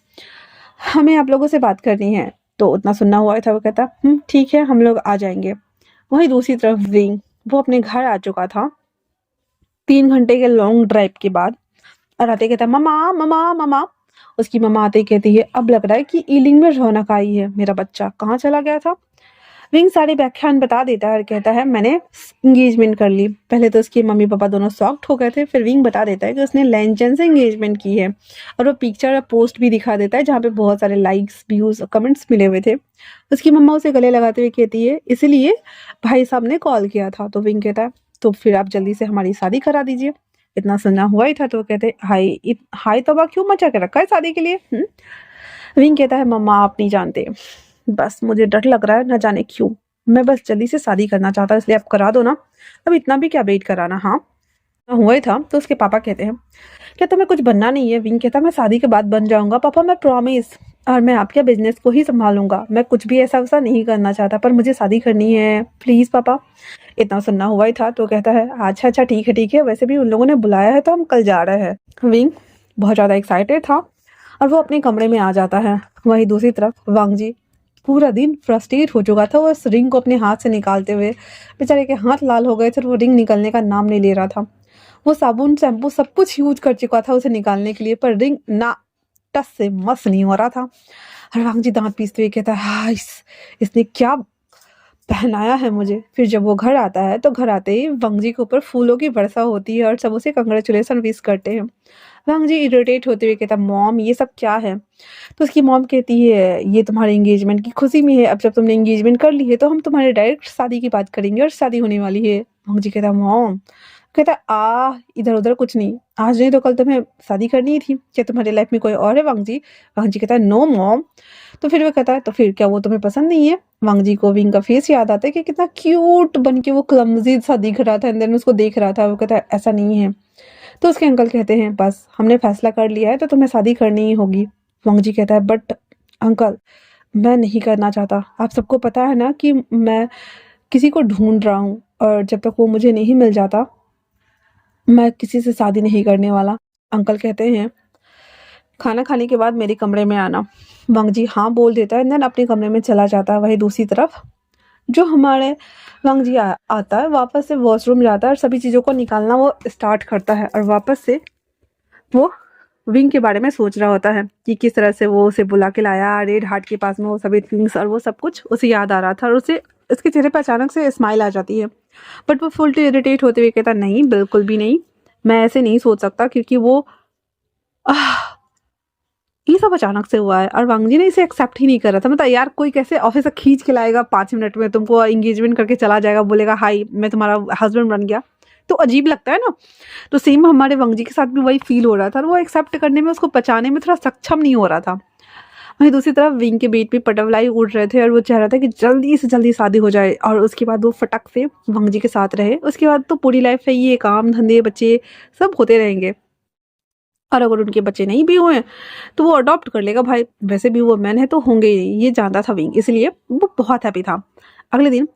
हमें आप लोगों से बात करनी है। तो उतना सुनना हुआ था, वो कहता ठीक है हम लोग आ जाएंगे। वहीं दूसरी तरफ विंग वो अपने घर आ चुका था 3 घंटे के लॉन्ग ड्राइव के बाद, और आते कहता है ममा ममा ममा। उसकी ममा आते ही कहती है अब लग रहा है कि ईलिंग में रौनक आई है, मेरा बच्चा कहाँ चला गया था। विंग सारे व्याख्यान बता देता है और कहता है मैंने एंगेजमेंट कर ली। पहले तो उसके मम्मी पापा दोनों शॉक्ड हो गए थे, फिर विंग बता देता है कि उसने लैंचन से एंगेजमेंट की है, और वो पिक्चर और पोस्ट भी दिखा देता है जहाँ पे बहुत सारे लाइक्स व्यूज और कमेंट्स मिले हुए थे। उसकी मम्मा उसे गले लगाते हुए कहती है इसीलिए भाई साहब ने कॉल किया था। तो विंग कहता है तो फिर आप जल्दी से हमारी शादी करा दीजिए। इतना सुना हुआ ही था तो वो कहते हाई तबाह क्यों मचा के रखा है शादी के लिए। विंग कहता है मम्मा आप नहीं जानते, बस मुझे डर लग रहा है, न जाने क्यों। मैं बस जल्दी से शादी करना चाहता हूँ, इसलिए आप करा दो ना, अब इतना भी क्या वेट कराना। हाँ हुआ ही था तो उसके पापा कहते हैं क्या तुम्हें कुछ बनना नहीं है? विंग कहता मैं शादी के बाद बन जाऊंगा पापा, मैं प्रॉमिस, और मैं आपके बिजनेस को ही संभालूंगा, मैं कुछ भी ऐसा वैसा नहीं करना चाहता, पर मुझे शादी करनी है प्लीज पापा। इतना सुनना हुआ ही था तो कहता है अच्छा अच्छा ठीक है, वैसे भी उन लोगों ने बुलाया है तो हम कल जा रहे हैं। विंग बहुत ज़्यादा एक्साइटेड था और वो अपने कमरे में आ जाता है। वहीं दूसरी तरफ वांग जी पूरा दिन फ्रस्ट्रेट हो चुका था, वो उस रिंग को अपने हाथ से निकालते हुए बेचारे के हाथ लाल हो गए थे और वो रिंग निकलने का नाम नहीं ले रहा था। वो साबुन शैम्पू सब कुछ यूज कर चुका था उसे निकालने के लिए, पर रिंग ना टस से मस नहीं हो रहा था। और वांग जी दांत पीसते हुए कहता है हाँ इसने क्या पहनाया है मुझे। फिर जब वो घर आता है तो घर आते ही वांग जी के ऊपर फूलों की वर्षा होती है और सब उसे कंग्रेचुलेसन विश करते हैं। वांग जी इरिटेट होते हुए कहता मॉम ये सब क्या है? तो उसकी मॉम कहती है ये तुम्हारे एंगेजमेंट की खुशी में है, अब जब तुमने एंगेजमेंट कर ली है तो हम तुम्हारे डायरेक्ट शादी की बात करेंगे और शादी होने वाली है। वांग जी कहता मॉम, कहता इधर उधर कुछ नहीं, आज नहीं तो कल तुम्हें शादी करनी ही थी, क्या तुम्हारी लाइफ में कोई और है वांग जी? वांग जी कहता है नो मॉम। तो फिर वो कहता है तो फिर क्या वो तुम्हें पसंद नहीं है? वांग जी को विंग का फेस याद आता है कि कितना क्यूट बन के वो क्लमजी सा दिख रहा था, एंड देन उसको देख रहा था। वो कहता है ऐसा नहीं है। तो उसके अंकल कहते हैं बस हमने फैसला कर लिया है तो तुम्हें शादी करनी ही होगी। वांग जी कहता है बट अंकल मैं नहीं करना चाहता, आप सबको पता है ना कि मैं किसी को ढूंढ रहा हूँ और जब तक वो मुझे नहीं मिल जाता मैं किसी से शादी नहीं करने वाला। अंकल कहते हैं खाना खाने के बाद मेरे कमरे में आना। वांग जी हाँ बोल देता है, देन अपने कमरे में चला जाता है। वहीं दूसरी तरफ जो हमारे वांग जी आता है वापस से वॉशरूम जाता है और सभी चीज़ों को निकालना वो स्टार्ट करता है और वापस से वो विंग के बारे में सोच रहा होता है कि किस तरह से वो उसे बुला के लाया रेड हार्ट के पास में, वो सभी थिंग्स और वो सब कुछ उसे याद आ रहा था और उसे उसके चेहरे पर अचानक से स्माइल आ जाती है। बट वो फुल इरिटेट होते हुए कहता नहीं बिल्कुल भी नहीं, मैं ऐसे नहीं सोच सकता क्योंकि वो आह, ये सब अचानक से हुआ है। और वांग जी ने इसे एक्सेप्ट ही नहीं कर रहा था, मतलब यार कोई कैसे ऑफिस से खींच के लाएगा 5 मिनट में तुमको, एंगेजमेंट करके चला जाएगा, बोलेगा हाई मैं तुम्हारा हस्बैंड बन गया, तो अजीब लगता है ना। तो सेम हमारे वांग जी के साथ भी वही फील हो रहा था और वो एक्सेप्ट करने में उसको पचाने में थोड़ा सक्षम नहीं हो रहा था। वहीं दूसरी तरफ विंग के बेट पे बटरफ्लाई उड़ रहे थे और वो चाह रहा था कि जल्दी से जल्दी शादी हो जाए और उसके बाद वो फटक से वांग जी के साथ रहे। उसके बाद तो पूरी लाइफ है ये काम धंधे बच्चे सब होते रहेंगे, और अगर उनके बच्चे नहीं भी हुए तो वो अडॉप्ट कर लेगा भाई, वैसे भी वो मैन है तो होंगे ही, ये जानता था विंग, इसलिए वो बहुत हैप्पी था। अगले दिन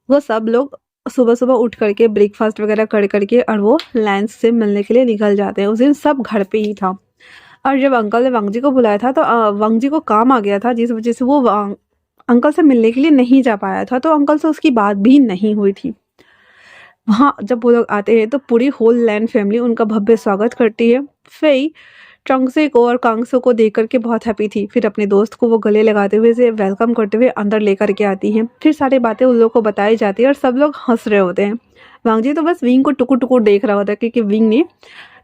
वो सब लोग सुबह सुबह उठ करके ब्रेकफास्ट वगैरह कर करके और वो लैंस से मिलने के लिए निकल जाते हैं। उस दिन सब घर पे ही था और जब अंकल ने वांग जी को बुलाया था तो वांग जी को काम आ गया था जिस वजह से वो अंकल से मिलने के लिए नहीं जा पाया था, तो अंकल से उसकी बात भी नहीं हुई थी। वहाँ जब वो लोग आते हैं तो पूरी होल लैंड फैमिली उनका भव्य स्वागत करती है। फेई चंगसे को और कांगसो को देख करके बहुत हैप्पी थी, फिर अपने दोस्त को वो गले लगाते हुए से वेलकम करते हुए अंदर लेकर के आती है। फिर सारी बातें उन लोगों को बताई जाती है और सब लोग हंस रहे होते हैं। वांग जी तो बस विंग को टुकुर टुकुर देख रहा होता है क्योंकि विंग ने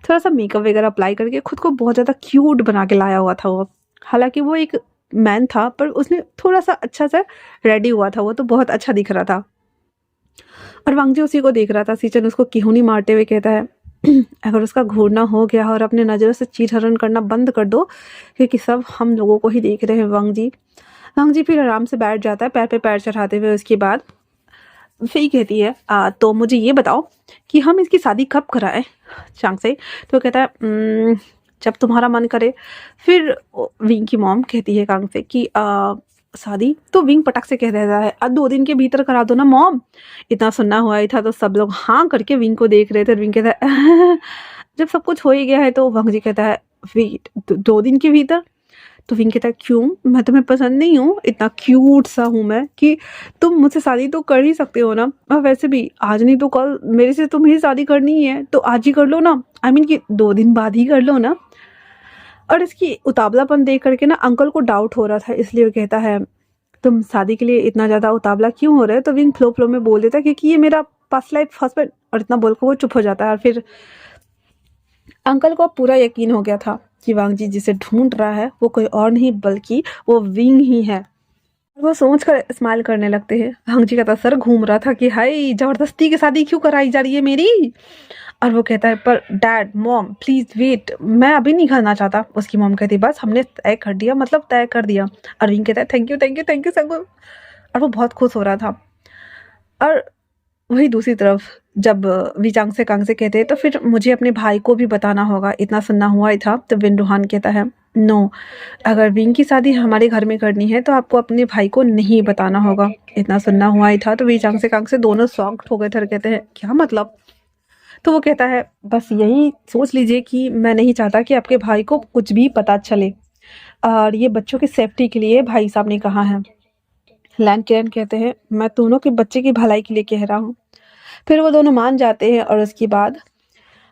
थोड़ा सा मेकअप वगैरह अप्लाई करके खुद को बहुत ज़्यादा क्यूट बना के लाया हुआ था वो, हालांकि वो एक मैन था पर उसने थोड़ा सा अच्छा सा रेडी हुआ था, वो तो बहुत अच्छा दिख रहा था। और वांग जी उसी को देख रहा था। सीचन उसको किहुनी मारते हुए कहता है अगर उसका घूरना हो गया और अपने नज़रों से चीर हरण करना बंद कर दो क्योंकि सब हम लोगों को ही देख रहे हैं। वांग जी फिर आराम से बैठ जाता है पैर पे पैर चढ़ाते हुए। उसके बाद फेई कहती है तो मुझे ये बताओ कि हम इसकी शादी कब कराएं चांग से? तो कहता है जब तुम्हारा मन करे। फिर विंग की मॉम कहती है कांग से कि शादी? तो विंग पटक से कह देता है 2 दिन के भीतर करा दो ना मॉम। इतना सुनना हुआ ही था तो सब लोग हाँ करके विंग को देख रहे थे और विंग कहता है जब सब कुछ हो ही गया है तो वांग जी कहता है वेट 2 दिन के भीतर? तो विंग कहता है क्यों, मैं तुम्हें पसंद नहीं हूँ? इतना क्यूट सा हूँ मैं कि तुम मुझसे शादी तो कर ही सकते हो ना, और वैसे भी आज नहीं तो कल मेरे से तुम्हें शादी करनी है तो आज ही कर लो ना, आई मीन कि 2 दिन बाद ही कर लो ना। और इसकी उतावलापन देख करके ना अंकल को डाउट हो रहा था, इसलिए वो कहता है तुम शादी के लिए इतना ज़्यादा उतावला क्यों हो रहे हो? तो विंग फ्लो फ्लो में बोल देता है क्योंकि ये मेरा पास्ट लाइफ हस्बैंड, और इतना बोलकर वो चुप हो जाता है। और फिर अंकल को पूरा यकीन हो गया था कि वांग जी जिसे ढूंढ रहा है वो कोई और नहीं बल्कि वो विंग ही है। वो सोच कर स्माइल करने लगते हैं। वांग जी का तो सर घूम रहा था कि हाय जबरदस्ती की शादी क्यों कराई जा रही है मेरी। और वो कहता है पर डैड मॉम प्लीज वेट, मैं अभी नहीं करना चाहता। उसकी मॉम कहती बस हमने तय कर दिया, मतलब तय कर दिया। और विंग कहता है thank you thank you thank you Sangu. और वो बहुत खुश हो रहा था। और वही दूसरी तरफ जब वीचांग से कांग से कहते हैं तो फिर मुझे अपने भाई को भी बताना होगा, इतना सुनना हुआ ही था। तो विन रूहान कहता है नो, अगर विंग की शादी हमारे घर में करनी है तो आपको अपने भाई को नहीं बताना होगा, इतना सुनना हुआ ही था। तो वीचांग से कांग से दोनों शॉक्ड हो गए थे और कहते हैं क्या मतलब? तो वो कहता है बस यही सोच लीजिए कि मैं नहीं चाहता कि आपके भाई को कुछ भी पता चले, और ये बच्चों की सेफ्टी के लिए भाई साहब ने कहा है। लैन किरण कहते हैं मैं दोनों के बच्चे की भलाई के लिए कह रहा हूँ। फिर वो दोनों मान जाते हैं और उसके बाद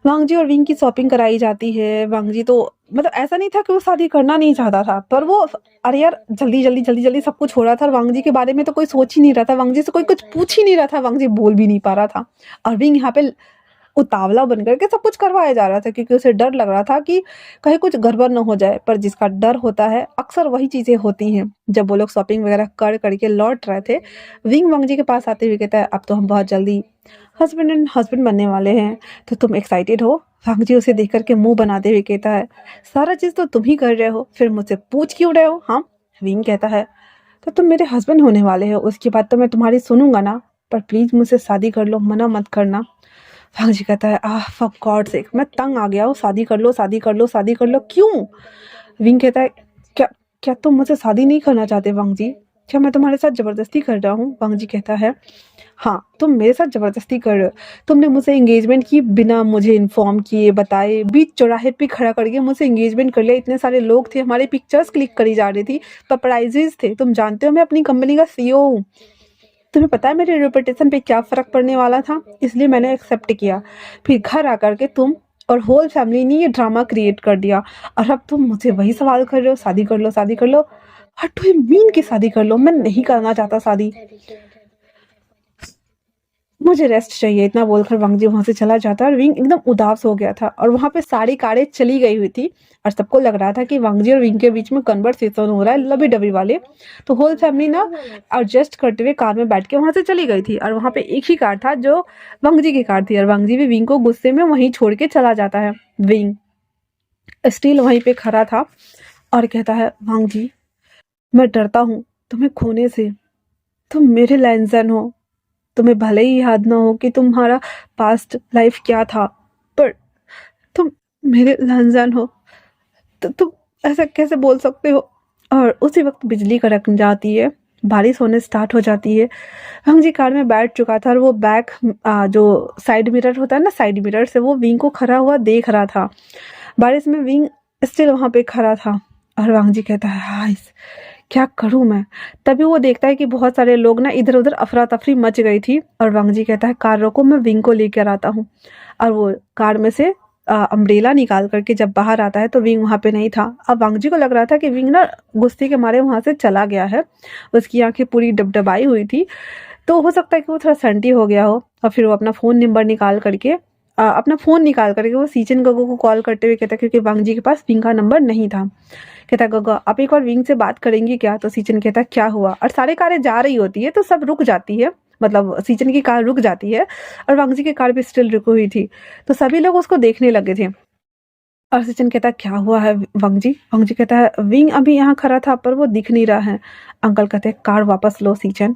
वांगजी और विंग की शॉपिंग कराई जाती है। वांगजी तो मतलब ऐसा नहीं था कि वो शादी करना नहीं चाहता था, पर वो अरे यार जल्दी जल्दी सब कुछ हो रहा था और वांगजी के बारे में तो कोई सोच ही नहीं रहा था, वांगजी से कोई कुछ पूछ ही नहीं रहा था, वांगजी बोल भी नहीं पा रहा था और विंग यहाँ पे उतावला बन करके सब कुछ करवाया जा रहा था क्योंकि उसे डर लग रहा था कि कहीं कुछ गड़बड़ न हो जाए। पर जिसका डर होता है अक्सर वही चीजें होती हैं। जब वो लोग शॉपिंग वगैरह कर करके लौट रहे थे, विंग वांगजी के पास आते हुए कहता है अब तो हम बहुत जल्दी हस्बैंड एंड हस्बैंड बनने वाले हैं, तो तुम एक्साइटेड हो? वांगजी उसे देख करके मुंह बनाते हुए कहता है सारा चीज तो तुम ही कर रहे हो, फिर मुझसे पूछ क्यों रहे हो? हाँ। विंग कहता है तो तुम मेरे हस्बैंड होने वाले हो, उसके बाद तो मैं तुम्हारी सुनूंगा ना, पर प्लीज मुझसे शादी कर लो, मना मत करना। भांजी कहता है फॉर गॉड सेक, मैं तंग आ गया हूँ, शादी कर लो शादी कर लो शादी कर लो, क्यों? विंग कहता है क्या क्या तुम मुझसे शादी नहीं करना चाहते वांगजी? क्या मैं तुम्हारे साथ जबरदस्ती कर रहा हूँ? वांगजी कहता है हाँ, तुम मेरे साथ जबरदस्ती कर रहे हो। तुमने मुझसे एंगेजमेंट की बिना मुझे इन्फॉर्म किए बताए, बीच चौराहे पे खड़ा करके मुझसे एंगेजमेंट कर लिया। इतने सारे लोग थे, हमारे पिक्चर्स क्लिक करी जा रही थी, पपराइजेस थे। तुम जानते हो मैं अपनी कंपनी का सीईओ हूँ, तुम्हें पता है मेरे रेपुटेशन पे क्या फ़र्क पड़ने वाला था, इसलिए मैंने एक्सेप्ट किया। फिर घर आकर के तुम और होल फैमिली ने ये ड्रामा क्रिएट कर दिया और अब तुम मुझसे वही सवाल कर रहे हो शादी कर लो शादी कर लो। व्हाट डू यू मीन कि शादी कर लो? मैं नहीं करना चाहता शादी, मुझे रेस्ट चाहिए। इतना बोलकर वांगजी वहां से चला जाता है और विंग एकदम उदास हो गया था और वहां पे सारी कारें चली गई हुई थी और सबको लग रहा था कि वांगजी और विंग के बीच में कन्वर्सेशन हो रहा है लबी डबी वाले। तो होल फैमिली ना एडजस्ट करते हुए कार में बैठ के वहां से चली गई थी और वहां पे एक ही कार था जो वांगजी की कार थी और वांगजी भी विंग को गुस्से में वहीं छोड़ के चला जाता है। विंग स्टिल वहीं पे खड़ा था और कहता है वांगजी मैं डरता हूँ तुम्हें खोने से, तुम मेरे लैंसन हो, तुम्हें भले ही याद ना हो कि तुम्हारा पास्ट लाइफ क्या था, पर तुम मेरे लंजन हो, तो तुम ऐसा कैसे बोल सकते हो? और उसी वक्त बिजली कड़क जाती है, बारिश होने स्टार्ट हो जाती है। हम जी कार में बैठ चुका था और वो बैक जो साइड मिरर होता है ना, साइड मिरर से वो विंग को खड़ा हुआ देख रहा था। बारिश में विंग स्टिल वहां पे खड़ा था और वांग जी कहता है हाय क्या करूं मैं? तभी वो देखता है कि बहुत सारे लोग ना इधर उधर अफरा तफरी मच गई थी और वांगजी कहता है कार रोको, मैं विंग को लेकर आता हूँ। और वो कार में से अम्ब्रेला निकाल करके जब बाहर आता है तो विंग वहां पे नहीं था। अब वांगजी को लग रहा था कि विंग ना गुस्से के मारे वहां से चला गया है, उसकी आंखें पूरी डबडबाई हुई थी, तो हो सकता है कि वो थोड़ा सैंटी हो गया हो। और फिर वो अपना फ़ोन निकाल करके वो सीचन गगो को कॉल करते हुए कहता है क्योंकि वांगजी के पास विंग का नंबर नहीं था। कहता है गगा आप एक बार विंग से बात करेंगी क्या? तो सीचन कहता है क्या हुआ? और सारे कारें जा रही होती है तो सब रुक जाती है, मतलब सीचन की कार रुक जाती है और वांगजी की कार भी स्टिल रुकी हुई थी, तो सभी लोग उसको देखने लगे थे। और सचिन कहता है क्या हुआ है वांगजी? वांगजी कहता है विंग अभी यहाँ खड़ा था पर वो दिख नहीं रहा है। अंकल कहते हैं कार वापस लो सीचन।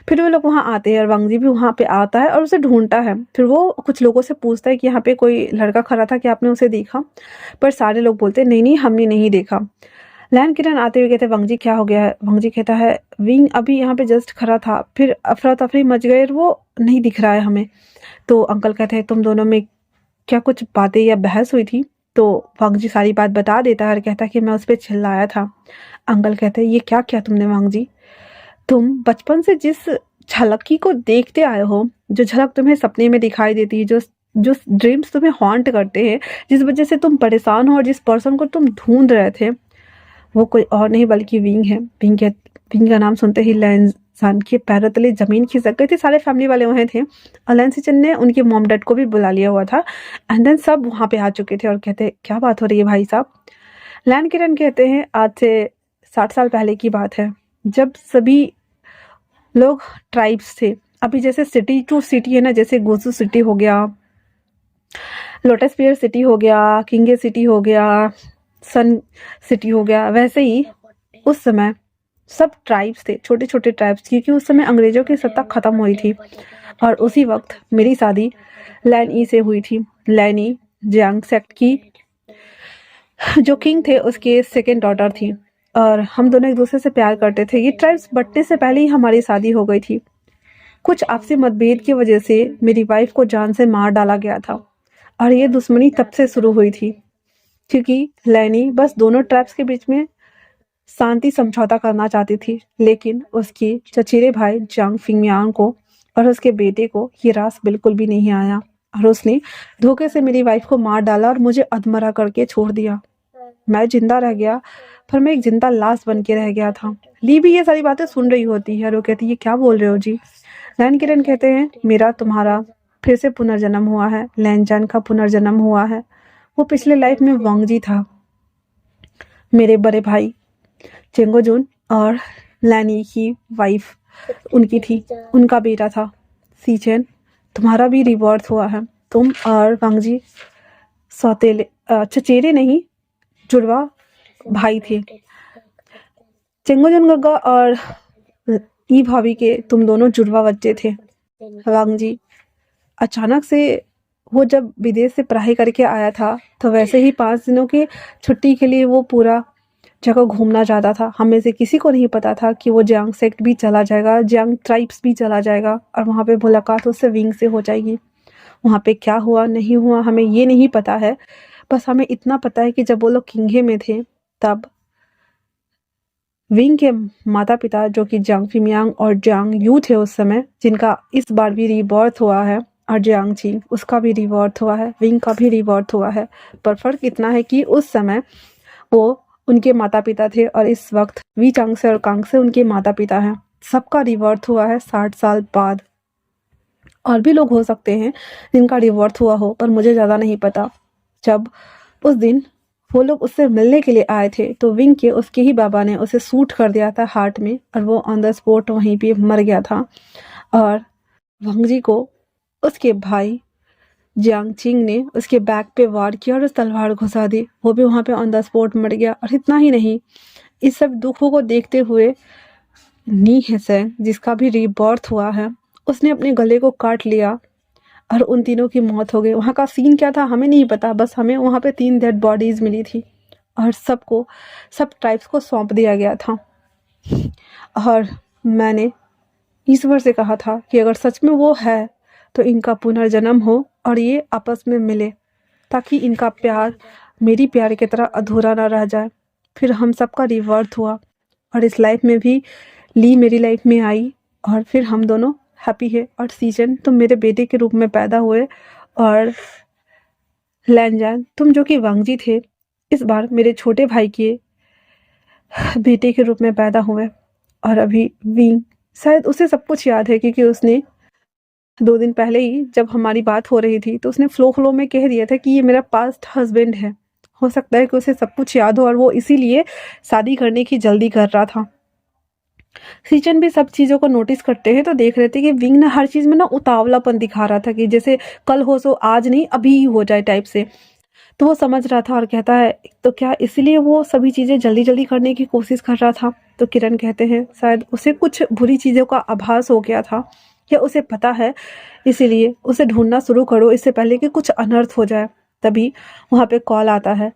फिर वो लोग वहाँ आते हैं और वांगजी भी वहाँ पे आता है और उसे ढूंढता है। फिर वो कुछ लोगों से पूछता है कि यहाँ पे कोई लड़का खड़ा था, क्या आपने उसे देखा? पर सारे लोग बोलते हैं नहीं नहीं हमने नहीं देखा। लैन किरण आते हुए कहते हैं वांगजी क्या हो गया है? वांगजी कहता है विंग अभी यहाँ पे जस्ट खड़ा था, फिर अफरा तफरी मच गई और वो नहीं दिख रहा है हमें। तो अंकल कहते हैं तुम दोनों में क्या कुछ बातें या बहस हुई थी? तो वांगजी सारी बात बता देता है और कहता है कि मैं उस पर चिल्लाया था। अंकल कहते हैं ये क्या किया तुमने वांगजी? तुम बचपन से जिस झलकी को देखते आए हो, जो झलक तुम्हें सपने में दिखाई देती है, जो जो ड्रीम्स तुम्हें हॉन्ट करते हैं, जिस वजह से तुम परेशान हो और जिस पर्सन को तुम ढूंढ रहे थे, वो कोई और नहीं बल्कि विंग है। विंग का नाम सुनते ही लैंसान के पैरों तले जमीन खिसक गई थी। सारे फैमिली वाले वहाँ थे। लैंसिचन ने उनके मॉम डैड को भी बुला लिया हुआ था एंड देन सब वहाँ पे आ चुके थे और कहते क्या बात हो रही है भाई साहब? लैन किरण कहते हैं आज से 60 साल पहले की बात है, जब सभी लोग ट्राइब्स थे। अभी जैसे सिटी टू सिटी है ना, जैसे गोसू सिटी हो गया, लोटस पियर सिटी हो गया, किंगे सिटी हो गया, सन सिटी हो गया, वैसे ही उस समय सब ट्राइब्स थे, छोटे-छोटे ट्राइब्स, क्योंकि उस समय अंग्रेज़ों की सत्ता ख़त्म हुई थी और उसी वक़्त मेरी शादी लैन ई से हुई थी। लैन ई जियांग सेक्ट की जो किंग थे उसके सेकंड डॉटर थी और हम दोनों एक-दूसरे से प्यार करते थे। ये ट्राइब्स बँटने से पहले ही हमारी शादी हो गई थी। कुछ आपसी मतभेद की वजह से मेरी वाइफ़ को जान से मार डाला गया था और ये दुश्मनी तब से शुरू हुई थी, क्योंकि लैनी बस दोनों ट्राइब्स के बीच में शांति समझौता करना चाहती थी, लेकिन उसकी चचेरे भाई जांग फिंगमियांग को और उसके बेटे को ये रास बिल्कुल भी नहीं आया और उसने धोखे से मेरी वाइफ को मार डाला और मुझे अधमरा करके छोड़ दिया। मैं जिंदा रह गया, पर मैं एक जिंदा लाश बन के रह गया था। ली भी ये सारी बातें सुन रही होती है और वो कहती है, क्या बोल रहे हो जी? लैन किरण कहते हैं, मेरा तुम्हारा फिर से पुनर्जन्म हुआ है। लैन जान का पुनर्जन्म हुआ है। वो पिछले लाइफ में वांगजी था, मेरे बड़े भाई चेंगोजुन और लैनी की वाइफ उनकी थी, उनका बेटा था सीचेन। तुम्हारा भी रिबर्थ हुआ है। तुम और वांगजी सौतेले चचेरे नहीं, जुड़वा भाई थे। चेंगोजुन गग्गा और ई भाभी के तुम दोनों जुड़वा बच्चे थे। वांगजी अचानक से वो जब विदेश से पढ़ाई करके आया था तो वैसे ही 5 दिनों की छुट्टी के लिए वो पूरा जगह घूमना चाहता था। हम में से किसी को नहीं पता था कि वो जियांग सेक्ट भी चला जाएगा, जियांग ट्राइब्स भी चला जाएगा और वहाँ पे मुलाकात उससे विंग से हो जाएगी। वहाँ पे क्या हुआ नहीं हुआ हमें ये नहीं पता है, बस हमें इतना पता है कि जब वो लोग किंघे में थे तब विंग के माता पिता जो कि जियांग फिमियांग और जियांग यू थे उस समय, जिनका इस बार भी रीबर्थ हुआ है, और जियांग ची उसका भी रीबर्थ हुआ है, विंग का भी रीबर्थ हुआ है। पर फर्क इतना है कि उस समय वो उनके माता पिता थे और इस वक्त वी चांग से और कांग से उनके माता पिता हैं। सबका रिवर्थ हुआ है 60 साल बाद। और भी लोग हो सकते हैं जिनका रिवर्थ हुआ हो, पर मुझे ज़्यादा नहीं पता। जब उस दिन वो लोग उससे मिलने के लिए आए थे तो विंग के उसके ही बाबा ने उसे शूट कर दिया था हार्ट में और वो ऑन द स्पॉट वहीं पे मर गया था। और वांगजी को उसके भाई जियांग चिंग ने उसके बैक पे वार किया और उस तलवार घुसा दी। वो भी वहाँ पे ऑन द स्पॉट मर गया। और इतना ही नहीं, इस सब दुखों को देखते हुए नी हैसेंग जिसका भी रीबर्थ हुआ है, उसने अपने गले को काट लिया और उन तीनों की मौत हो गई। वहाँ का सीन क्या था हमें नहीं पता, बस हमें वहाँ पे 3 डेड बॉडीज मिली थी और सब ट्राइब्स को सौंप दिया गया था। और मैंने ईश्वर से कहा था कि अगर सच में वो है तो इनका पुनर्जन्म हो और ये आपस में मिले, ताकि इनका प्यार मेरी प्यार की तरह अधूरा ना रह जाए। फिर हम सबका रिवर्थ हुआ और इस लाइफ में भी ली मेरी लाइफ में आई और फिर हम दोनों हैप्पी है। और सीजन तुम मेरे बेटे के रूप में पैदा हुए और लैनजान तुम जो कि वांगजी थे, इस बार मेरे छोटे भाई के बेटे के रूप में पैदा हुए। और अभी विंग शायद उसे सब कुछ याद है, क्योंकि उसने 2 दिन पहले ही जब हमारी बात हो रही थी तो उसने फ्लो में कह दिया था कि ये मेरा पास्ट हस्बैंड है। हो सकता है कि उसे सब कुछ याद हो और वो इसीलिए शादी करने की जल्दी कर रहा था। सीजन भी सब चीज़ों को नोटिस करते हैं तो देख रहे थे कि विंग ना हर चीज़ में ना उतावलापन दिखा रहा था कि जैसे कल हो सो आज नहीं अभी ही हो जाए टाइप से। तो वो समझ रहा था और कहता है, तो क्या इसीलिए वो सभी चीज़ें जल्दी जल्दी करने की कोशिश कर रहा था? तो किरण कहते हैं शायद उसे कुछ बुरी चीज़ों का आभास हो गया था या उसे पता है, इसीलिए उसे ढूंढना शुरू करो इससे पहले कि कुछ अनर्थ हो जाए। तभी वहाँ पे कॉल आता है।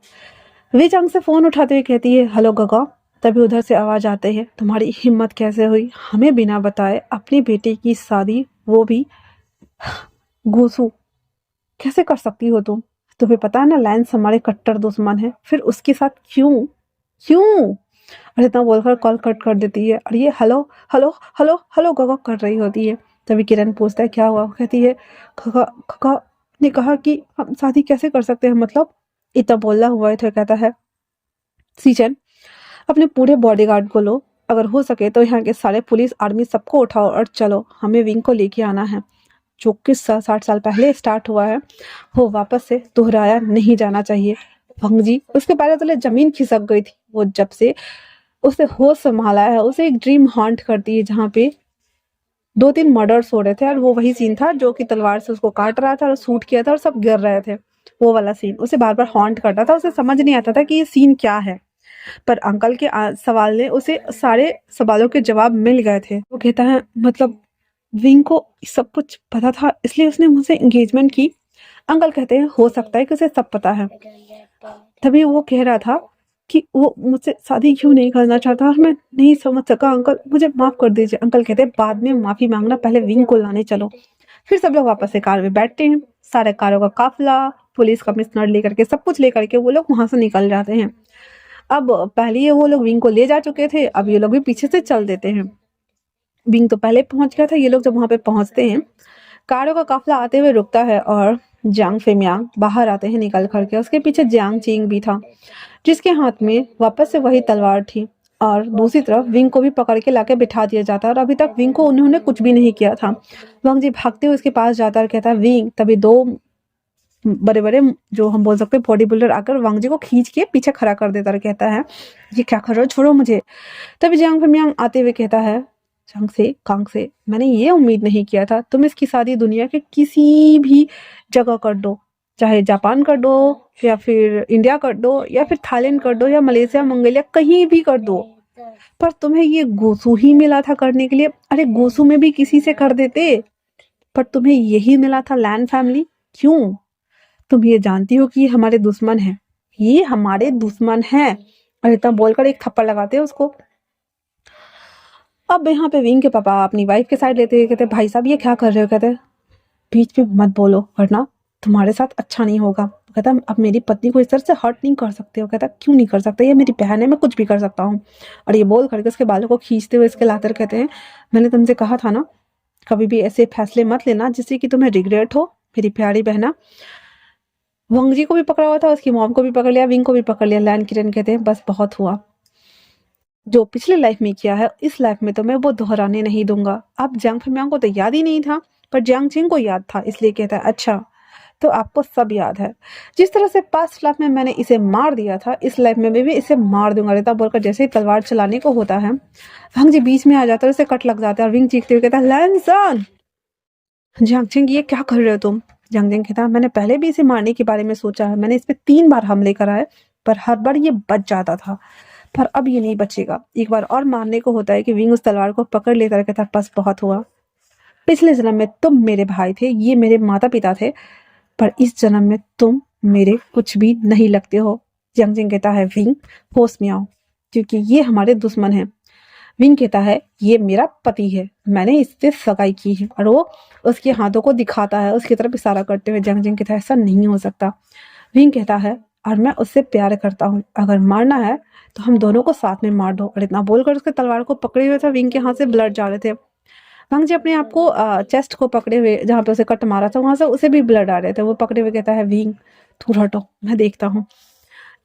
वे चंग से फ़ोन उठाते हुए कहती है, हेलो गगा। तभी उधर से आवाज़ आती है, तुम्हारी हिम्मत कैसे हुई हमें बिना बताए अपने बेटे की शादी, वो भी घूसू, कैसे कर सकती हो तुम? तुम्हें पता है ना लैंस हमारे कट्टर दुश्मन है, फिर उसके साथ क्यों क्यों? और इतना बोलकर कॉल कट कर देती है और ये हेलो हेलो हेलो हेलो गगा कर रही होती है। तभी किरण पूछता है क्या हुआ? वो कहती है खगा खगा ने कहा कि हम शादी कैसे कर सकते हैं, मतलब इतना बोला हुआ है। तो कहता है सीजन अपने पूरे बॉडीगार्ड को लो, अगर हो सके तो यहाँ के सारे पुलिस आर्मी सबको उठाओ और चलो, हमें विंग को लेके आना है। जो कि 60 साल पहले स्टार्ट हुआ है वो वापस से दोहराया नहीं जाना चाहिए। भंगजी उसके पैरों तले जमीन खिसक गई थी। वो जब से उसे होश संभाला है उसे एक ड्रीम हॉन्ट करती है जहाँ पे 2-3 मर्डर्स हो रहे थे और वो वही सीन था जो कि तलवार से उसको काट रहा था और शूट किया था और सब गिर रहे थे। वो वाला सीन उसे बार बार हॉन्ट करता था, उसे समझ नहीं आता था कि ये सीन क्या है। पर अंकल के सवाल ने उसे सारे सवालों के जवाब मिल गए थे। वो कहता है मतलब विंग को सब कुछ पता था इसलिए उसने मुझसे एंगेजमेंट की। अंकल कहते हैं हो सकता है कि उसे सब पता है। तभी वो कह रहा था कि वो मुझसे शादी क्यों नहीं करना चाहता और मैं नहीं समझ सका। अंकल मुझे माफ कर दीजिए। अंकल कहते हैं बाद में माफी मांगना, पहले विंग को लाने चलो। फिर सब लोग वापस से कार में बैठते हैं। सारे कारों का काफिला, पुलिस कमिश्नर लेकर के, सब कुछ लेकर के वो लोग वहां से निकल जाते हैं। अब पहले ये वो लोग विंग को ले जा चुके थे, अब ये लोग भी पीछे से चल देते हैं। विंग तो पहले पहुंच गया था। ये लोग जब वहां पे पहुंचते हैं, कारों का काफिला आते हुए रुकता है और जियांग फेमियांग बाहर आते हैं निकल करके। उसके पीछे जियांग चिंग भी था, जिसके हाथ में वापस से वही तलवार थी। और दूसरी तरफ विंग को भी पकड़ के लाके बिठा दिया जाता है और अभी तक विंग को उन्होंने कुछ भी नहीं किया था। वांग जी भागते हुए उसके पास जाता है और कहता है विंग। तभी दो बड़े बड़े, जो हम बोल सकते हैं बॉडी बिल्डर, आकर वांग जी को खींच के पीछे खड़ा कर देता है। कहता है ये क्या कर रहे हो, छोड़ो मुझे। तभी जियांग फेमियांग आते हुए कहता है कांग से मैंने ये उम्मीद नहीं किया था। तुम इसकी शादी दुनिया के किसी भी जगह कर दो, चाहे जापान कर दो या फिर इंडिया कर दो या फिर थाईलैंड कर दो या मलेशिया मंगोलिया कहीं भी कर दो, पर तुम्हें ये गोसू ही मिला था करने के लिए। अरे गोसू में भी किसी से कर देते, पर तुम्हें यही मिला था लैन फैमिली। क्यों? तुम ये जानती हो कि ये हमारे दुश्मन है, ये हमारे दुश्मन है। और इतना बोलकर एक थप्पड़ लगाते हैं उसको। अब यहाँ पे विंग के पापा अपनी वाइफ के साइड लेते हैं। कहते भाई साहब ये क्या कर रहे हो। कहते बीच में मत बोलो वरना तुम्हारे साथ अच्छा नहीं होगा। कहता अब मेरी पत्नी को इस तरह से हर्ट नहीं कर सकते हो। कहता क्यों नहीं कर सकते, ये मेरी बहन है, मैं कुछ भी कर सकता हूँ। और ये बोल करके उसके बालों को खींचते हुए इसके लाकर कहते हैं मैंने तुमसे कहा था ना कभी भी ऐसे फैसले मत लेना जिससे कि तुम्हें रिग्रेट हो मेरी प्यारी बहना। वंग जी को भी पकड़ा हुआ था, उसकी मॉम को भी पकड़ लिया, विंग को भी पकड़ लिया। लैन किरण कहते हैं बस बहुत हुआ, जो पिछले लाइफ में किया है इस लाइफ में तो मैं वो दोहराने नहीं दूंगा। अब जियांग फेमियांग को तो याद ही नहीं था, पर जियांग चिंग को याद था, इसलिए कहता है अच्छा तो आपको सब याद है। जिस तरह से पास्ट लाइफ में मैंने इसे मार दिया था, इस लाइफ में भी इसे मार दूंगा। रेता बोलकर जैसे ही तलवार चलाने को होता है, वंग जी बीच में आ जाता है, उसे कट लग जाता है और विंग चीखते हुए कहता है लैनसन। जियांग चिंग ये क्या कर रहे हो तुम। जियांग चिंग कहता है मैंने पहले भी इसे मारने के बारे में सोचा है, मैंने इस पे 3 बार हमले कराए पर हर बार ये बच जाता था, पर अब ये नहीं बचेगा। एक बार और मारने को होता है कि विंग उस तलवार को पकड़ लेता है। कहता बस बहुत हुआ, पिछले जन्म में तुम मेरे भाई थे, ये मेरे माता पिता थे, पर इस जन्म में तुम मेरे कुछ भी नहीं लगते हो। जियांग चिंग कहता है विंग होश में आओ क्योंकि ये हमारे दुश्मन है। विंग कहता है ये मेरा पति है, मैंने इससे सगाई की है। और वो उसके हाथों को दिखाता है उसकी तरफ इशारा करते हुए। जियांग चिंग कहता है ऐसा नहीं हो सकता। विंग कहता है और मैं उससे प्यार करता हूँ, अगर मारना है तो हम दोनों को साथ में मार दो। और इतना बोलकर उसके तलवार को पकड़े हुए था, विंग के हाथ से ब्लड जा रहे थे। वांग जी अपने आप को चेस्ट को पकड़े हुए, जहाँ पे उसे कट मारा था वहां से उसे भी ब्लड आ रहे थे। वो पकड़े हुए कहता है विंग दूर हटो, मैं देखता हूँ।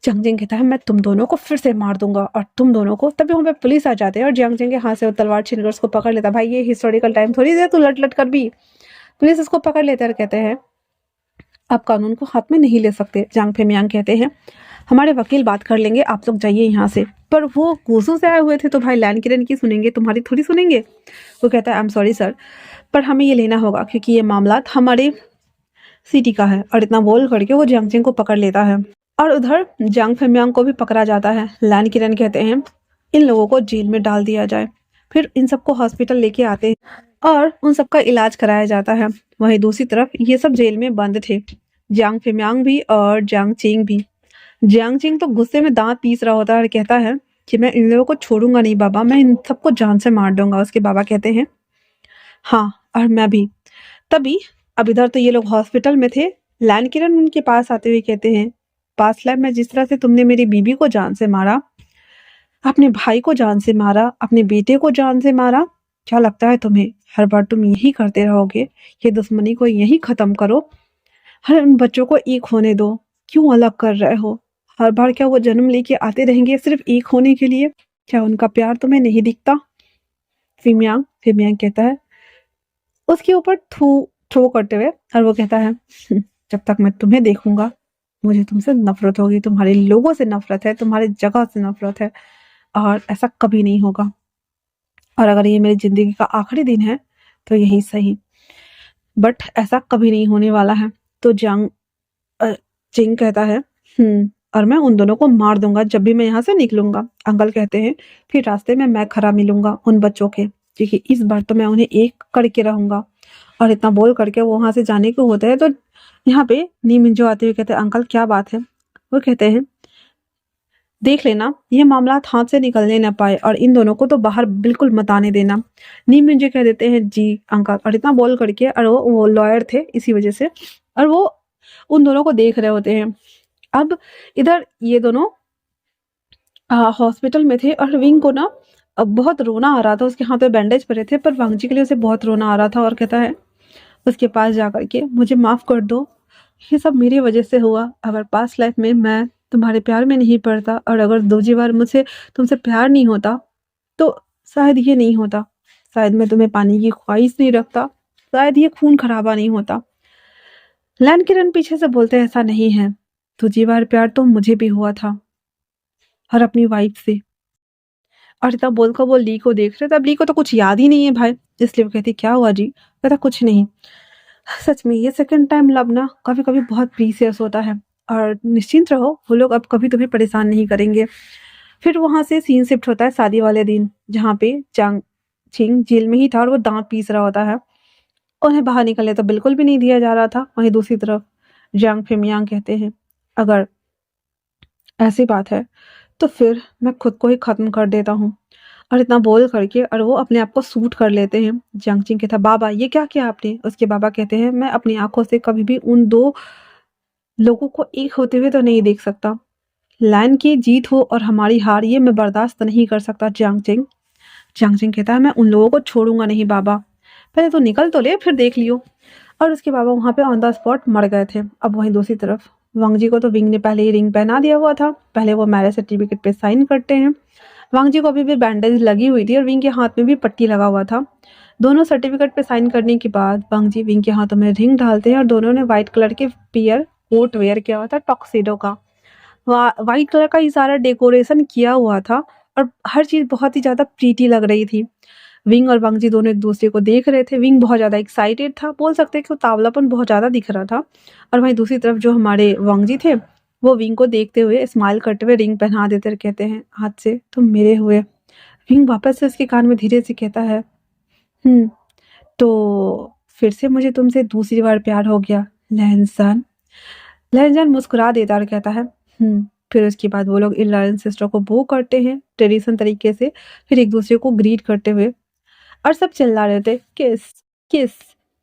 जियांग चिंग कहता है मैं तुम दोनों को फिर से मार दूंगा और तुम दोनों को। तभी वहां पे पुलिस आ जाते हैं और जियांग चिंग के हाथ से वो तलवार छीनकर उसको पकड़ लेता। भाई ये हिस्टोरिकल टाइम थोड़ी है तू लट लट कर भी। पुलिस उसको पकड़ लेते हैं और कहते हैं आप कानून को हाथ में नहीं ले सकते। जियांग फेमियांग कहते हैं हमारे वकील बात कर लेंगे, आप लोग जाइए यहाँ से। पर वो गोसू से आए हुए थे तो भाई लैन किरण की सुनेंगे, तुम्हारी थोड़ी सुनेंगे। वो कहता है आई एम सॉरी सर, पर हमें ये लेना होगा क्योंकि ये मामला हमारे सिटी का है। और इतना बोल करके वो जियांग चिंग को पकड़ लेता है और उधर जियांग फेमियांग को भी पकड़ा जाता है। लैन किरण कहते हैं इन लोगों को जेल में डाल दिया जाए। फिर इन सबको हॉस्पिटल लेके आते हैं और उन सबका इलाज कराया जाता है। वहीं दूसरी तरफ ये सब जेल में बंद थे, जियांग फेमियांग भी और जियांग चिंग भी। जियांग चिंग तो गुस्से में दांत पीस रहा होता है और कहता है कि मैं इन लोगों को छोड़ूंगा नहीं बाबा, मैं इन सबको जान से मार दूंगा। उसके बाबा कहते हैं हाँ और मैं भी। तभी अब इधर तो ये लोग हॉस्पिटल में थे। लैन किरण उनके पास आते हुए कहते हैं पास्ट लाइफ में जिस तरह से तुमने मेरी बीबी को जान से मारा, अपने भाई को जान से मारा, अपने बेटे को जान से मारा, क्या लगता है तुम्हें हर बार तुम यही करते रहोगे। ये दुश्मनी को यही खत्म करो, हर उन बच्चों को एक होने दो। क्यों अलग कर रहे हो हर बार? क्या वो जन्म लेके आते रहेंगे सिर्फ एक होने के लिए? क्या उनका प्यार तुम्हें नहीं दिखता? फेमियांग फेमियांग कहता है उसके ऊपर थ्रो करते हुए, और वो कहता है जब तक मैं तुम्हें देखूंगा मुझे तुमसे नफरत होगी, तुम्हारे लोगों से नफरत है, तुम्हारे जगह से नफरत है, और ऐसा कभी नहीं होगा। और अगर ये मेरी जिंदगी का आखिरी दिन है तो यही सही, बट ऐसा कभी नहीं होने वाला है। तो जियांग चिंग कहता है और मैं उन दोनों को मार दूंगा जब भी मैं यहाँ से निकलूंगा। अंकल कहते हैं फिर रास्ते में मैं खरा मिलूंगा उन बच्चों के, क्योंकि इस बार तो मैं उन्हें एक करके रहूंगा। और इतना बोल करके वो वहां से जाने को होता है तो यहाँ पे नी मिंजो आते हुए कहते हैं अंकल क्या बात है। वो कहते हैं देख लेना ये मामला हाथ से निकलने ना पाए और इन दोनों को तो बाहर बिल्कुल मत आने देना। नीम मुझे कह देते हैं जी अंकल, और इतना बोल करके, और वो लॉयर थे इसी वजह से, और वो उन दोनों को देख रहे होते हैं। अब इधर ये दोनों हॉस्पिटल में थे और विंग को ना अब बहुत रोना आ रहा था, उसके हाथ पे बैंडेज पड़े थे, पर वांगजी के लिए उसे बहुत रोना आ रहा था और कहता है उसके पास जा करके मुझे माफ कर दो, ये सब मेरी वजह से हुआ। अगर पास्ट लाइफ में मैं तुम्हारे प्यार में नहीं पड़ता और अगर दूसरी बार मुझसे तुमसे प्यार नहीं होता तो शायद ये नहीं होता, शायद मैं तुम्हें पाने की ख्वाहिश नहीं रखता, शायद ये खून खराबा नहीं होता। लैन किरण पीछे से बोलते ऐसा नहीं है, दूसरी बार प्यार तो मुझे भी हुआ था और अपनी वाइफ से। और इतना बोलकर वो ली को देख रहे थे, अब ली को तो कुछ याद ही नहीं है भाई, इसलिए वो कहती क्या हुआ जी। कहता कुछ नहीं, सच में ये सेकंड टाइम लव ना कभी कभी बहुत प्रीसियस होता है, और निश्चिंत रहो वो लोग अब कभी तुम्हें परेशान नहीं करेंगे। फिर वहां से सीन शिफ्ट होता है शादी वाले दिन, जहाँ पे चांग छिंग जेल में ही था और वो दांत पीस रहा होता है। उन्हें बाहर निकलने तो बिल्कुल भी नहीं दिया जा रहा था। वहीं दूसरी तरफ जांग फिमियांग कहते हैं अगर ऐसी बात है तो फिर मैं खुद को ही खत्म कर देता हूँ। और इतना बोल करके और वो अपने आप को सूट कर लेते हैं। जियांगचिंग कहता बाबा ये क्या किया आपने। उसके बाबा कहते हैं मैं अपनी आंखों से कभी भी उन दो लोगों को एक होते हुए तो नहीं देख सकता। लैन की जीत हो और हमारी हार ये मैं बर्दाश्त नहीं कर सकता जियांगचिंग। जियांगचिंग कहता है मैं उन लोगों को छोड़ूंगा नहीं बाबा, पहले तो निकल तो ले फिर देख लियो। और उसके बाबा वहां पे ऑन द स्पॉट मर गए थे। अब वहीं दूसरी तरफ वांग जी को तो विंग ने पहले ही रिंग पहना दिया हुआ था, पहले वो मैरिज सर्टिफिकेट पे साइन करते हैं। वांग जी को अभी भी बैंडेज लगी हुई थी और विंग के हाथ में भी पट्टी लगा हुआ था। दोनों सर्टिफिकेट पे साइन करने के बाद वांग जी विंग के हाथों में रिंग डालते हैं और दोनों ने व्हाइट कलर के पियर कोट वेयर किया हुआ था टॉक्सिडो का। व्हाइट कलर का ही सारा डेकोरेशन किया हुआ था और हर चीज बहुत ही ज्यादा प्रीटी लग रही थी। विंग और वांग जी दोनों एक दूसरे को देख रहे थे। विंग बहुत ज्यादा एक्साइटेड था, बोल सकते हैं कि उतावलापन बहुत ज्यादा दिख रहा था। और वहीं दूसरी तरफ जो हमारे वांग जी थे वो विंग को देखते हुए स्माइल करते हुए रिंग पहना देते और कहते हैं आज से तुम मेरे हुए। विंग वापस से उसके कान में धीरे से कहता है हम्म, तो फिर से मुझे तुमसे दूसरी बार प्यार हो गया लहनसान। लहनजान मुस्कुरा देता और कहता है फिर उसके बाद वो लोग इलायन सिस्टर को बो करते हैं ट्रेडिशन तरीके से, फिर एक दूसरे को ग्रीट करते हुए, और सब चिल्ला रहे थे किस किस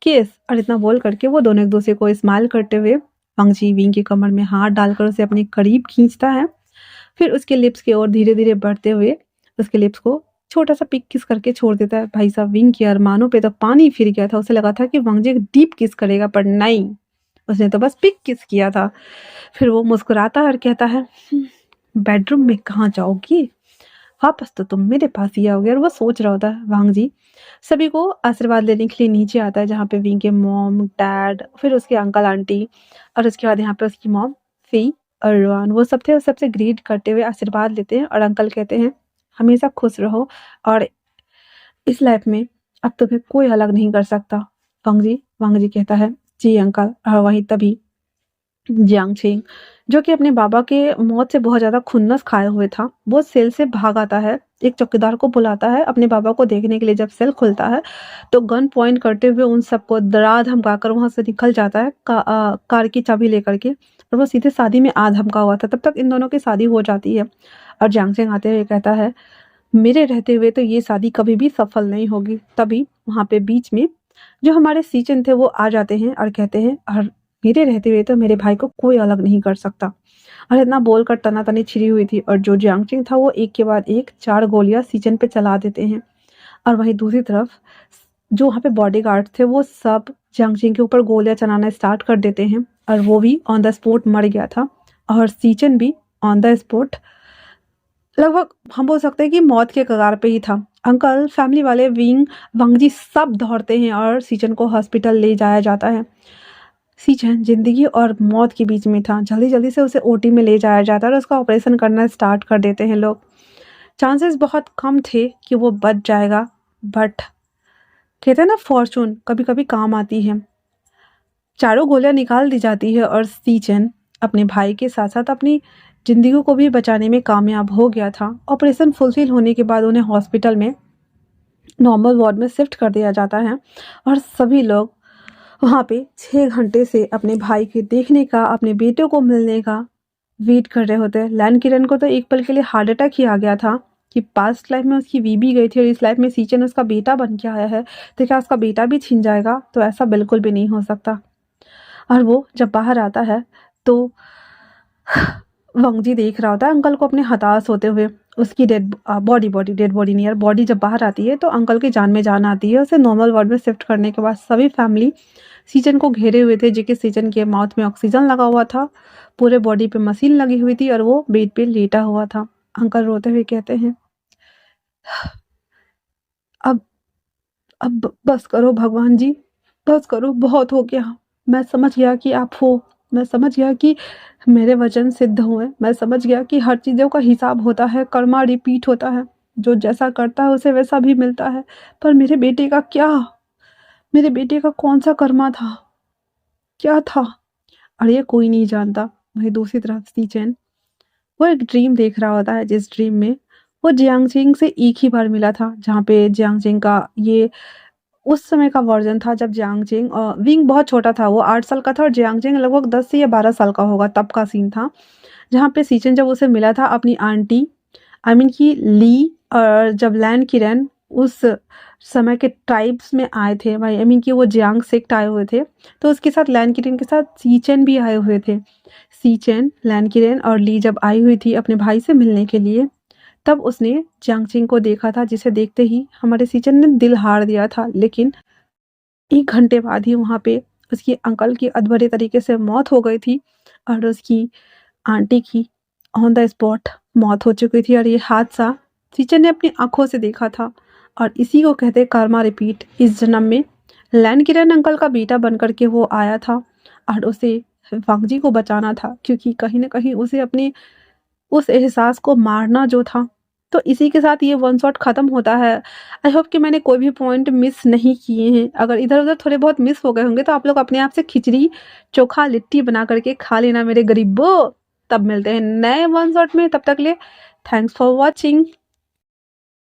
किस। और इतना बोल करके वो दोनों एक दूसरे को स्माइल करते हुए वांगजी विंग की कमर में हाथ डालकर उसे अपने करीब खींचता है, फिर उसके लिप्स की ओर धीरे धीरे बढ़ते हुए उसके लिप्स को छोटा सा पिक किस करके छोड़ देता है। भाई साहब विंग के अरमानों पे तो पानी फिर गया था, उसे लगा था कि वांगजी एक डीप किस करेगा पर नहीं, उसने तो बस पिक किस किया था। फिर वो मुस्कुराता है और कहता है बेडरूम में कहाँ जाओगी, वापस तो तुम मेरे पास ही आओगे। और वो सोच रहा होता है वांग जी सभी को आशीर्वाद लेने के लिए नीचे आता है, जहाँ पे विंग के मॉम डैड फिर उसके अंकल आंटी और उसके बाद यहाँ पे उसकी मॉम फी और रोआन वो सब थे। और सबसे ग्रीट करते हुए आशीर्वाद लेते हैं और अंकल कहते हैं हमेशा खुश रहो और इस लाइफ में अब तुम्हें कोई अलग नहीं कर सकता। वांग जी कहता है जी अंकल। और वहीं तभी जियांग छिंग जो कि अपने बाबा के मौत से बहुत ज्यादा खुन्नस खाए हुए था, वो सेल से भाग आता है, एक चौकीदार को बुलाता है अपने बाबा को देखने के लिए। जब सेल खुलता है तो गन पॉइंट करते हुए उन सबको डरा धमकाकर वहां से निकल जाता है कार की चाबी लेकर के। और वो सीधे शादी में आ धमका हुआ था, तब तक इन दोनों की शादी हो जाती है। और जियांग छिंग आते हुए कहता है मेरे रहते हुए तो ये शादी कभी भी सफल नहीं होगी। तभी वहां पे बीच में जो हमारे सीचन थे वो आ जाते हैं और कहते हैं और मेरे रहते हुए तो मेरे भाई को कोई अलग नहीं कर सकता। और इतना बोलकर तनातनी छिड़ी हुई थी और जो जियांगचिंग था वो एक के बाद एक 4 गोलियां सीचन पे चला देते हैं। और वहीं दूसरी तरफ जो वहाँ पे बॉडीगार्ड थे वो सब जियांगचिंग के ऊपर गोलियां चलाना स्टार्ट कर देते हैं और वो भी ऑन द स्पॉट मर गया था और सीचन भी ऑन द स्पॉट लगभग हम बोल सकते हैं कि मौत के कगार पे ही था। अंकल फैमिली वाले विंग वांगजी सब दौड़ते हैं और सीचन को हॉस्पिटल ले जाया जाता है। सीचन जिंदगी और मौत के बीच में था, जल्दी जल्दी से उसे ओटी में ले जाया जाता है और उसका ऑपरेशन करना स्टार्ट कर देते हैं लोग। चांसेस बहुत कम थे कि वो बच जाएगा, बट कहते हैं ना फॉर्चून कभी कभी काम आती है। चारों गोलियां निकाल दी जाती है और सीचन अपने भाई के साथ साथ अपनी ज़िंदगी को भी बचाने में कामयाब हो गया था। ऑपरेशन फुलफ़िल होने के बाद उन्हें हॉस्पिटल में नॉर्मल वार्ड में शिफ्ट कर दिया जाता है और सभी लोग वहाँ पे 6 घंटे से अपने भाई के देखने का, अपने बेटे को मिलने का वेट कर रहे होते हैं। लैन किरण को तो एक पल के लिए हार्ट अटैक ही आ गया था कि पास्ट लाइफ में उसकी बीबी गई थी और इस लाइफ में सीचन उसका बेटा बन के आया है, तो क्या उसका बेटा भी छिन जाएगा? तो ऐसा बिल्कुल भी नहीं हो सकता। और वो जब बाहर आता है तो वंगजी देख रहा होता है अंकल को अपने हताश होते हुए। उसकी डेड बॉडी नहीं यार, बॉडी जब बाहर आती है तो अंकल की जान में जान आती है। उसे नॉर्मल वार्ड में शिफ्ट करने के बाद सभी फैमिली सीजन को घेरे हुए थे, जो कि सीजन के माउथ में ऑक्सीजन लगा हुआ था, पूरे बॉडी पे मशीन लगी हुई थी और वो बेड पे लेटा हुआ था। अंकल रोते हुए कहते हैं, अब अब बस करो भगवान जी, बस करो, बहुत हो गया। मैं समझ गया कि आप हो, मैं समझ गया कि मेरे वचन सिद्ध हुए, मैं समझ गया कि हर चीज़ों का हिसाब होता है, कर्मा रिपीट होता है, जो जैसा करता है उसे वैसा भी मिलता है। पर मेरे बेटे का क्या? मेरे बेटे का कौन सा कर्मा था? क्या था? और ये कोई नहीं जानता। वहीं दूसरी तरफ सीचेन, वो एक ड्रीम देख रहा होता है, जिस ड्रीम में वो जियांगजिंग से एक ही बार मिला था, जहाँ पे जियांगजिंग का ये उस समय का वर्जन था जब जियांगजिंग विंग बहुत छोटा था, वो 8 साल का था और जियांगजिंग लगभग 10 से या 12 साल का होगा, तब का सीन था। जहाँ पे सीचन जब उसे मिला था अपनी आंटी आई मीन कि ली, और जब लैन किरण उस समय के ट्राइब्स में आए थे, आई मीन कि वो जियांग सेक्ट आए हुए थे, तो उसके साथ लैन किरण के साथ सीचेन भी आए हुए थे। सीचेन, लैन किरण और ली जब आई हुई थी अपने भाई से मिलने के लिए, तब उसने जियांगजिंग को देखा था, जिसे देखते ही हमारे सीचन ने दिल हार दिया था। लेकिन 1 घंटे बाद ही वहाँ पे उसकी अंकल की अधमरे तरीके से मौत हो गई थी और उसकी आंटी की ऑन द स्पॉट मौत हो चुकी थी। और ये हादसा सीचन ने अपनी आंखों से देखा था और इसी को कहते कर्मा रिपीट। इस जन्म में लैन किरण अंकल का बेटा बनकर के वो आया था और उसे वांगजी को बचाना था, क्योंकि कहीं ना कहीं उसे अपने उस एहसास को मारना जो था। तो इसी के साथ ये वन शॉट खत्म होता है। आई होप कि मैंने कोई भी पॉइंट मिस नहीं किए हैं। अगर इधर उधर थोड़े बहुत मिस हो गए होंगे तो आप लोग अपने आप से खिचड़ी चोखा लिट्टी बना करके खा लेना मेरे गरीबों। तब मिलते हैं नए वन शॉट में, तब तक ले थैंक्स फॉर वॉचिंग।